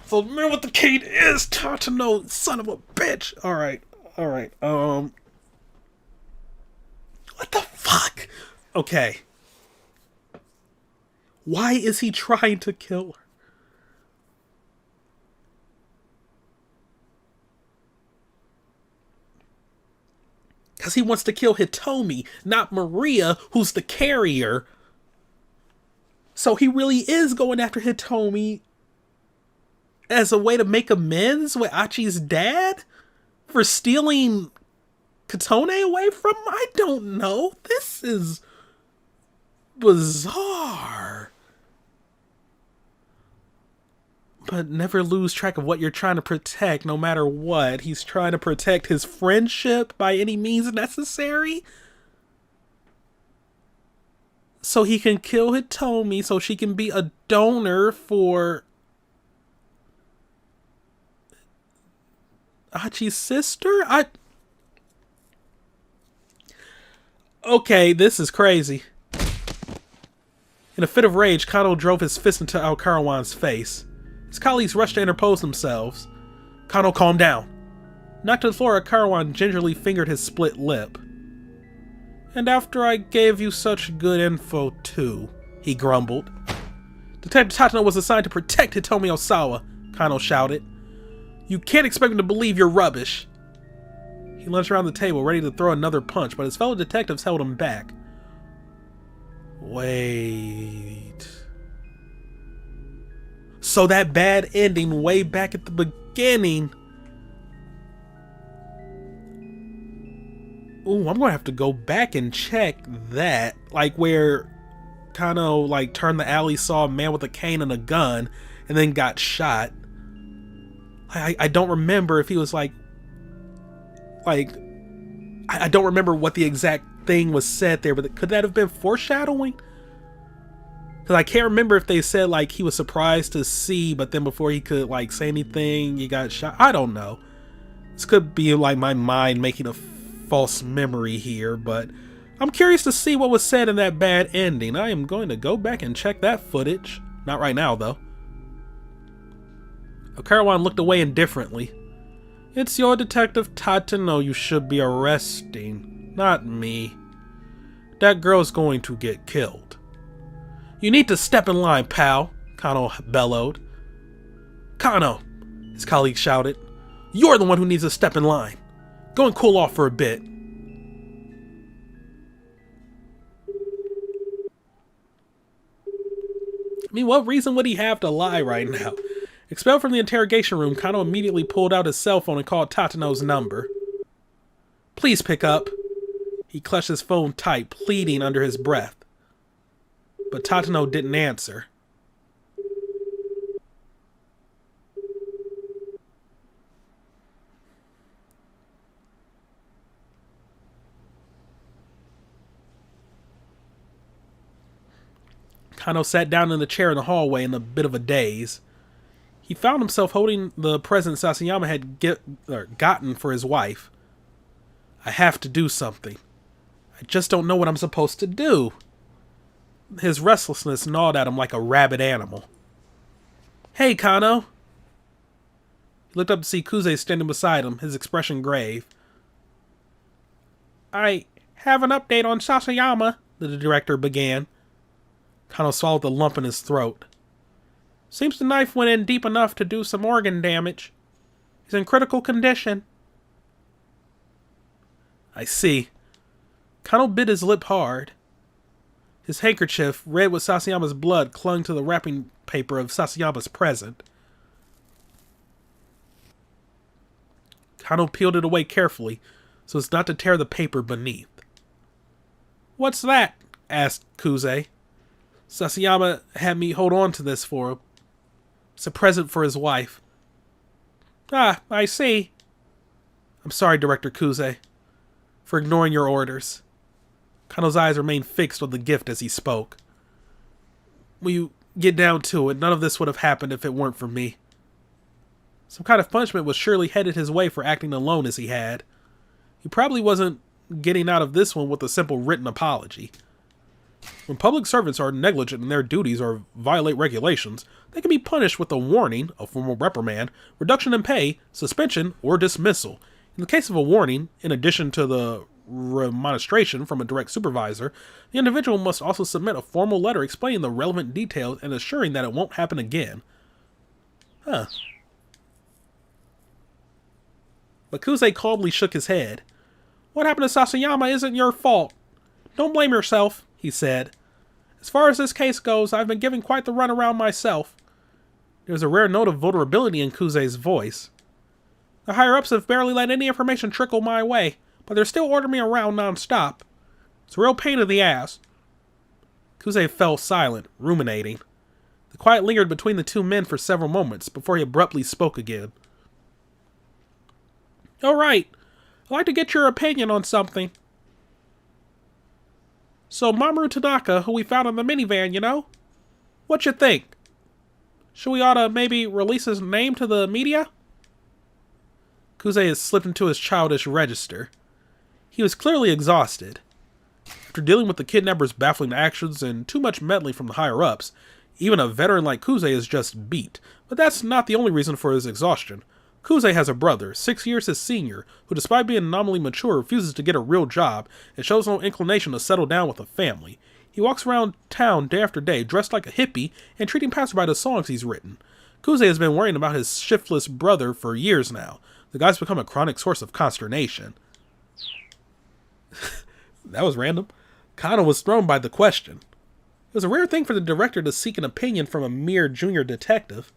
A: So remember what the key is, Tatano, son of a bitch. Alright. What the fuck? Okay. Why is he trying to kill her? Because he wants to kill Hitomi, not Maria, who's the carrier. So he really is going after Hitomi as a way to make amends with Achi's dad for stealing Katone away from him? I don't know. This is bizarre. But never lose track of what you're trying to protect, no matter what. He's trying to protect his friendship by any means necessary. So he can kill Hitomi, so she can be a donor for Achi's sister? Okay, this is crazy. In a fit of rage, Kano drove his fist into Okarawan's face. His colleagues rushed to interpose themselves. Kano, calm down. Knocked to the floor, Okarawan gingerly fingered his split lip. And after I gave you such good info too, he grumbled. Detective Tatano was assigned to protect Hitomi Osawa, Kano shouted. You can't expect him to believe you're rubbish. He lunged around the table, ready to throw another punch, but his fellow detectives held him back. Wait. So that bad ending way back at the beginning. Ooh, I'm gonna have to go back and check that. Like where Kano like turned the alley, saw a man with a cane and a gun, and then got shot. I don't remember if he was like I don't remember what the exact thing was said there, but could that have been foreshadowing? Because I can't remember if they said like he was surprised to see, but then before he could like say anything, he got shot. I don't know. This could be like my mind making a false memory here, but I'm curious to see what was said in that bad ending. I am going to go back and check that footage. Not right now, though. Okarawan looked away indifferently. It's your detective Tatano you should be arresting, not me. That girl's going to get killed. You need to step in line, pal, Kano bellowed. Kano, his colleague shouted. You're the one who needs to step in line. Go and cool off for a bit. I mean, what reason would he have to lie right now? Expelled from the interrogation room, Kano immediately pulled out his cell phone and called Tatano's number. Please pick up. He clutched his phone tight, pleading under his breath. But Tatano didn't answer. Kano sat down in the chair in the hallway in a bit of a daze. He found himself holding the present Sasayama had gotten for his wife. I have to do something. I just don't know what I'm supposed to do. His restlessness gnawed at him like a rabid animal. Hey, Kano. He looked up to see Kuze standing beside him, his expression grave. I have an update on Sasayama, the director began. Kano swallowed the lump in his throat. Seems the knife went in deep enough to do some organ damage. He's in critical condition. I see. Kano bit his lip hard. His handkerchief, red with Sasayama's blood, clung to the wrapping paper of Sasayama's present. Kano peeled it away carefully, so as not to tear the paper beneath. What's that? Asked Kuze. Sasayama had me hold on to this for him. It's a present for his wife. Ah, I see. I'm sorry, Director Kuze, for ignoring your orders. Kano's eyes remained fixed on the gift as he spoke. when you get down to it, none of this would have happened if it weren't for me. Some kind of punishment was surely headed his way for acting alone as he had. He probably wasn't getting out of this one with a simple written apology. When public servants are negligent in their duties or violate regulations, they can be punished with a warning, a formal reprimand, reduction in pay, suspension, or dismissal. In the case of a warning, in addition to the remonstration from a direct supervisor, the individual must also submit a formal letter explaining the relevant details and assuring that it won't happen again. Huh. But Kuze calmly shook his head. What happened to Sasayama isn't your fault. Don't blame yourself, he said. As far as this case goes, I've been giving quite the runaround myself. There was a rare note of vulnerability in Kuze's voice. The higher-ups have barely let any information trickle my way, but they're still ordering me around non-stop. It's a real pain in the ass. Kuze fell silent, ruminating. The quiet lingered between the two men for several moments before he abruptly spoke again. All right, I'd like to get your opinion on something. So Mamoru Tanaka, who we found in the minivan, you know? What you think? Should we oughta maybe release his name to the media? Kuze had slipped into his childish register. He was clearly exhausted. After dealing with the kidnapper's baffling actions and too much meddling from the higher-ups, even a veteran like Kuze is just beat. But that's not the only reason for his exhaustion. Kuze has a brother, 6 years his senior, who despite being nominally mature refuses to get a real job and shows no inclination to settle down with a family. He walks around town day after day dressed like a hippie and treating passerby to songs he's written. Kuze has been worrying about his shiftless brother for years now. The guy's become a chronic source of consternation. That was random. Kano was thrown by the question. It was a rare thing for the director to seek an opinion from a mere junior detective.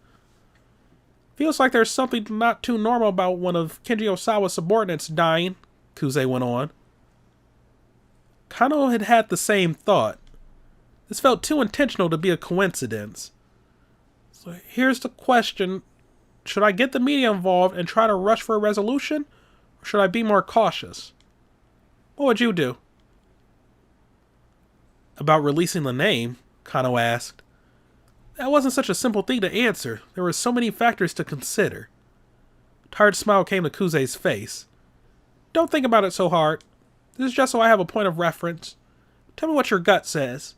A: Feels like there's something not too normal about one of Kenji Osawa's subordinates dying, Kuze went on. Kano had had the same thought. This felt too intentional to be a coincidence. So here's the question. Should I get the media involved and try to rush for a resolution? Or should I be more cautious? What would you do? About releasing the name, Kano asked. That wasn't such a simple thing to answer. There were so many factors to consider. A tired smile came to Kuze's face. Don't think about it so hard. This is just so I have a point of reference. Tell me what your gut says.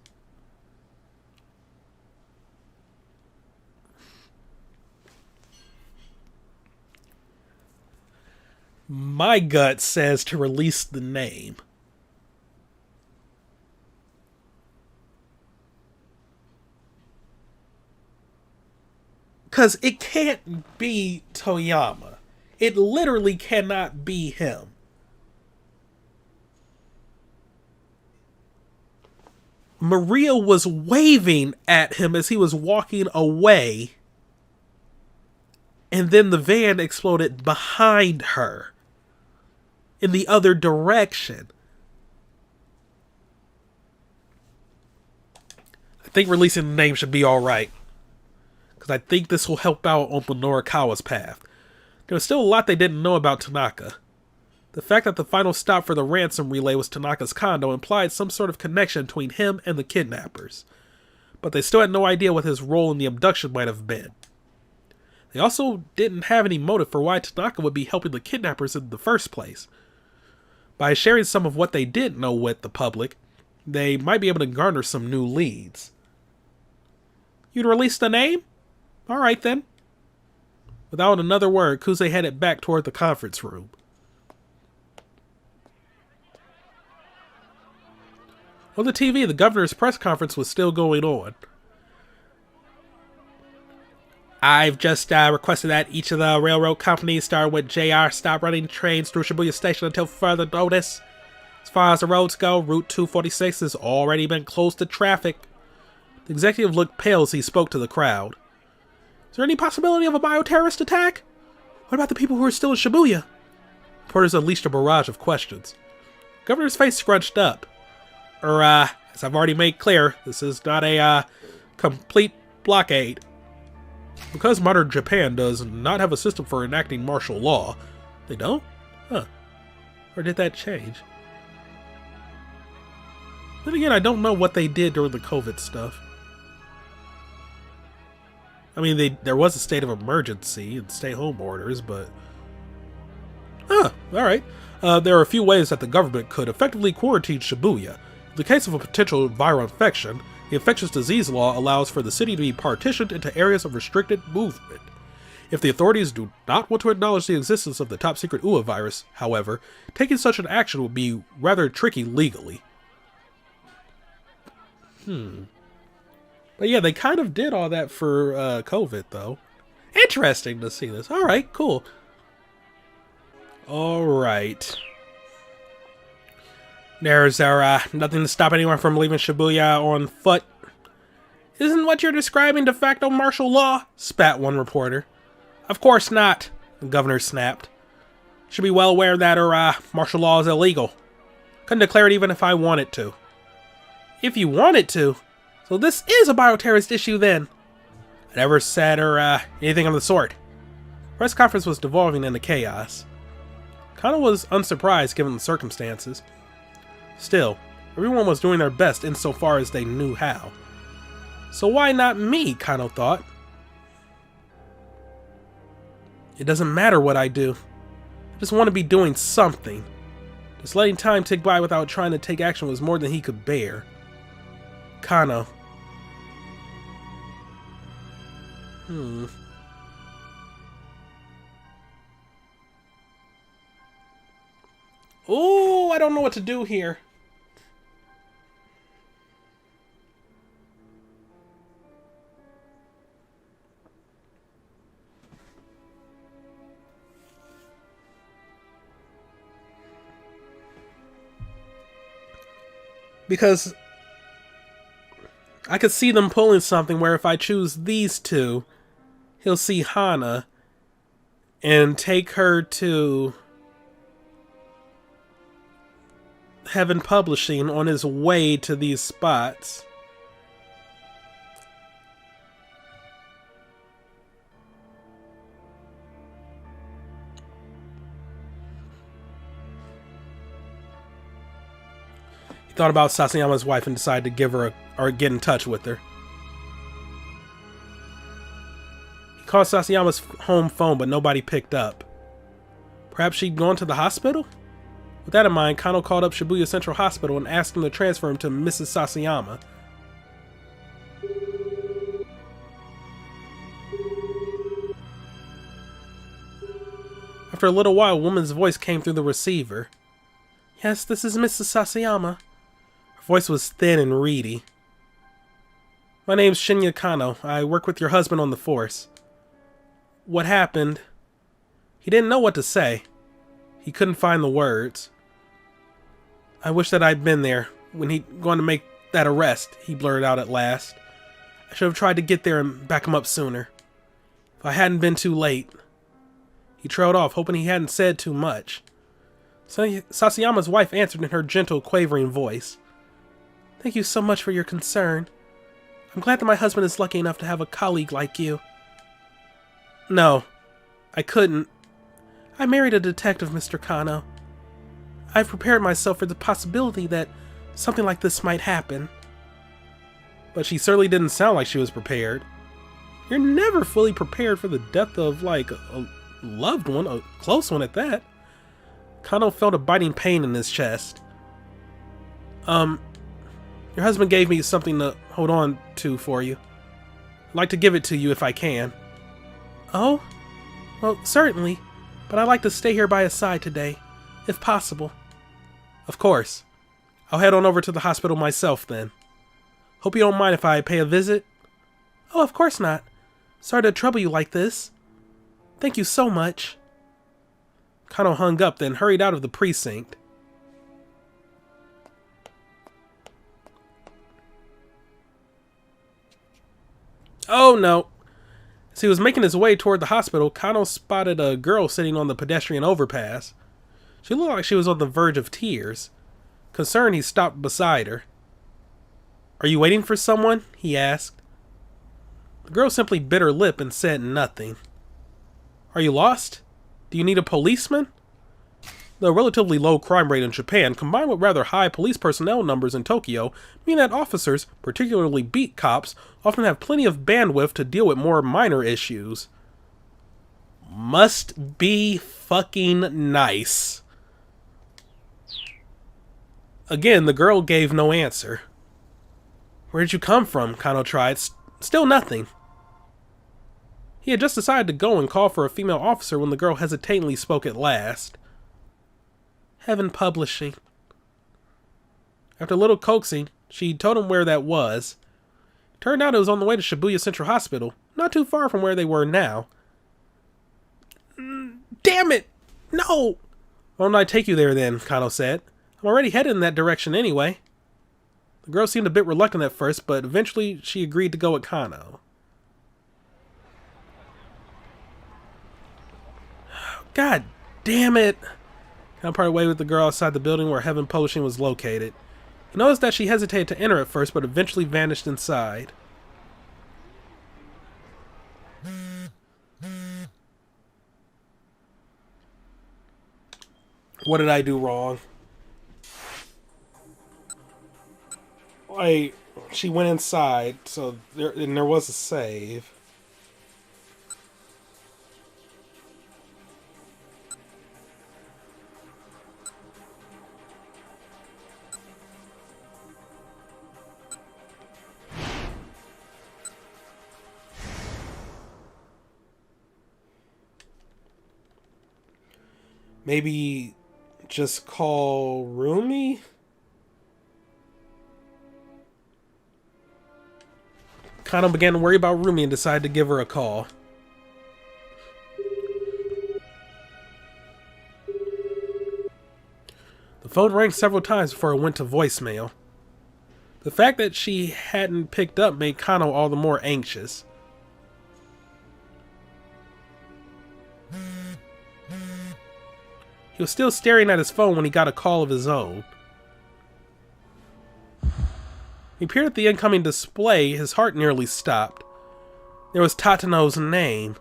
A: My gut says to release the name. Because it can't be Toyama. It literally cannot be him. Maria was waving at him as he was walking away. And then the van exploded behind her. In the other direction. I think releasing the name should be alright. Because I think this will help out on the Norikawa's path. There was still a lot they didn't know about Tanaka. The fact that the final stop for the ransom relay was Tanaka's condo implied some sort of connection between him and the kidnappers. But they still had no idea what his role in the abduction might have been. They also didn't have any motive for why Tanaka would be helping the kidnappers in the first place. By sharing some of what they did know with the public, they might be able to garner some new leads. You'd release the name? Alright then. Without another word, Kuze headed back toward the conference room. On the TV, the governor's press conference was still going on. I've just requested that each of the railroad companies, starting with JR, stop running trains through Shibuya Station until further notice. As far as the roads go, Route 246 has already been closed to traffic. The executive looked pale as he spoke to the crowd. Is there any possibility of a bioterrorist attack? What about the people who are still in Shibuya? Reporters unleashed a barrage of questions. The governor's face scrunched up. As I've already made clear, this is not a, complete blockade. Because modern Japan does not have a system for enacting martial law. They don't? Huh. Or did that change? Then again, I don't know what they did during the COVID stuff. I mean, there was a state of emergency and stay-home orders, but... alright. There are a few ways that the government could effectively quarantine Shibuya. In the case of a potential viral infection, the infectious disease law allows for the city to be partitioned into areas of restricted movement. If the authorities do not want to acknowledge the existence of the top-secret UA virus, however, taking such an action would be rather tricky legally. But yeah, they kind of did all that for COVID, though. Interesting to see this. Alright, cool. Alright. There's nothing to stop anyone from leaving Shibuya on foot. Isn't what you're describing de facto martial law? Spat one reporter. Of course not, the governor snapped. Should be well aware that martial law is illegal. Couldn't declare it even if I wanted to. If you wanted to? So this is a bioterrorist issue then? I never said anything of the sort. Press conference was devolving into chaos. Kano was unsurprised given the circumstances. Still, everyone was doing their best insofar as they knew how. So why not me, Kano thought. It doesn't matter what I do. I just want to be doing something. Just letting time tick by without trying to take action was more than he could bear. Kano. Oh, I don't know what to do here. Because I could see them pulling something where if I choose these two, he'll see Hana and take her to Heaven Publishing on his way to these spots. He thought about Sasayama's wife and decided to give her or get in touch with her. He called Sasayama's home phone, but nobody picked up. Perhaps she'd gone to the hospital? With that in mind, Kano called up Shibuya Central Hospital and asked them to transfer him to Mrs. Sasayama. After a little while, a woman's voice came through the receiver. Yes, this is Mrs. Sasayama. Her voice was thin and reedy. My name's Shinya Kano. I work with your husband on the force. What happened? He didn't know what to say. He couldn't find the words. I wish that I'd been there when he'd gone to make that arrest, he blurted out at last. I should have tried to get there and back him up sooner. If I hadn't been too late. He trailed off, hoping he hadn't said too much. Sasayama's wife answered in her gentle, quavering voice. Thank you so much for your concern. I'm glad that my husband is lucky enough to have a colleague like you. No, I couldn't. I married a detective, Mr. Kano. I've prepared myself for the possibility that something like this might happen. But she certainly didn't sound like she was prepared. You're never fully prepared for the death of, like, a loved one, a close one at that. Kano felt a biting pain in his chest. Your husband gave me something to hold on to for you. I'd like to give it to you if I can. Oh? Well, certainly. But I'd like to stay here by his side today, if possible. Of course. I'll head on over to the hospital myself then. Hope you don't mind if I pay a visit? Oh, of course not. Sorry to trouble you like this. Thank you so much. Kano hung up, then hurried out of the precinct. Oh no. As he was making his way toward the hospital, Kano spotted a girl sitting on the pedestrian overpass. She looked like she was on the verge of tears. Concerned, he stopped beside her. Are you waiting for someone? He asked. The girl simply bit her lip and said nothing. Are you lost? Do you need a policeman? The relatively low crime rate in Japan, combined with rather high police personnel numbers in Tokyo, mean that officers, particularly beat cops, often have plenty of bandwidth to deal with more minor issues. Must be fucking nice. Again, the girl gave no answer. Where'd you come from? Kano tried. Still nothing. He had just decided to go and call for a female officer when the girl hesitatingly spoke at last. Heaven Publishing. After a little coaxing, she told him where that was. Turned out it was on the way to Shibuya Central Hospital, not too far from where they were now. Damn it! No! Why don't I take you there then, Kano said. I'm already headed in that direction anyway. The girl seemed a bit reluctant at first, but eventually she agreed to go with Kano. God damn it! Kano parted way with the girl outside the building where Heaven Publishing was located. He noticed that she hesitated to enter at first, but eventually vanished inside. What did I do wrong? Like, she went inside, so there was a save. Maybe just call Rumi? Kano began to worry about Rumi and decided to give her a call. The phone rang several times before it went to voicemail. The fact that she hadn't picked up made Kano all the more anxious. He was still staring at his phone when he got a call of his own. He peered at the incoming display, his heart nearly stopped. There was Tatano's name.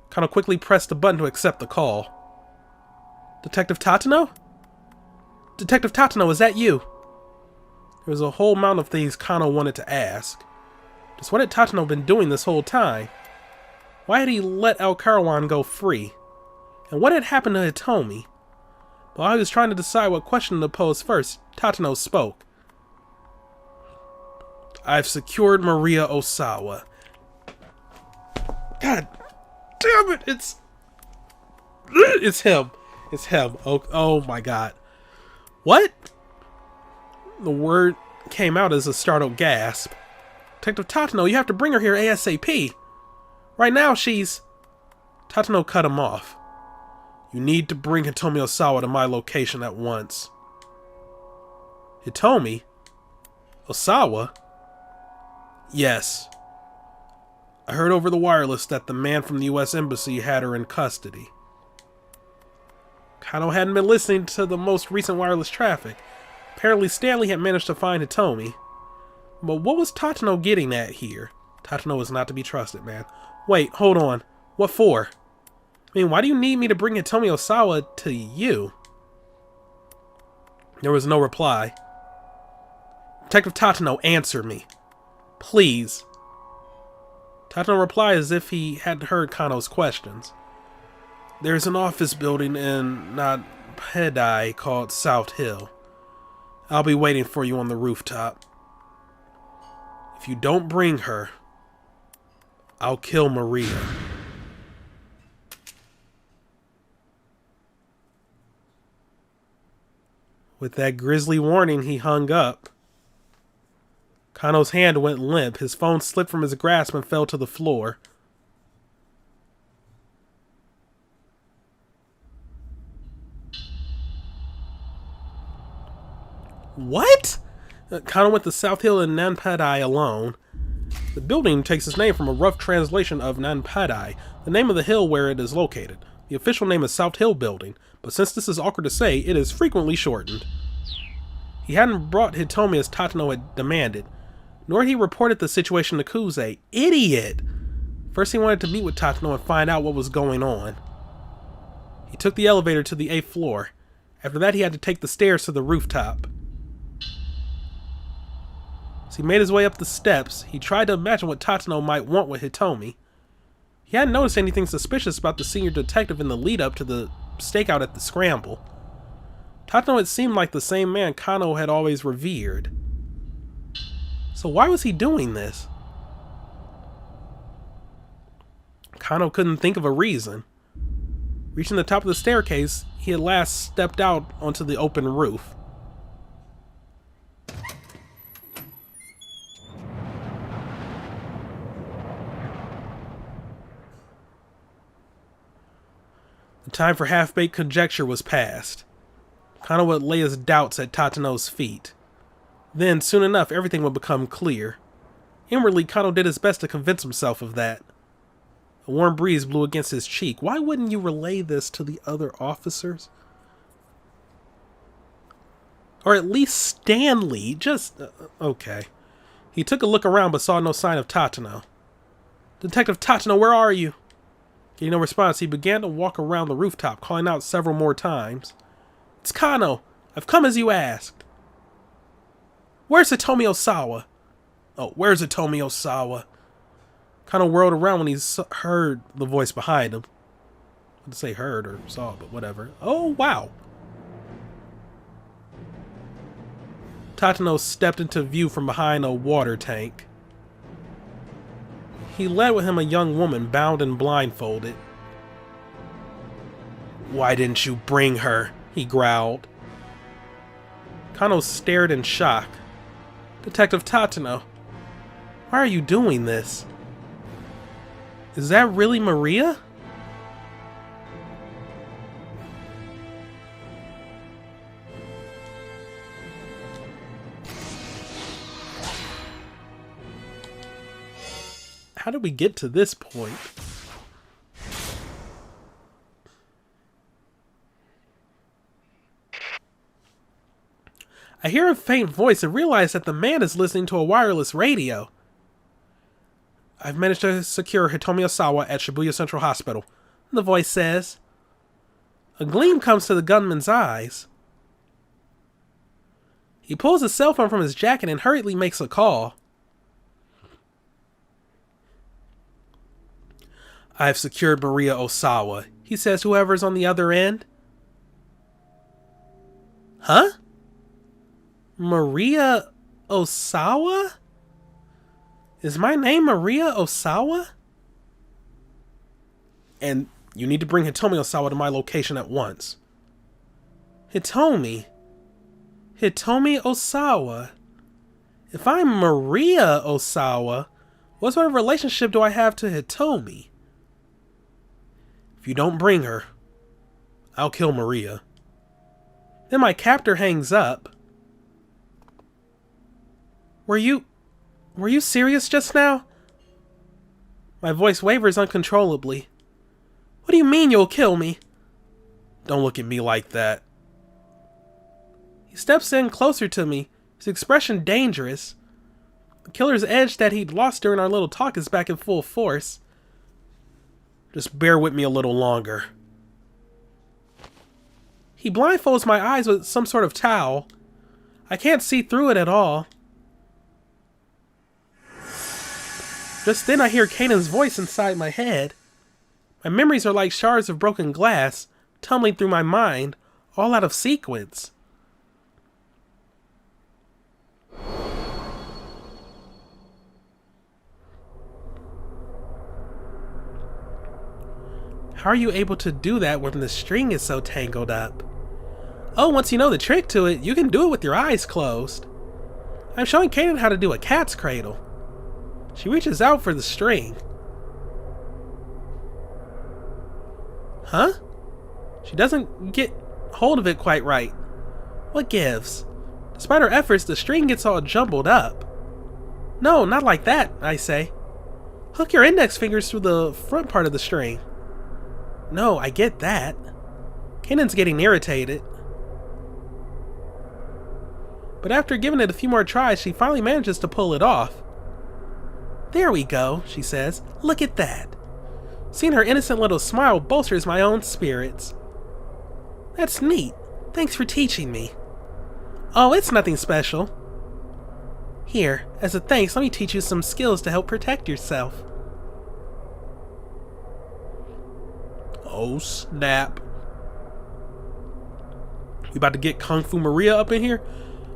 A: Kano quickly pressed the button to accept the call. Detective Tatano? Detective Tatano, is that you? There was a whole mountain of things Kano wanted to ask. Just what had Tatano been doing this whole time? Why had he let El Karawan go free? And what had happened to Hitomi? While he was trying to decide what question to pose first, Tatano spoke. I've secured Maria Osawa. God damn it, it's him. It's him. Oh my god. What? The word came out as a startled gasp. Detective Tatano, you have to bring her here ASAP. Right now she's... Tatano cut him off. You need to bring Hitomi Osawa to my location at once. Hitomi? Osawa? Yes. I heard over the wireless that the man from the US Embassy had her in custody. Kano hadn't been listening to the most recent wireless traffic. Apparently Stanley had managed to find Hitomi. But what was Tatano getting at here? Tatano is not to be trusted, man. Wait, hold on. What for? I mean, why do you need me to bring Hitomi Osawa to you? There was no reply. Detective Tatano, answer me. Please. Tatano replied as if he hadn't heard Kano's questions. There's an office building in Nanpedai called South Hill. I'll be waiting for you on the rooftop. If you don't bring her, I'll kill Maria. With that grisly warning, he hung up. Kano's hand went limp. His phone slipped from his grasp and fell to the floor. What? Kano went to South Hill in Nanpedai alone. The building takes its name from a rough translation of Nanpedai, the name of the hill where it is located. The official name is South Hill Building, but since this is awkward to say, it is frequently shortened. He hadn't brought Hitomi as Tatano had demanded, nor had he reported the situation to Kuze. Idiot! First he wanted to meet with Tatano and find out what was going on. He took the elevator to the 8th floor. After that, he had to take the stairs to the rooftop. As he made his way up the steps, he tried to imagine what Tatsuno might want with Hitomi. He hadn't noticed anything suspicious about the senior detective in the lead-up to the stakeout at the Scramble. Tatsuno had seemed like the same man Kano had always revered. So why was he doing this? Kano couldn't think of a reason. Reaching the top of the staircase, he at last stepped out onto the open roof. The time for half-baked conjecture was past. Kano would lay his doubts at Tatsuno's feet. Then, soon enough, everything would become clear. Inwardly, Kano did his best to convince himself of that. A warm breeze blew against his cheek. Why wouldn't you relay this to the other officers? Or at least Stanley. Okay. He took a look around but saw no sign of Tatsuno. Detective Tatsuno, where are you? Getting no response, he began to walk around the rooftop, calling out several more times. It's Kano. I've come as you asked. Where's Hitomi Osawa? Oh, where's Hitomi Osawa? Kano whirled around when he heard the voice behind him. I didn't say heard or saw, but whatever. Oh, wow. Tatsuno stepped into view from behind a water tank. He led with him a young woman, bound and blindfolded. Why didn't you bring her? He growled. Kano stared in shock. Detective Tatsuno, why are you doing this? Is that really Maria? How did we get to this point? I hear a faint voice and realize that the man is listening to a wireless radio. I've managed to secure Hitomi Osawa at Shibuya Central Hospital, the voice says. A gleam comes to the gunman's eyes. He pulls his cell phone from his jacket and hurriedly makes a call. I've secured Maria Osawa, he says to whoever's on the other end. Huh? Maria Osawa? Is my name Maria Osawa? And you need to bring Hitomi Osawa to my location at once. Hitomi Osawa? If I'm Maria Osawa, what sort of relationship do I have to Hitomi? If you don't bring her, I'll kill Maria. Then my captor hangs up. Were you serious just now? My voice wavers uncontrollably. What do you mean you'll kill me? Don't look at me like that. He steps in closer to me, his expression dangerous. The killer's edge that he'd lost during our little talk is back in full force. Just bear with me a little longer. He blindfolds my eyes with some sort of towel. I can't see through it at all. Just then I hear Kanan's voice inside my head. My memories are like shards of broken glass, tumbling through my mind, all out of sequence. How are you able to do that when the string is so tangled up? Oh, once you know the trick to it, you can do it with your eyes closed. I'm showing Kanan how to do a cat's cradle. She reaches out for the string. Huh? She doesn't get hold of it quite right. What gives? Despite her efforts, the string gets all jumbled up. No, not like that, I say. Hook your index fingers through the front part of the string. No, I get that. Kanan's getting irritated. But after giving it a few more tries, she finally manages to pull it off. There we go, she says. Look at that. Seeing her innocent little smile bolsters my own spirits. That's neat. Thanks for teaching me. Oh, it's nothing special. Here, as a thanks, let me teach you some skills to help protect yourself. Oh, snap. We about to get Kung Fu Maria up in here?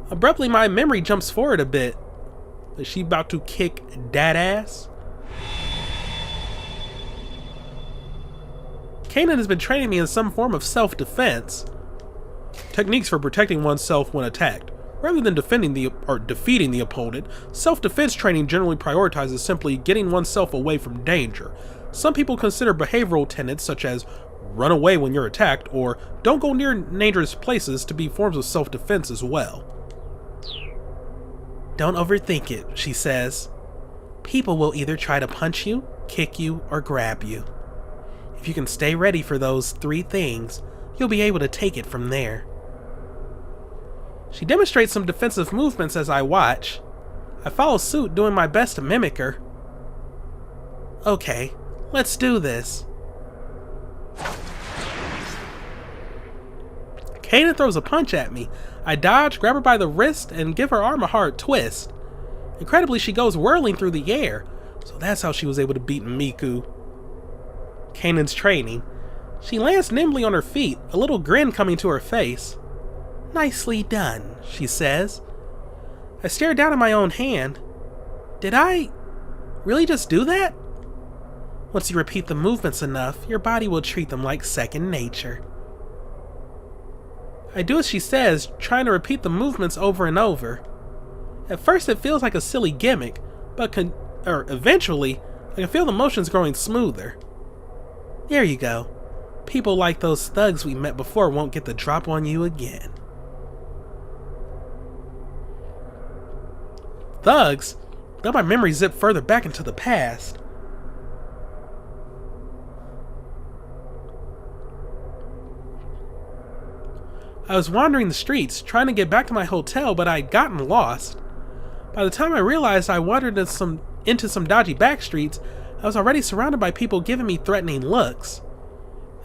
A: Abruptly, my memory jumps forward a bit. Is she about to kick that ass? Kanan has been training me in some form of self-defense. Techniques for protecting oneself when attacked. Rather than defeating the opponent, self-defense training generally prioritizes simply getting oneself away from danger. Some people consider behavioral tenets such as run away when you're attacked or don't go near dangerous places to be forms of self-defense as well. Don't overthink it, she says. People will either try to punch you, kick you, or grab you. If you can stay ready for those 3 things, you'll be able to take it from there. She demonstrates some defensive movements as I watch. I follow suit, doing my best to mimic her. Okay, let's do this. Kanan throws a punch at me. I dodge, grab her by the wrist, and give her arm a hard twist. Incredibly, she goes whirling through the air, so that's how she was able to beat Miku. Kanan's training. She lands nimbly on her feet, a little grin coming to her face. Nicely done, she says. I stare down at my own hand. Did I really just do that? Once you repeat the movements enough, your body will treat them like second nature. I do as she says, trying to repeat the movements over and over. At first it feels like a silly gimmick, but eventually, I can feel the motions growing smoother. There you go. People like those thugs we met before won't get the drop on you again. Thugs? Let my memory zip further back into the past. I was wandering the streets, trying to get back to my hotel, but I'd gotten lost. By the time I realized I wandered into some dodgy back streets, I was already surrounded by people giving me threatening looks.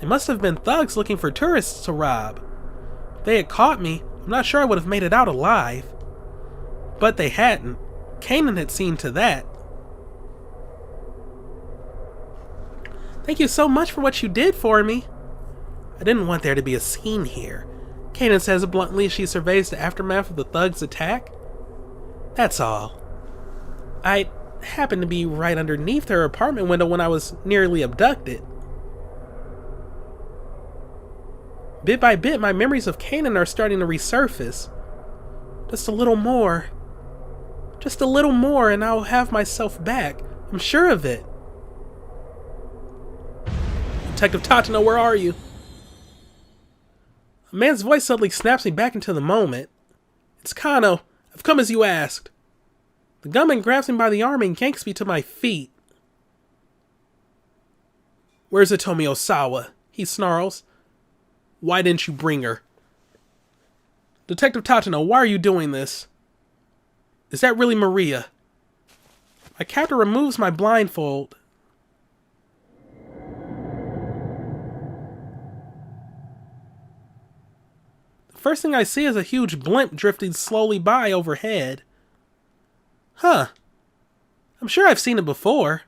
A: They must have been thugs looking for tourists to rob. If they had caught me, I'm not sure I would have made it out alive. But they hadn't. Kanan had seen to that. Thank you so much for what you did for me. I didn't want there to be a scene here. Kanan says bluntly as she surveys the aftermath of the thug's attack. That's all. I happened to be right underneath her apartment window when I was nearly abducted. Bit by bit, my memories of Kanan are starting to resurface. Just a little more. Just a little more and I'll have myself back. I'm sure of it. Detective Tatano, where are you? A man's voice suddenly snaps me back into the moment. It's Kano. I've come as you asked. The gunman grabs me by the arm and yanks me to my feet. Where's Hitomi Osawa? He snarls. Why didn't you bring her? Detective Tatano, why are you doing this? Is that really Maria? My captor removes my blindfold. The first thing I see is a huge blimp drifting slowly by overhead. Huh. I'm sure I've seen it before.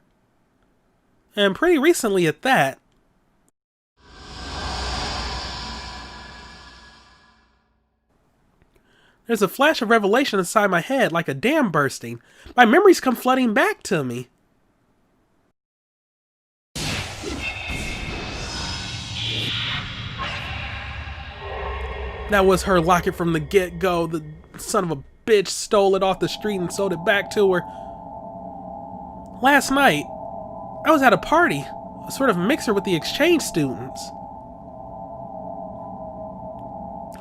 A: And pretty recently at that. There's a flash of revelation inside my head, like a dam bursting. My memories come flooding back to me. That was her locket from the get-go. The son of a bitch stole it off the street and sold it back to her. Last night, I was at a party, a sort of mixer with the exchange students.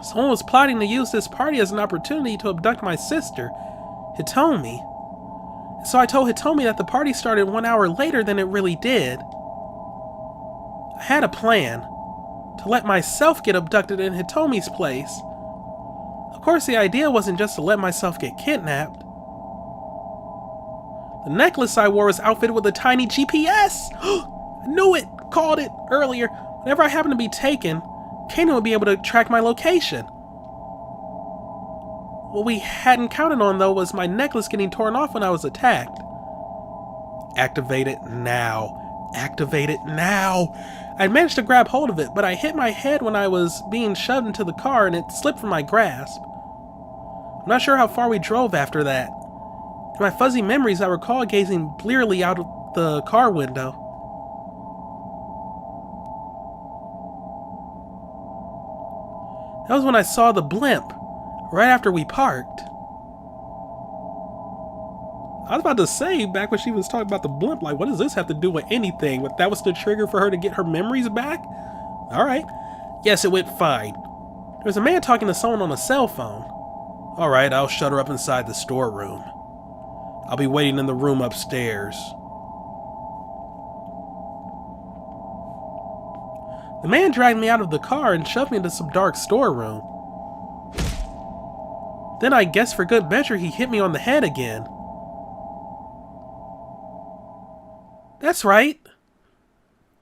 A: Someone was plotting to use this party as an opportunity to abduct my sister, Hitomi. So I told Hitomi that the party started 1 hour later than it really did. I had a plan, to let myself get abducted in Hitomi's place. Of course, the idea wasn't just to let myself get kidnapped. The necklace I wore was outfitted with a tiny GPS! I knew it! Called it earlier. Whenever I happened to be taken, Kanan would be able to track my location. What we hadn't counted on, though, was my necklace getting torn off when I was attacked. Activate it now. Activate it now. I managed to grab hold of it, but I hit my head when I was being shoved into the car and it slipped from my grasp. I'm not sure how far we drove after that. In my fuzzy memories, I recall gazing blearily out of the car window. That was when I saw the blimp, right after we parked. I was about to say, back when she was talking about the blimp, like, what does this have to do with anything? But that was the trigger for her to get her memories back? Alright. Yes, it went fine. There was a man talking to someone on a cell phone. Alright, I'll shut her up inside the storeroom. I'll be waiting in the room upstairs. The man dragged me out of the car and shoved me into some dark storeroom. Then I guess for good measure he hit me on the head again. That's right.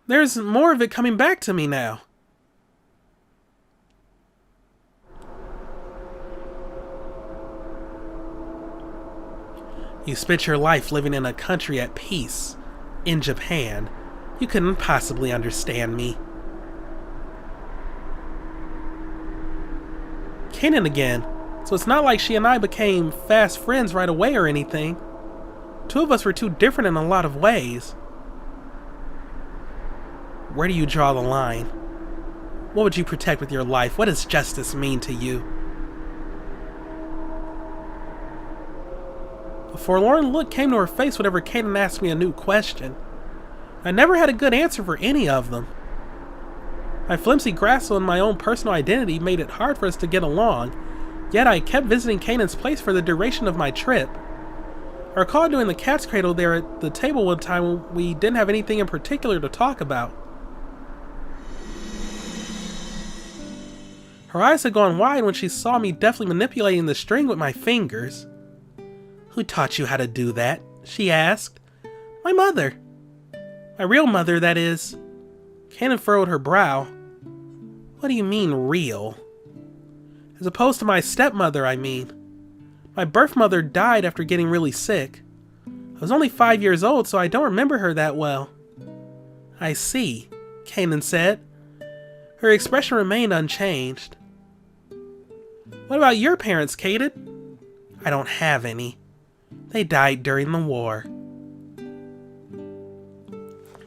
A: There's more of it coming back to me now. You spent your life living in a country at peace, in Japan. You couldn't possibly understand me. Kanan again. So it's not like she and I became fast friends right away or anything. Two of us were too different in a lot of ways. Where do you draw the line? What would you protect with your life? What does justice mean to you? A forlorn look came to her face whenever Kanan asked me a new question. I never had a good answer for any of them. My flimsy grasp on my own personal identity made it hard for us to get along, yet I kept visiting Kanan's place for the duration of my trip. I recall doing the cat's cradle there at the table one time when we didn't have anything in particular to talk about. Her eyes had gone wide when she saw me deftly manipulating the string with my fingers. "Who taught you how to do that?" she asked. "My mother. My real mother, that is." Kanan furrowed her brow. "What do you mean, real?" "As opposed to my stepmother, I mean. My birth mother died after getting really sick. I was only 5 years old, so I don't remember her that well." "I see," Kanan said. Her expression remained unchanged. "What about your parents, Kaden?" "I don't have any. They died during the war."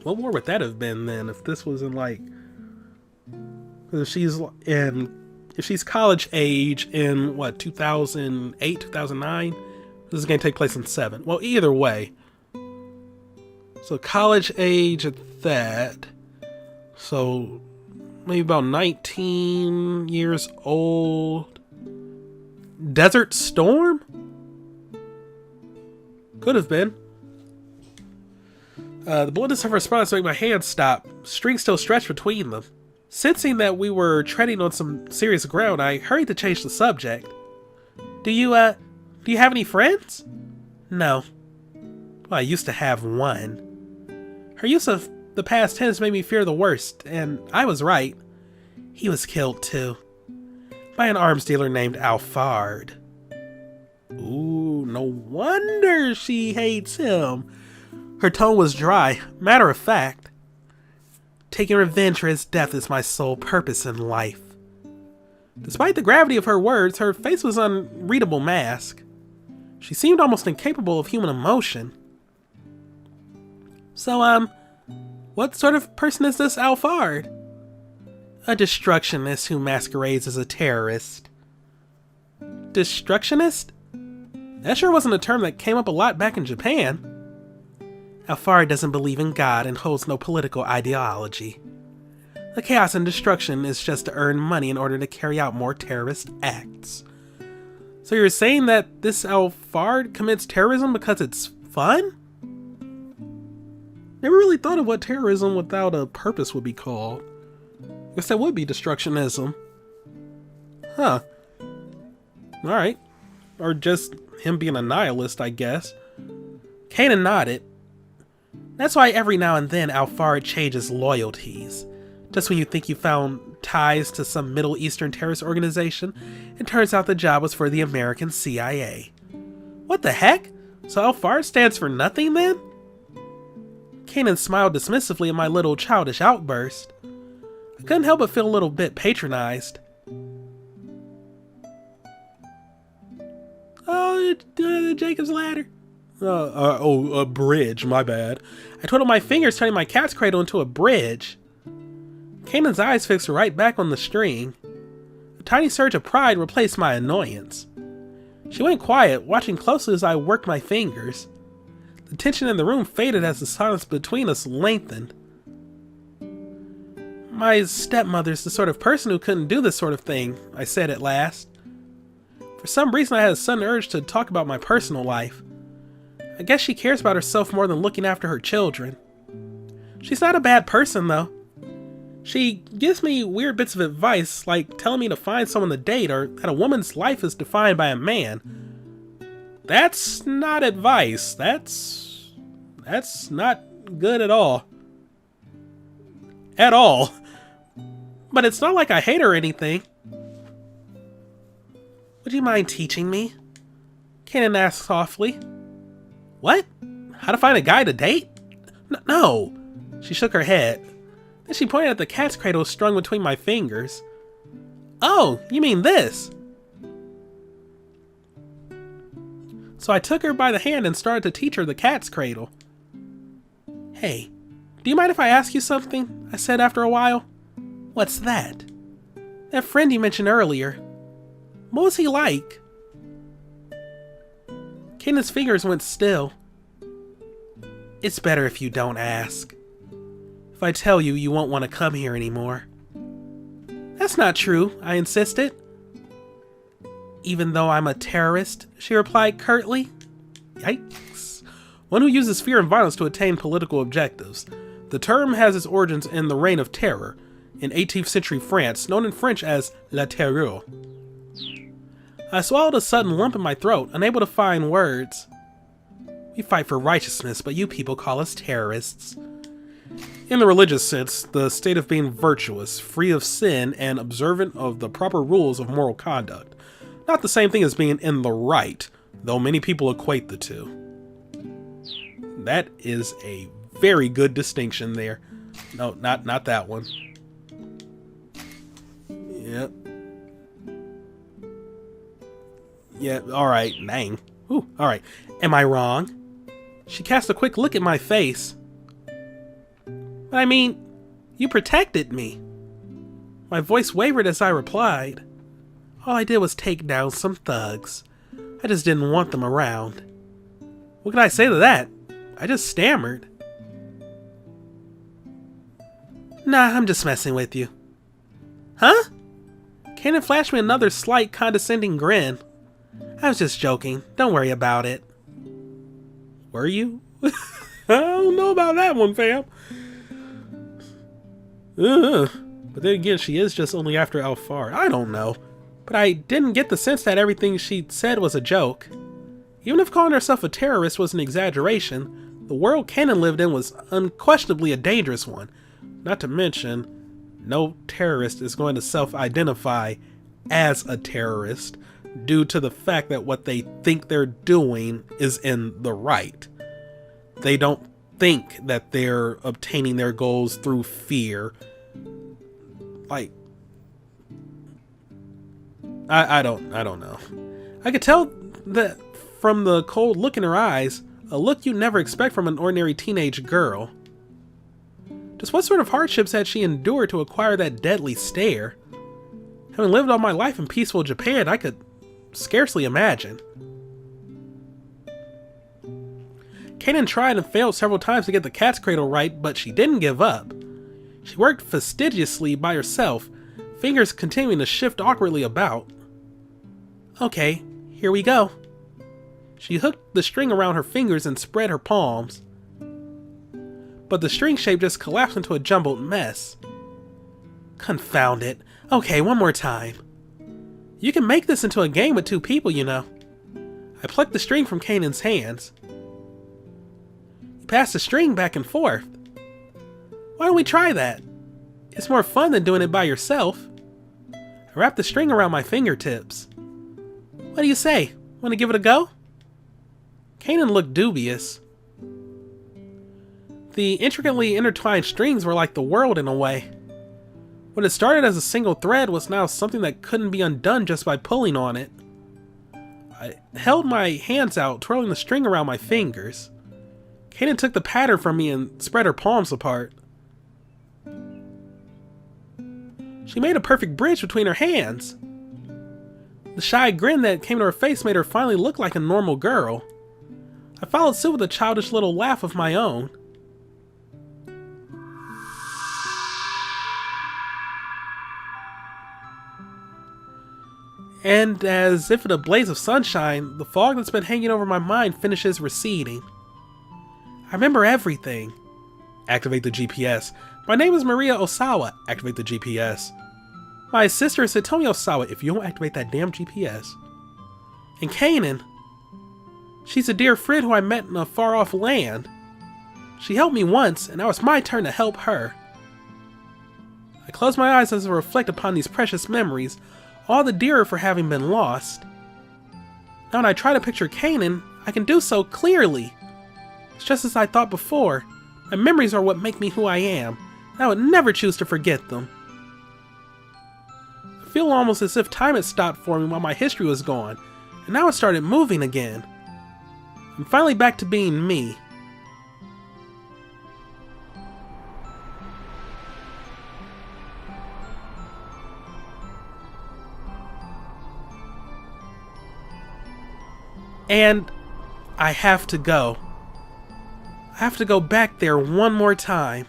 A: What war would that have been then, if this was in like... If she's college age in, what, 2008, 2009? This is going to take place in 7. Well, either way. So college age at that. So maybe about 19 years old. Desert Storm? Could have been. The bluntness of her response made my hands stop, strings still stretched between them. Sensing that we were treading on some serious ground, I hurried to change the subject. Do you have any friends?" "No." "Well, I used to have one." Her use of the past tense made me fear the worst, and I was right. He was killed too. By an arms dealer named Alfard. Ooh, no wonder she hates him. Her tone was dry, matter of fact. "Taking revenge for his death is my sole purpose in life." Despite the gravity of her words, her face was an unreadable mask. She seemed almost incapable of human emotion. "So, what sort of person is this Alfard?" "A destructionist who masquerades as a terrorist." "Destructionist? That sure wasn't a term that came up a lot back in Japan." "Alfard doesn't believe in God and holds no political ideology. The chaos and destruction is just to earn money in order to carry out more terrorist acts." So you're saying that this Alfard commits terrorism because it's fun? Never really thought of what terrorism without a purpose would be called. Guess that would be destructionism. Huh. Alright. Or just him being a nihilist, I guess. Kanan nodded. "That's why every now and then Alfard changes loyalties. Just when you think you found
B: ties to some Middle Eastern terrorist organization, and turns out the job was for the American CIA. What the heck? So Alphard stands for nothing then? Kanan smiled dismissively at my little childish outburst. I couldn't help but feel a little bit patronized. Oh, Jacob's ladder. A bridge, my bad. I twiddled my fingers, turning my cat's cradle into a bridge. Kanan's eyes fixed right back on the string. A tiny surge of pride replaced my annoyance. She went quiet, watching closely as I worked my fingers. The tension in the room faded as the silence between us lengthened. My stepmother's the sort of person who couldn't do this sort of thing, I said at last. For some reason I had a sudden urge to talk about my personal life. I guess she cares about herself more than looking after her children. She's not a bad person, though. She gives me weird bits of advice, like telling me to find someone to date or that a woman's life is defined by a man. That's not advice. That's not good at all. At all. But it's not like I hate her or anything. Would you mind teaching me? Kanan asked softly. What? How to find a guy to date? No. She shook her head. Then she pointed at the cat's cradle strung between my fingers. Oh, you mean this? So I took her by the hand and started to teach her the cat's cradle. Hey, do you mind if I ask you something? I said after a while. What's that? That friend you mentioned earlier. What was he like? Kanan's fingers went still. It's better if you don't ask. If I tell you, you won't want to come here anymore. That's not true, I insisted. Even though I'm a terrorist, she replied curtly. Yikes. One who uses fear and violence to attain political objectives. The term has its origins in the Reign of Terror, in 18th century France, known in French as La Terreur. I swallowed a sudden lump in my throat, unable to find words. We fight for righteousness, but you people call us terrorists. In the religious sense, the state of being virtuous, free of sin, and observant of the proper rules of moral conduct. Not the same thing as being in the right, though many people equate the two. That is a very good distinction there. No, not that one. Yep. Yeah, alright, dang. Ooh, alright. Am I wrong? She cast a quick look at my face. But I mean, you protected me. My voice wavered as I replied. All I did was take down some thugs. I just didn't want them around. What could I say to that? I just stammered. Nah, I'm just messing with you. Huh? Kanan flashed me another slight, condescending grin. I was just joking. Don't worry about it. Were you? I don't know about that one, fam. But then again, she is just only after Alphard. I don't know. But I didn't get the sense that everything she said was a joke. Even if calling herself a terrorist was an exaggeration, the world Kanan lived in was unquestionably a dangerous one. Not to mention, no terrorist is going to self-identify as a terrorist due to the fact that what they think they're doing is in the right. They don't think that they're obtaining their goals through fear. Like, I don't know. I could tell that from the cold look in her eyes, a look you never expect from an ordinary teenage girl. Just what sort of hardships had she endured to acquire that deadly stare? Having lived all my life in peaceful Japan, I could scarcely imagine. Kanan tried and failed several times to get the cat's cradle right, but she didn't give up. She worked fastidiously by herself, fingers continuing to shift awkwardly about. Okay, here we go. She hooked the string around her fingers and spread her palms. But the string shape just collapsed into a jumbled mess. Confound it. Okay, one more time. You can make this into a game with two people, you know. I plucked the string from Kanan's hands. You pass the string back and forth. Why don't we try that? It's more fun than doing it by yourself. I wrapped the string around my fingertips. What do you say? Want to give it a go? Kanan looked dubious. The intricately intertwined strings were like the world in a way. What had started as a single thread was now something that couldn't be undone just by pulling on it. I held my hands out, twirling the string around my fingers. Kanan took the pattern from me and spread her palms apart. She made a perfect bridge between her hands. The shy grin that came to her face made her finally look like a normal girl. I followed suit with a childish little laugh of my own. And as if in a blaze of sunshine, the fog that's been hanging over my mind finishes receding. I remember everything. Activate the GPS. My name is Maria Osawa. Activate the GPS. My sister is Hitomi Osawa. If you don't activate that damn GPS. And Kanan. She's a dear friend who I met in a far-off land. She helped me once, and now it's my turn to help her. I close my eyes as I reflect upon these precious memories, all the dearer for having been lost. Now when I try to picture Kanan, I can do so clearly. It's just as I thought before. My memories are what make me who I am, and I would never choose to forget them. I feel almost as if time had stopped for me while my history was gone, and now it started moving again. I'm finally back to being me. And I have to go. I have to go back there one more time.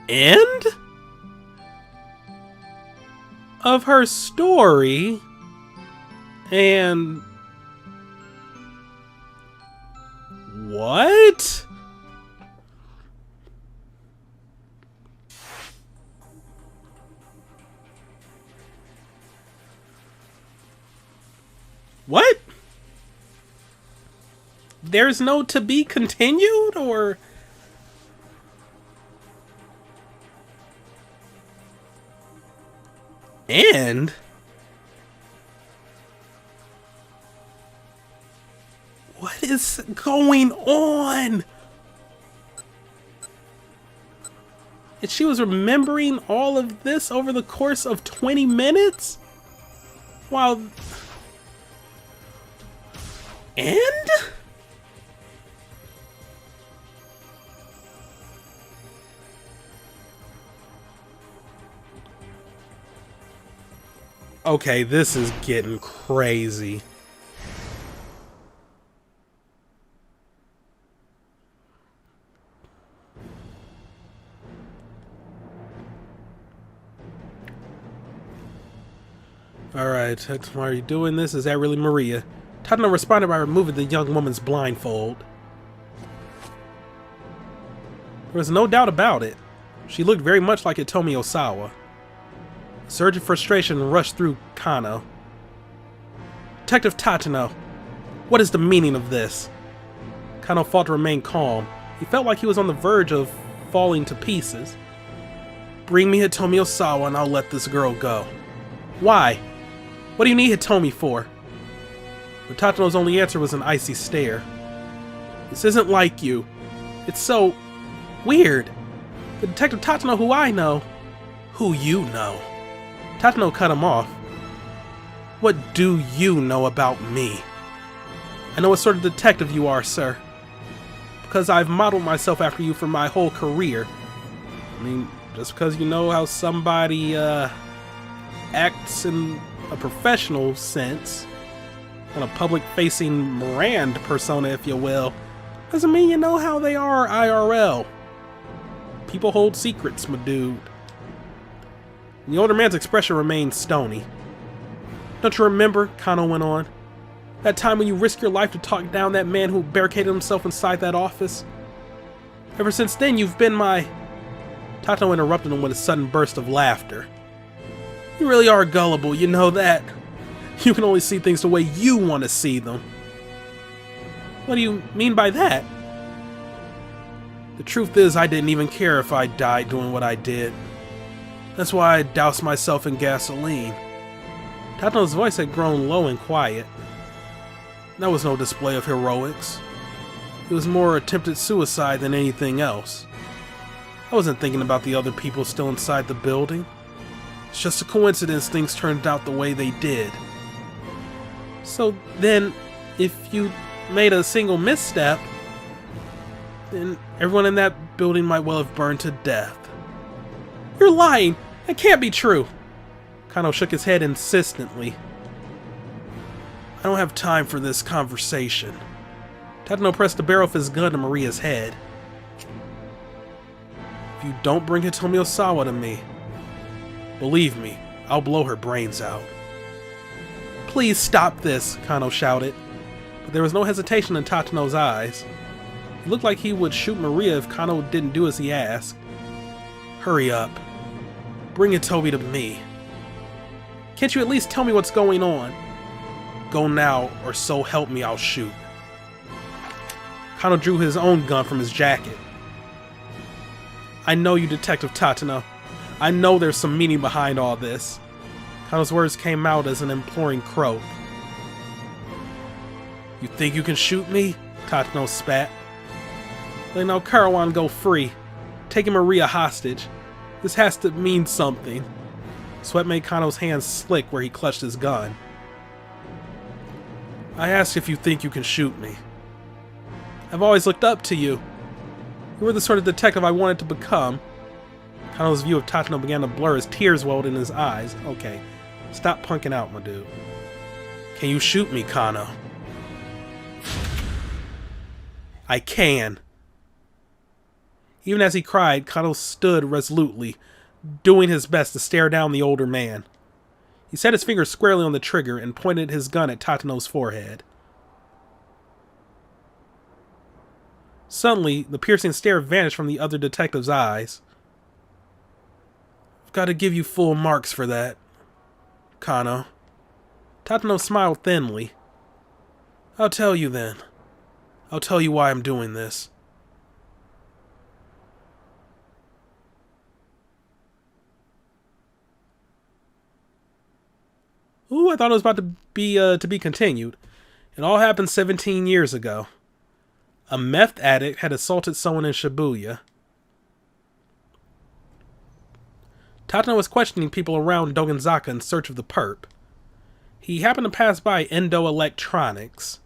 B: End of her story. And what? What? There's no to be continued, or? And? What is going on? And she was remembering all of this over the course of 20 minutes? While... And? Okay, this is getting crazy. Alright, why are you doing this? Is that really Maria? Tatano responded by removing the young woman's blindfold. There was no doubt about it. She looked very much like Hitomi Osawa. A surge of frustration rushed through Kano. Detective Tatano, what is the meaning of this? Kano fought to remain calm. He felt like he was on the verge of falling to pieces. Bring me Hitomi Osawa and I'll let this girl go. Why? What do you need Hitomi for? But Tatano's only answer was an icy stare. This isn't like you. It's so... weird. The Detective Tatano who I know... Who you know? Tatano cut him off. What do you know about me? I know what sort of detective you are, sir. Because I've modeled myself after you for my whole career. I mean, just because you know how somebody, acts in a professional sense... on a public-facing Mirand persona, if you will, doesn't mean you know how they are IRL. People hold secrets, my dude. The older man's expression remained stony. Don't you remember, Kano went on, that time when you risked your life to talk down that man who barricaded himself inside that office? Ever since then, you've been my... Tato interrupted him with a sudden burst of laughter. You really are gullible, you know that. You can only see things the way you want to see them. What do you mean by that? The truth is, I didn't even care if I died doing what I did. That's why I doused myself in gasoline. Tatano's voice had grown low and quiet. That was no display of heroics. It was more attempted suicide than anything else. I wasn't thinking about the other people still inside the building. It's just a coincidence things turned out the way they did. So then, if you made a single misstep, then everyone in that building might well have burned to death. You're lying! That can't be true! Kano shook his head insistently. I don't have time for this conversation. Tatano pressed the barrel of his gun to Maria's head. If you don't bring Hitomi Osawa to me, believe me, I'll blow her brains out. Please stop this, Kano shouted. But there was no hesitation in Tatano's eyes. He looked like he would shoot Maria if Kano didn't do as he asked. Hurry up. Bring Hitomi to me. Can't you at least tell me what's going on? Go now, or so help me, I'll shoot. Kano drew his own gun from his jacket. I know you, Detective Tatano. I know there's some meaning behind all this. Kano's words came out as an imploring croak. You think you can shoot me? Tatano spat. Let now Karawan go free. Taking Maria hostage. This has to mean something. Sweat made Kano's hands slick where he clutched his gun. I asked if you think you can shoot me. I've always looked up to you. You were the sort of detective I wanted to become. Kano's view of Tatano began to blur as tears welled in his eyes. Okay, stop punking out, my dude. Can you shoot me, Kano? I can. Even as he cried, Kano stood resolutely, doing his best to stare down the older man. He set his finger squarely on the trigger and pointed his gun at Tatano's forehead. Suddenly, the piercing stare vanished from the other detective's eyes. I've got to give you full marks for that, Kano. Tatano smiled thinly. I'll tell you then. I'll tell you why I'm doing this. Ooh, I thought it was about to be continued. It all happened 17 years ago. A meth addict had assaulted someone in Shibuya. Tatano was questioning people around Dogenzaka in search of the perp. He happened to pass by Endo Electronics.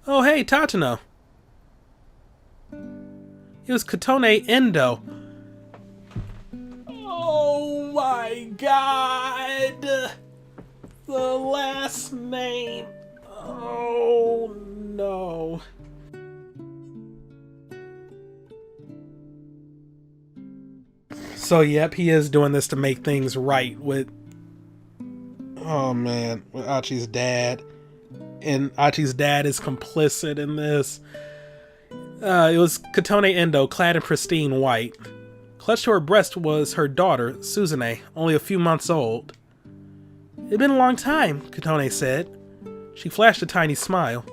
B: Oh, hey, Tatano. It was Kotone Endo. Oh my god! The last name. Oh no. So yep, he is doing this to make things right with, oh man, with Achi's dad. And Achi's dad is complicit in this. It was Kotone Endo, clad in pristine white. Clutched to her breast was her daughter, Suzune, only a few months old. It'd been a long time, Kotone said. She flashed a tiny smile.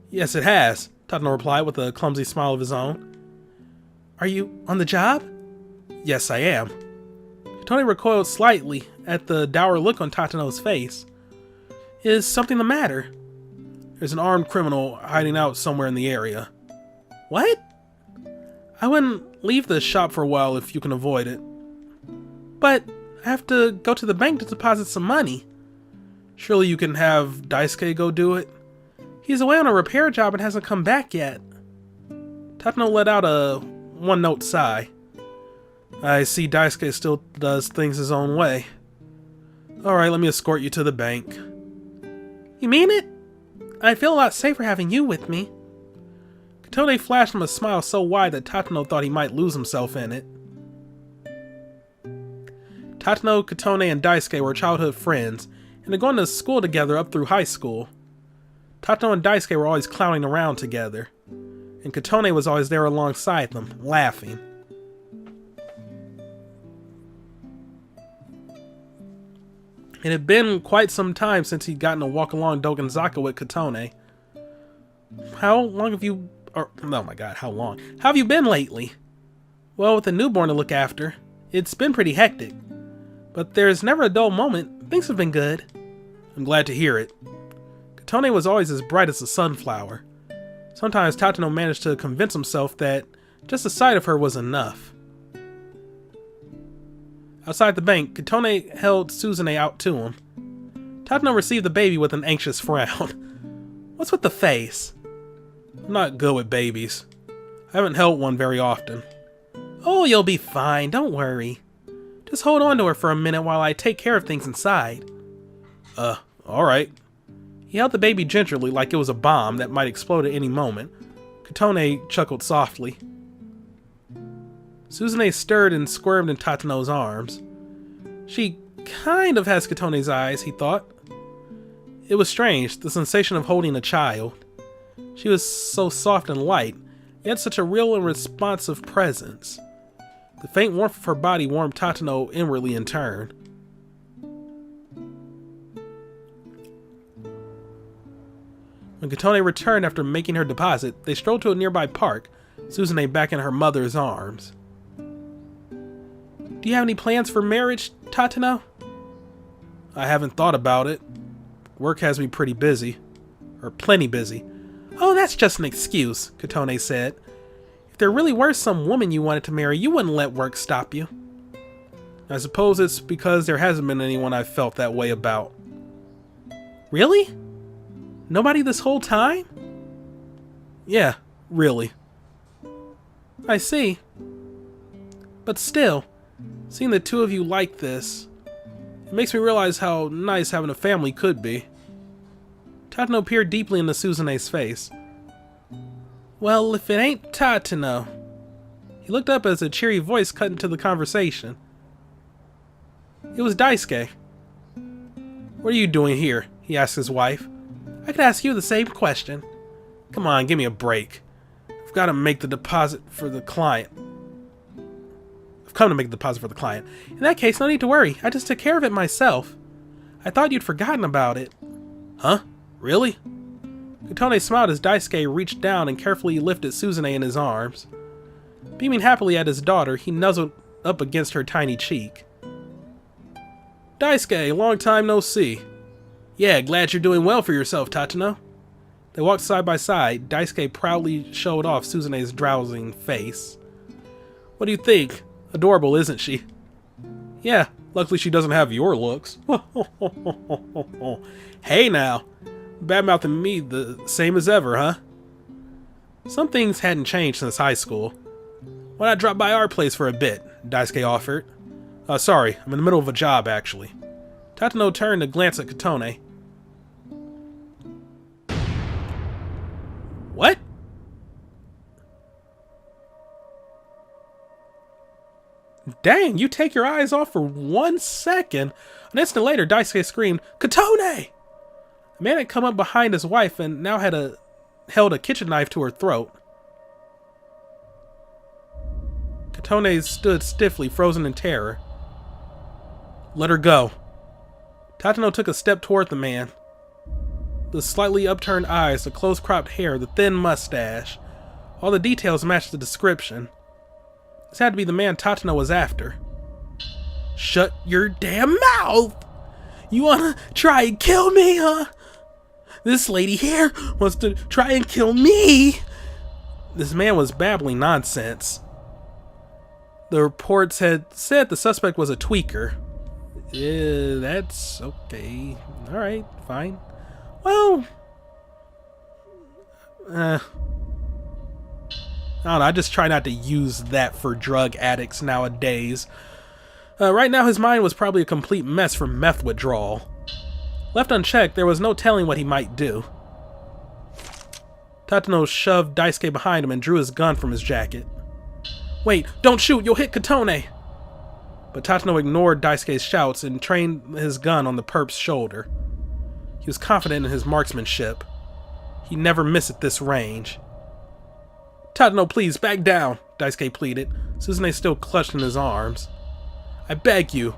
B: Yes, it has, Tatano replied with a clumsy smile of his own. Are you on the job? Yes, I am. Kotone recoiled slightly at the dour look on Tatano's face. Is something the matter? There's an armed criminal hiding out somewhere in the area. What? I wouldn't leave the shop for a while if you can avoid it. But I have to go to the bank to deposit some money. Surely you can have Daisuke go do it? He's away on a repair job and hasn't come back yet. Tatano let out a one-note sigh. I see Daisuke still does things his own way. Alright, let me escort you to the bank. You mean it? I feel a lot safer having you with me. Kotone flashed him a smile so wide that Tatano thought he might lose himself in it. Tatano, Kotone, and Daisuke were childhood friends, and had gone to school together up through high school. Tatano and Daisuke were always clowning around together, and Kotone was always there alongside them, laughing. It had been quite some time since he'd gotten to walk along Dogenzaka with Kotone.
A: How long have you... Or, oh my god, how long? How have you been lately? Well, with a newborn to look after, it's been pretty hectic. But there's never a dull moment. Things have been good. I'm glad to hear it. Katone was always as bright as a sunflower. Sometimes Tatano managed to convince himself that just the sight of her was enough. Outside the bank, Katone held Suzune out to him. Tatano received the baby with an anxious frown. What's with the face? I'm not good with babies. I haven't held one very often. Oh, you'll be fine, don't worry. Just hold on to her for a minute while I take care of things inside. Alright. He held the baby gingerly like it was a bomb that might explode at any moment. Katone chuckled softly. Suzune stirred and squirmed in Tatano's arms. She kind of has Katone's eyes, he thought. It was strange, the sensation of holding a child. She was so soft and light, yet such a real and responsive presence. The faint warmth of her body warmed Tatano inwardly in turn. When Katone returned after making her deposit, they strolled to a nearby park, Suzune back in her mother's arms. Do you have any plans for marriage, Tatano? I haven't thought about it. Work has me pretty busy. Or plenty busy. Oh, that's just an excuse, Katone said. If there really were some woman you wanted to marry, you wouldn't let work stop you. I suppose it's because there hasn't been anyone I've felt that way about. Really? Nobody this whole time? Yeah, really. I see. But still, seeing the two of you like this, it makes me realize how nice having a family could be. Tatano peered deeply into Suzune's face. Well, if it ain't Tatano. He looked up as a cheery voice cut into the conversation. It was Daisuke. What are you doing here? He asked his wife. I could ask you the same question. Come on, give me a break. I've got to make the deposit for the client. I've come to make the deposit for the client. In that case, no need to worry. I just took care of it myself. I thought you'd forgotten about it. Huh? Really? Katone smiled as Daisuke reached down and carefully lifted Suzune in his arms. Beaming happily at his daughter, he nuzzled up against her tiny cheek. Daisuke, long time no see. Yeah, glad you're doing well for yourself, Tatano. They walked side by side. Daisuke proudly showed off Suzune's drowsing face. What do you think? Adorable, isn't she? Yeah, luckily she doesn't have your looks. Hey now, bad-mouthing me the same as ever, huh? Some things hadn't changed since high school. Why not drop by our place for a bit? Daisuke offered. Sorry, I'm in the middle of a job, actually. Tatano turned to glance at Katone. What? Dang, you take your eyes off for 1 second. An instant later, Daisuke screamed, Katone! A man had come up behind his wife and now held a kitchen knife to her throat. Katone stood stiffly, frozen in terror. Let her go. Tatano took a step toward the man. The slightly upturned eyes, the close-cropped hair, the thin mustache. All the details matched the description. This had to be the man Tatano was after. Shut your damn mouth! You wanna try and kill me, huh? This lady here wants to try and kill me! This man was babbling nonsense. The reports had said the suspect was a tweaker. That's okay. Alright, fine. Well, I don't know, I just try not to use that for drug addicts nowadays. Right now his mind was probably a complete mess from meth withdrawal. Left unchecked, there was no telling what he might do. Tatano shoved Daisuke behind him and drew his gun from his jacket. Wait, don't shoot, you'll hit Katone! But Tatano ignored Daisuke's shouts and trained his gun on the perp's shoulder. He was confident in his marksmanship. He never missed at this range. Tatano, please, back down, Daisuke pleaded. Suzune still clutched in his arms. I beg you.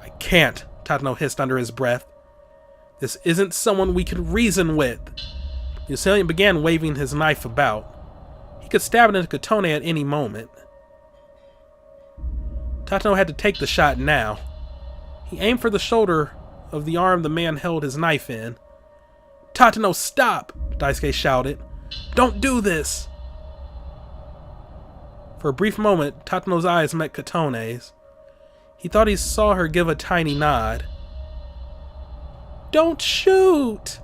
A: I can't, Tatano hissed under his breath. This isn't someone we can reason with. The assailant began waving his knife about. He could stab it into Katone at any moment. Tateno had to take the shot now. He aimed for the shoulder of the arm the man held his knife in. "Tateno, stop!" Daisuke shouted. "Don't do this!" For a brief moment, Tateno's eyes met Katone's. He thought he saw her give a tiny nod. "Don't shoot!"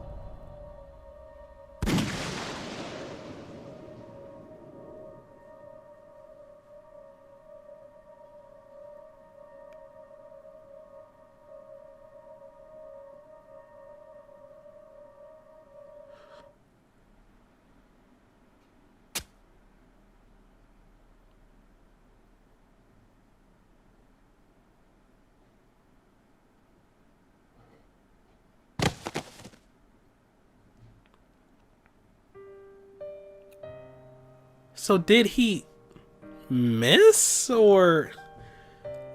A: So did he miss? Or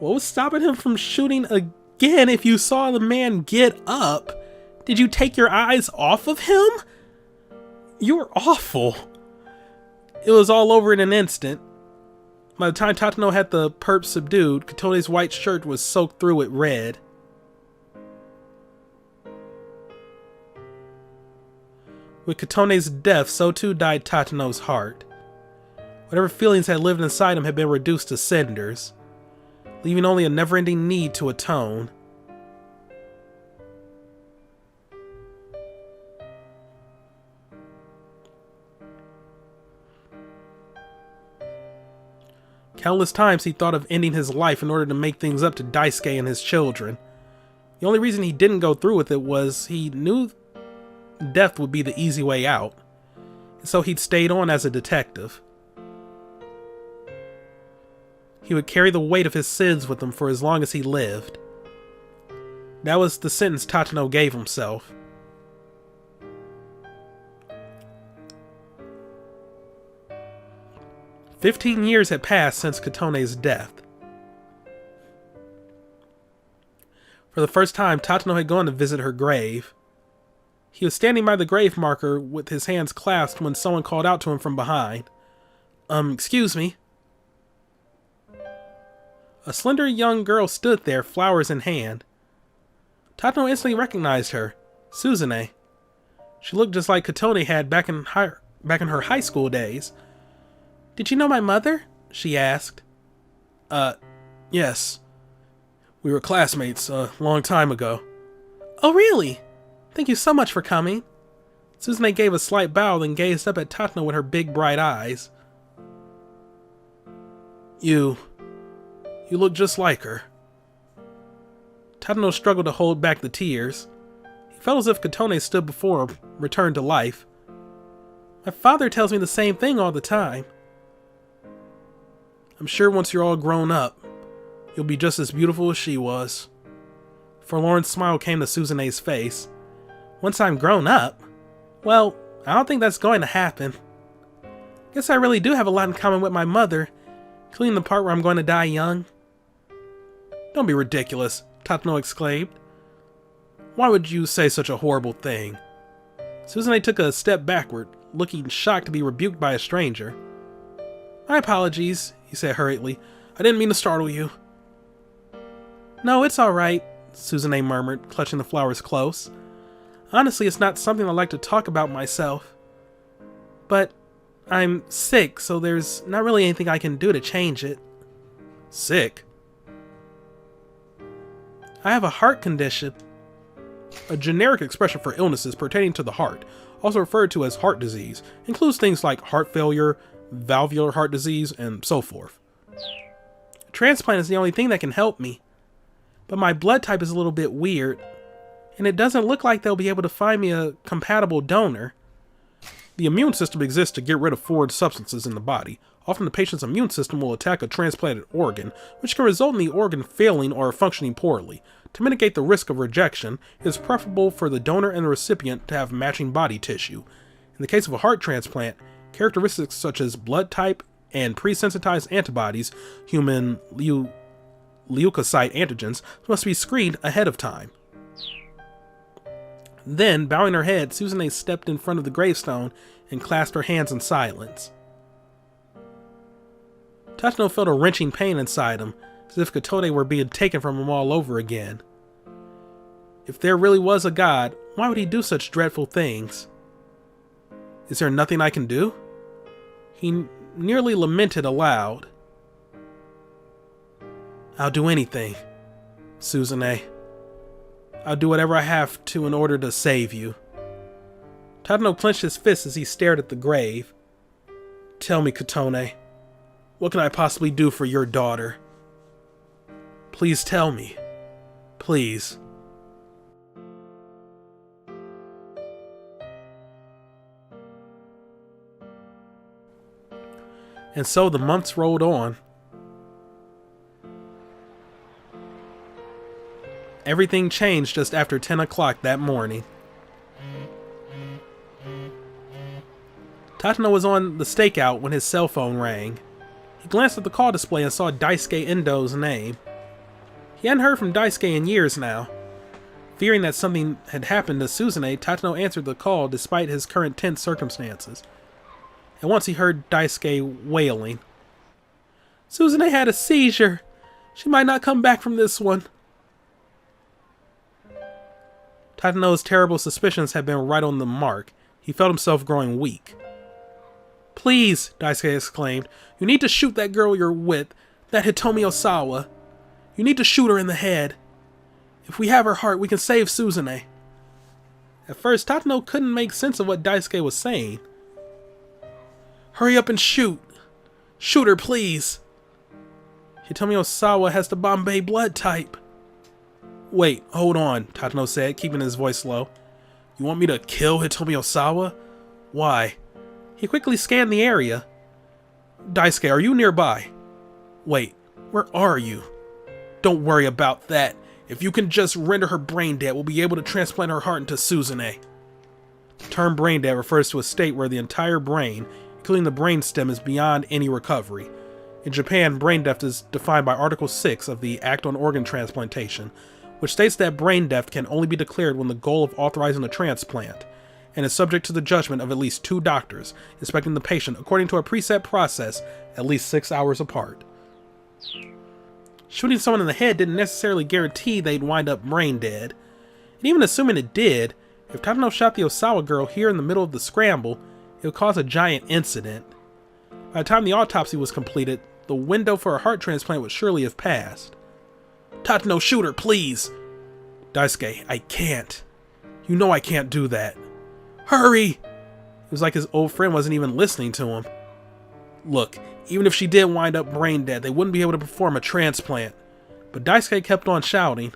A: what was stopping him from shooting again if you saw the man get up? Did you take your eyes off of him? You were awful. It was all over in an instant. By the time Tateno had the perp subdued, Katone's white shirt was soaked through with red. With Katone's death, so too died Tateno's heart. Whatever feelings had lived inside him had been reduced to cinders, leaving only a never-ending need to atone. Countless times he thought of ending his life in order to make things up to Daisuke and his children. The only reason he didn't go through with it was he knew death would be the easy way out, and so he'd stayed on as a detective. He would carry the weight of his sins with him for as long as he lived. That was the sentence Tateno gave himself. "15 years had passed since Katone's death. For the first time, Tateno had gone to visit her grave. He was standing by the grave marker with his hands clasped when someone called out to him from behind. Excuse me." A slender young girl stood there, flowers in hand. Tateno instantly recognized her, Suzune. She looked just like Katone had back in her high school days. "Did you know my mother?" she asked. Yes. We were classmates a long time ago." "Oh, really? Thank you so much for coming." Suzune gave a slight bow, then gazed up at Tateno with her big bright eyes. You look just like her." Tateno struggled to hold back the tears. He felt as if Katone stood before him, returned to life. "My father tells me the same thing all the time." "I'm sure once you're all grown up, you'll be just as beautiful as she was." A forlorn smile came to Suzune's face. "Once I'm grown up? Well, I don't think that's going to happen. Guess I really do have a lot in common with my mother, including the part where I'm going to die young." "Don't be ridiculous," Tateno exclaimed. "Why would you say such a horrible thing?" Suzune took a step backward, looking shocked to be rebuked by a stranger. "My apologies," he said hurriedly. "I didn't mean to startle you." "No, it's alright," Suzune murmured, clutching the flowers close. "Honestly, it's not something I like to talk about myself. But I'm sick, so there's not really anything I can do to change it." "Sick?"
B: "I have a heart condition."
A: A generic expression for illnesses pertaining to the heart, also referred to as heart disease, includes things like heart failure, valvular heart disease, and so forth.
B: "A transplant is the only thing that can help me. But my blood type is a little bit weird, and it doesn't look like they'll be able to find me a compatible donor."
A: The immune system exists to get rid of foreign substances in the body. Often the patient's immune system will attack a transplanted organ, which can result in the organ failing or functioning poorly. To mitigate the risk of rejection, it is preferable for the donor and the recipient to have matching body tissue. In the case of a heart transplant, characteristics such as blood type and pre-sensitized antibodies, human leukocyte antigens, must be screened ahead of time. Then, bowing her head, Suzune stepped in front of the gravestone and clasped her hands in silence. Tatsuno felt a wrenching pain inside him, as if Kotone were being taken from him all over again. If there really was a god, why would he do such dreadful things? Is there nothing I can do? He nearly lamented aloud. I'll do anything, Suzune. I'll do whatever I have to in order to save you. Tatsuno clenched his fist as he stared at the grave. Tell me, Kotone, what can I possibly do for your daughter? Please tell me. Please. And so the months rolled on. Everything changed just after 10 o'clock that morning. Tatsuno was on the stakeout when his cell phone rang. He glanced at the call display and saw Daisuke Endo's name. He hadn't heard from Daisuke in years now. Fearing that something had happened to Suzune, Tatsuno answered the call despite his current tense circumstances. And once he heard Daisuke wailing. Suzune had a seizure. She might not come back from this one. Tatsuno's terrible suspicions had been right on the mark. He felt himself growing weak. Please, Daisuke exclaimed. You need to shoot that girl you're with, that Hitomi Osawa. You need to shoot her in the head. If we have her heart, we can save Suzune. At first, Tatsuno couldn't make sense of what Daisuke was saying. Hurry up and shoot. Shoot her, please. Hitomi Osawa has the Bombay blood type. Wait, hold on, Tatsuno said, keeping his voice low. You want me to kill Hitomi Osawa? Why? He quickly scanned the area. Daisuke, are you nearby? Wait, where are you? Don't worry about that. If you can just render her brain dead, we'll be able to transplant her heart into Suzune. The term brain dead refers to a state where the entire brain, including the brainstem, is beyond any recovery. In Japan, brain death is defined by Article 6 of the Act on Organ Transplantation, which states that brain death can only be declared when the goal of authorizing a transplant, and is subject to the judgment of at least 2 doctors, inspecting the patient according to a preset process at least 6 hours apart. Shooting someone in the head didn't necessarily guarantee they'd wind up brain dead, and even assuming it did, if Tatsuno shot the Osawa girl here in the middle of the scramble, it would cause a giant incident. By the time the autopsy was completed, the window for a heart transplant would surely have passed. Tatsuno, shoot her, please! Daisuke, I can't. You know I can't do that. Hurry! It was like his old friend wasn't even listening to him. Look, even if she did wind up brain dead, they wouldn't be able to perform a transplant. But Daisuke kept on shouting,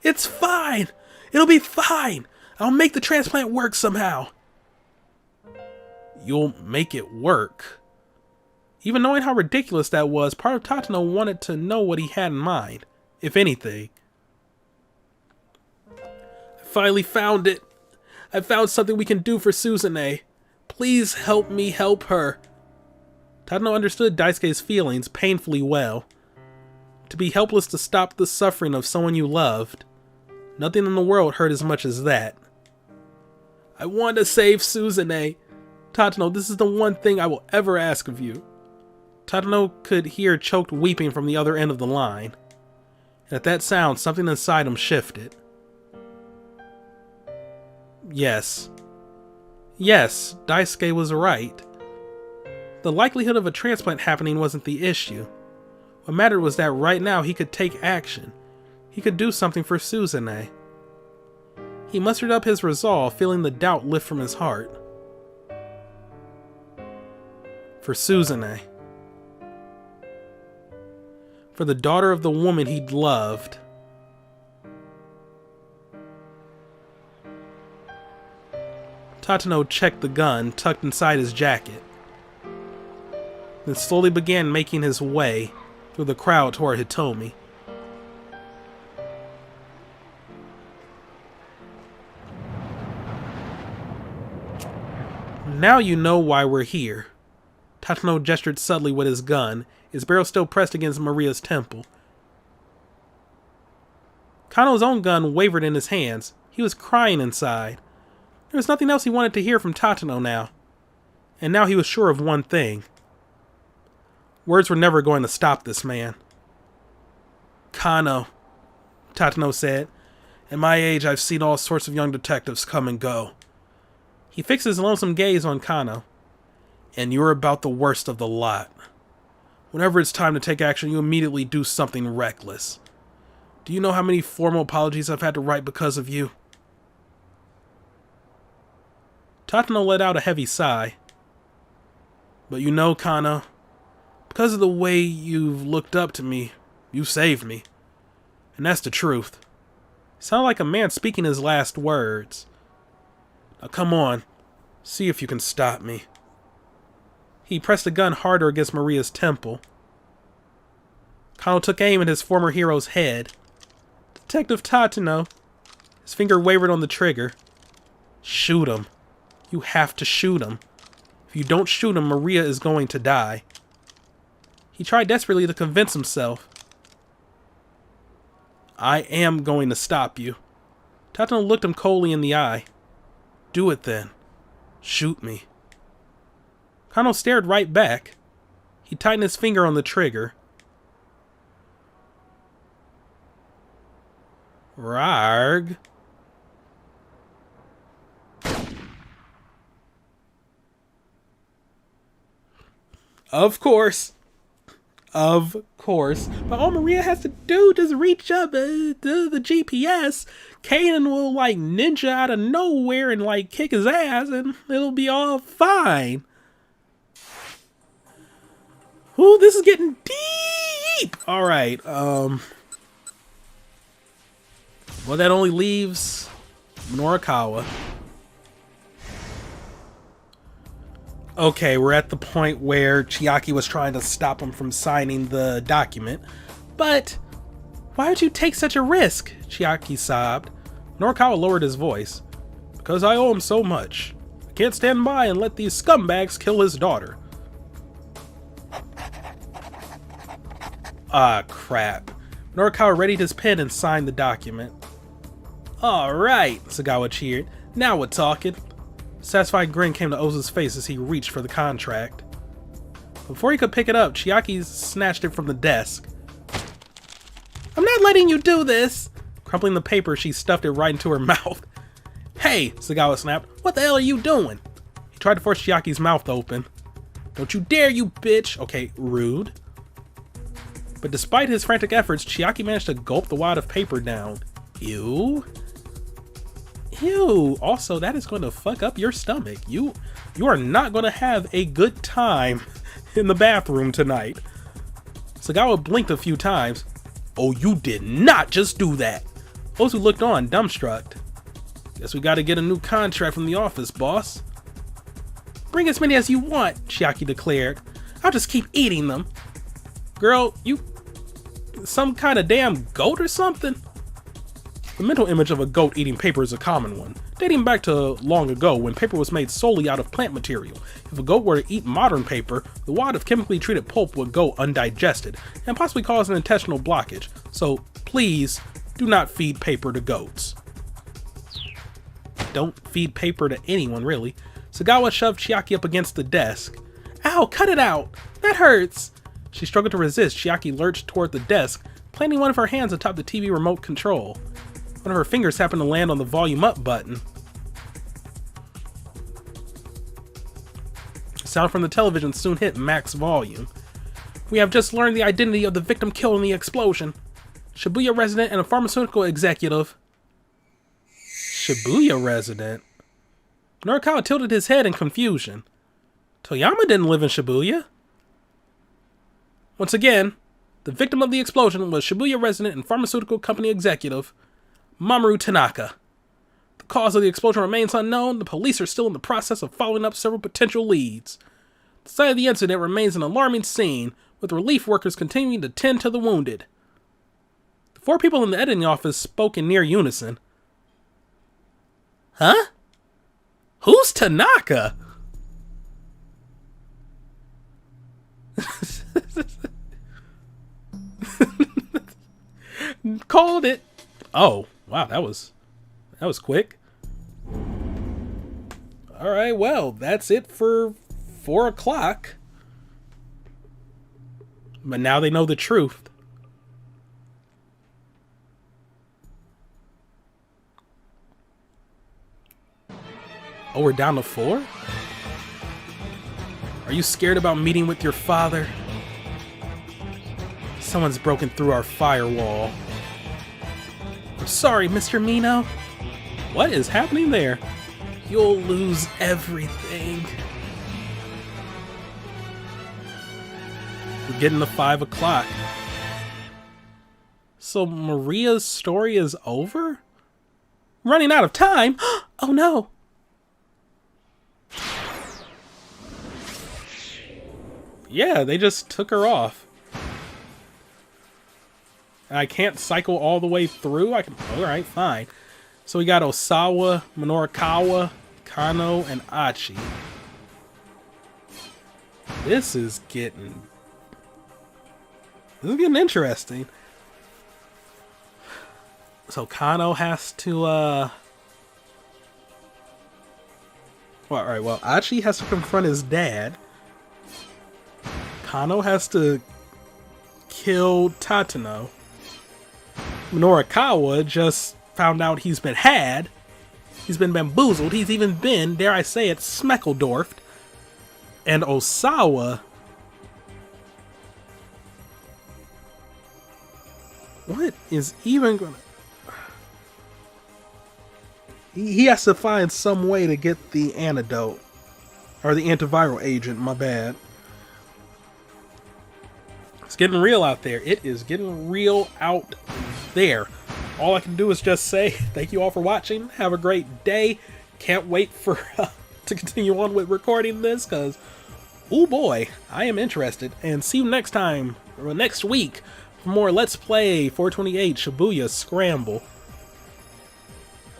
A: It's fine! It'll be fine! I'll make the transplant work somehow! You'll make it work? Even knowing how ridiculous that was, part of Tatsuno wanted to know what he had in mind, if anything. I finally found it! I found something we can do for Suzune. Please help me help her. Tatsuno understood Daisuke's feelings painfully well. To be helpless to stop the suffering of someone you loved. Nothing in the world hurt as much as that. I want to save Suzune. Tatsuno, this is the one thing I will ever ask of you. Tatsuno could hear choked weeping from the other end of the line. And at that sound, something inside him shifted. Yes. Yes, Daisuke was right. The likelihood of a transplant happening wasn't the issue. What mattered was that right now he could take action. He could do something for Suzune. He mustered up his resolve, feeling the doubt lift from his heart. For Suzune. For the daughter of the woman he'd loved. Tatsuno checked the gun tucked inside his jacket, then slowly began making his way through the crowd toward Hitomi. Now you know why we're here. Tatsuno gestured subtly with his gun, his barrel still pressed against Maria's temple. Kano's own gun wavered in his hands. He He was crying inside. There was nothing else he wanted to hear from Tatano now. And now he was sure of one thing. Words were never going to stop this man. Kano, Tatano said. At my age, I've seen all sorts of young detectives come and go. He fixed his lonesome gaze on Kano. And you're about the worst of the lot. Whenever it's time to take action, you immediately do something reckless. Do you know how many formal apologies I've had to write because of you? Tatano let out a heavy sigh. But you know, Kano, because of the way you've looked up to me, you saved me. And that's the truth. He sounded like a man speaking his last words. Now come on, see if you can stop me. He pressed the gun harder against Maria's temple. Kano took aim at his former hero's head. Detective Tatano. His finger wavered on the trigger. Shoot him. You have to shoot him. If you don't shoot him, Maria is going to die. He tried desperately to convince himself. I am going to stop you. Tatano looked him coldly in the eye. Do it then. Shoot me. Kano stared right back. He tightened his finger on the trigger. Rarg. Of course. Of course. But all Maria has to do is reach up to the GPS. Kaden will, like, ninja out of nowhere and, like, kick his ass, and it'll be all fine. Ooh, this is getting deep! Alright, well, that only leaves Norikawa. Okay, we're at the point where Chiaki was trying to stop him from signing the document. But why would you take such a risk? Chiaki sobbed. Norikawa lowered his voice. Because I owe him so much. I can't stand by and let these scumbags kill his daughter. Ah, crap. Norikawa readied his pen and signed the document. Alright, Sagawa cheered. Now we're talking. A satisfied grin came to Oza's face as he reached for the contract. Before he could pick it up, Chiaki snatched it from the desk. I'm not letting you do this! Crumpling the paper, she stuffed it right into her mouth. Hey, Sagawa snapped. What the hell are you doing? He tried to force Chiaki's mouth open. Don't you dare, you bitch! Okay, rude. But despite his frantic efforts, Chiaki managed to gulp the wad of paper down. Ew. Ew. Also, that is going to fuck up your stomach. You are not going to have a good time in the bathroom tonight. Sagawa blinked a few times. Oh, you did not just do that. Ozu looked on, dumbstruck. Guess we gotta get a new contract from the office, boss. Bring as many as you want, Chiaki declared. I'll just keep eating them. Girl, you some kind of damn goat or something? The mental image of a goat eating paper is a common one, dating back to long ago when paper was made solely out of plant material. If a goat were to eat modern paper, the wad of chemically treated pulp would go undigested and possibly cause an intestinal blockage. So please do not feed paper to goats. Don't feed paper to anyone, really. Sagawa shoved Chiaki up against the desk. Ow, cut it out! That hurts! She struggled to resist. Chiaki lurched toward the desk, planting one of her hands atop the TV remote control. One of her fingers happened to land on the volume up button. Sound from the television soon hit max volume. We have just learned the identity of the victim killed in the explosion. Shibuya resident and a pharmaceutical executive. Shibuya resident? Norikawa tilted his head in confusion. Toyama didn't live in Shibuya. Once again, the victim of the explosion was Shibuya resident and pharmaceutical company executive Mamoru Tanaka. The cause of the explosion remains unknown. The police are still in the process of following up several potential leads. The site of the incident remains an alarming scene, with relief workers continuing to tend to the wounded. The four people in the editing office spoke in near unison. Huh? Who's Tanaka? Called it. Oh, wow, that was That was quick. Alright, well, that's it for 4 o'clock. But now they know the truth. Oh, we're down to 4? Are you scared about meeting with your father? Someone's broken through our firewall. I'm sorry, Mr. Mino. What is happening there? You'll lose everything. We're getting to 5 o'clock. So Maria's story is over? Running out of time? Oh no! Yeah, they just took her off. I can't cycle all the way through. I can. Alright, fine. So we got Osawa, Minorikawa, Kano, and Achi. This is getting interesting. So Kano has to well, Achi has to confront his dad. Kano has to kill Tatano. Minorikawa just found out he's been had. He's been bamboozled. He's even been, dare I say it, Smeckledorfed. And Osawa... What is even gonna... He has to find some way to get the antidote. Or the antiviral agent, my bad. It's getting real out there. It is getting real out there. All I can do is just say thank you all for watching. Have a great day. Can't wait for to continue on with recording this because, oh boy, I am interested. And see you next time, or next week, for more Let's Play 428 Shibuya Scramble.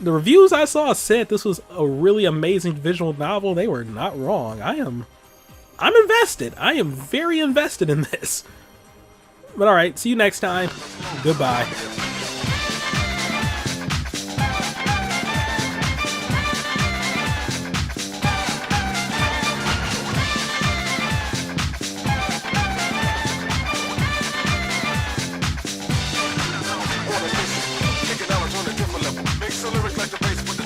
A: The reviews I saw said this was a really amazing visual novel. They were not wrong. I'm invested. I am very invested in this. But alright, see you next time. Goodbye.
C: Taking knowledge on a different level. Makes a lyric like the bass with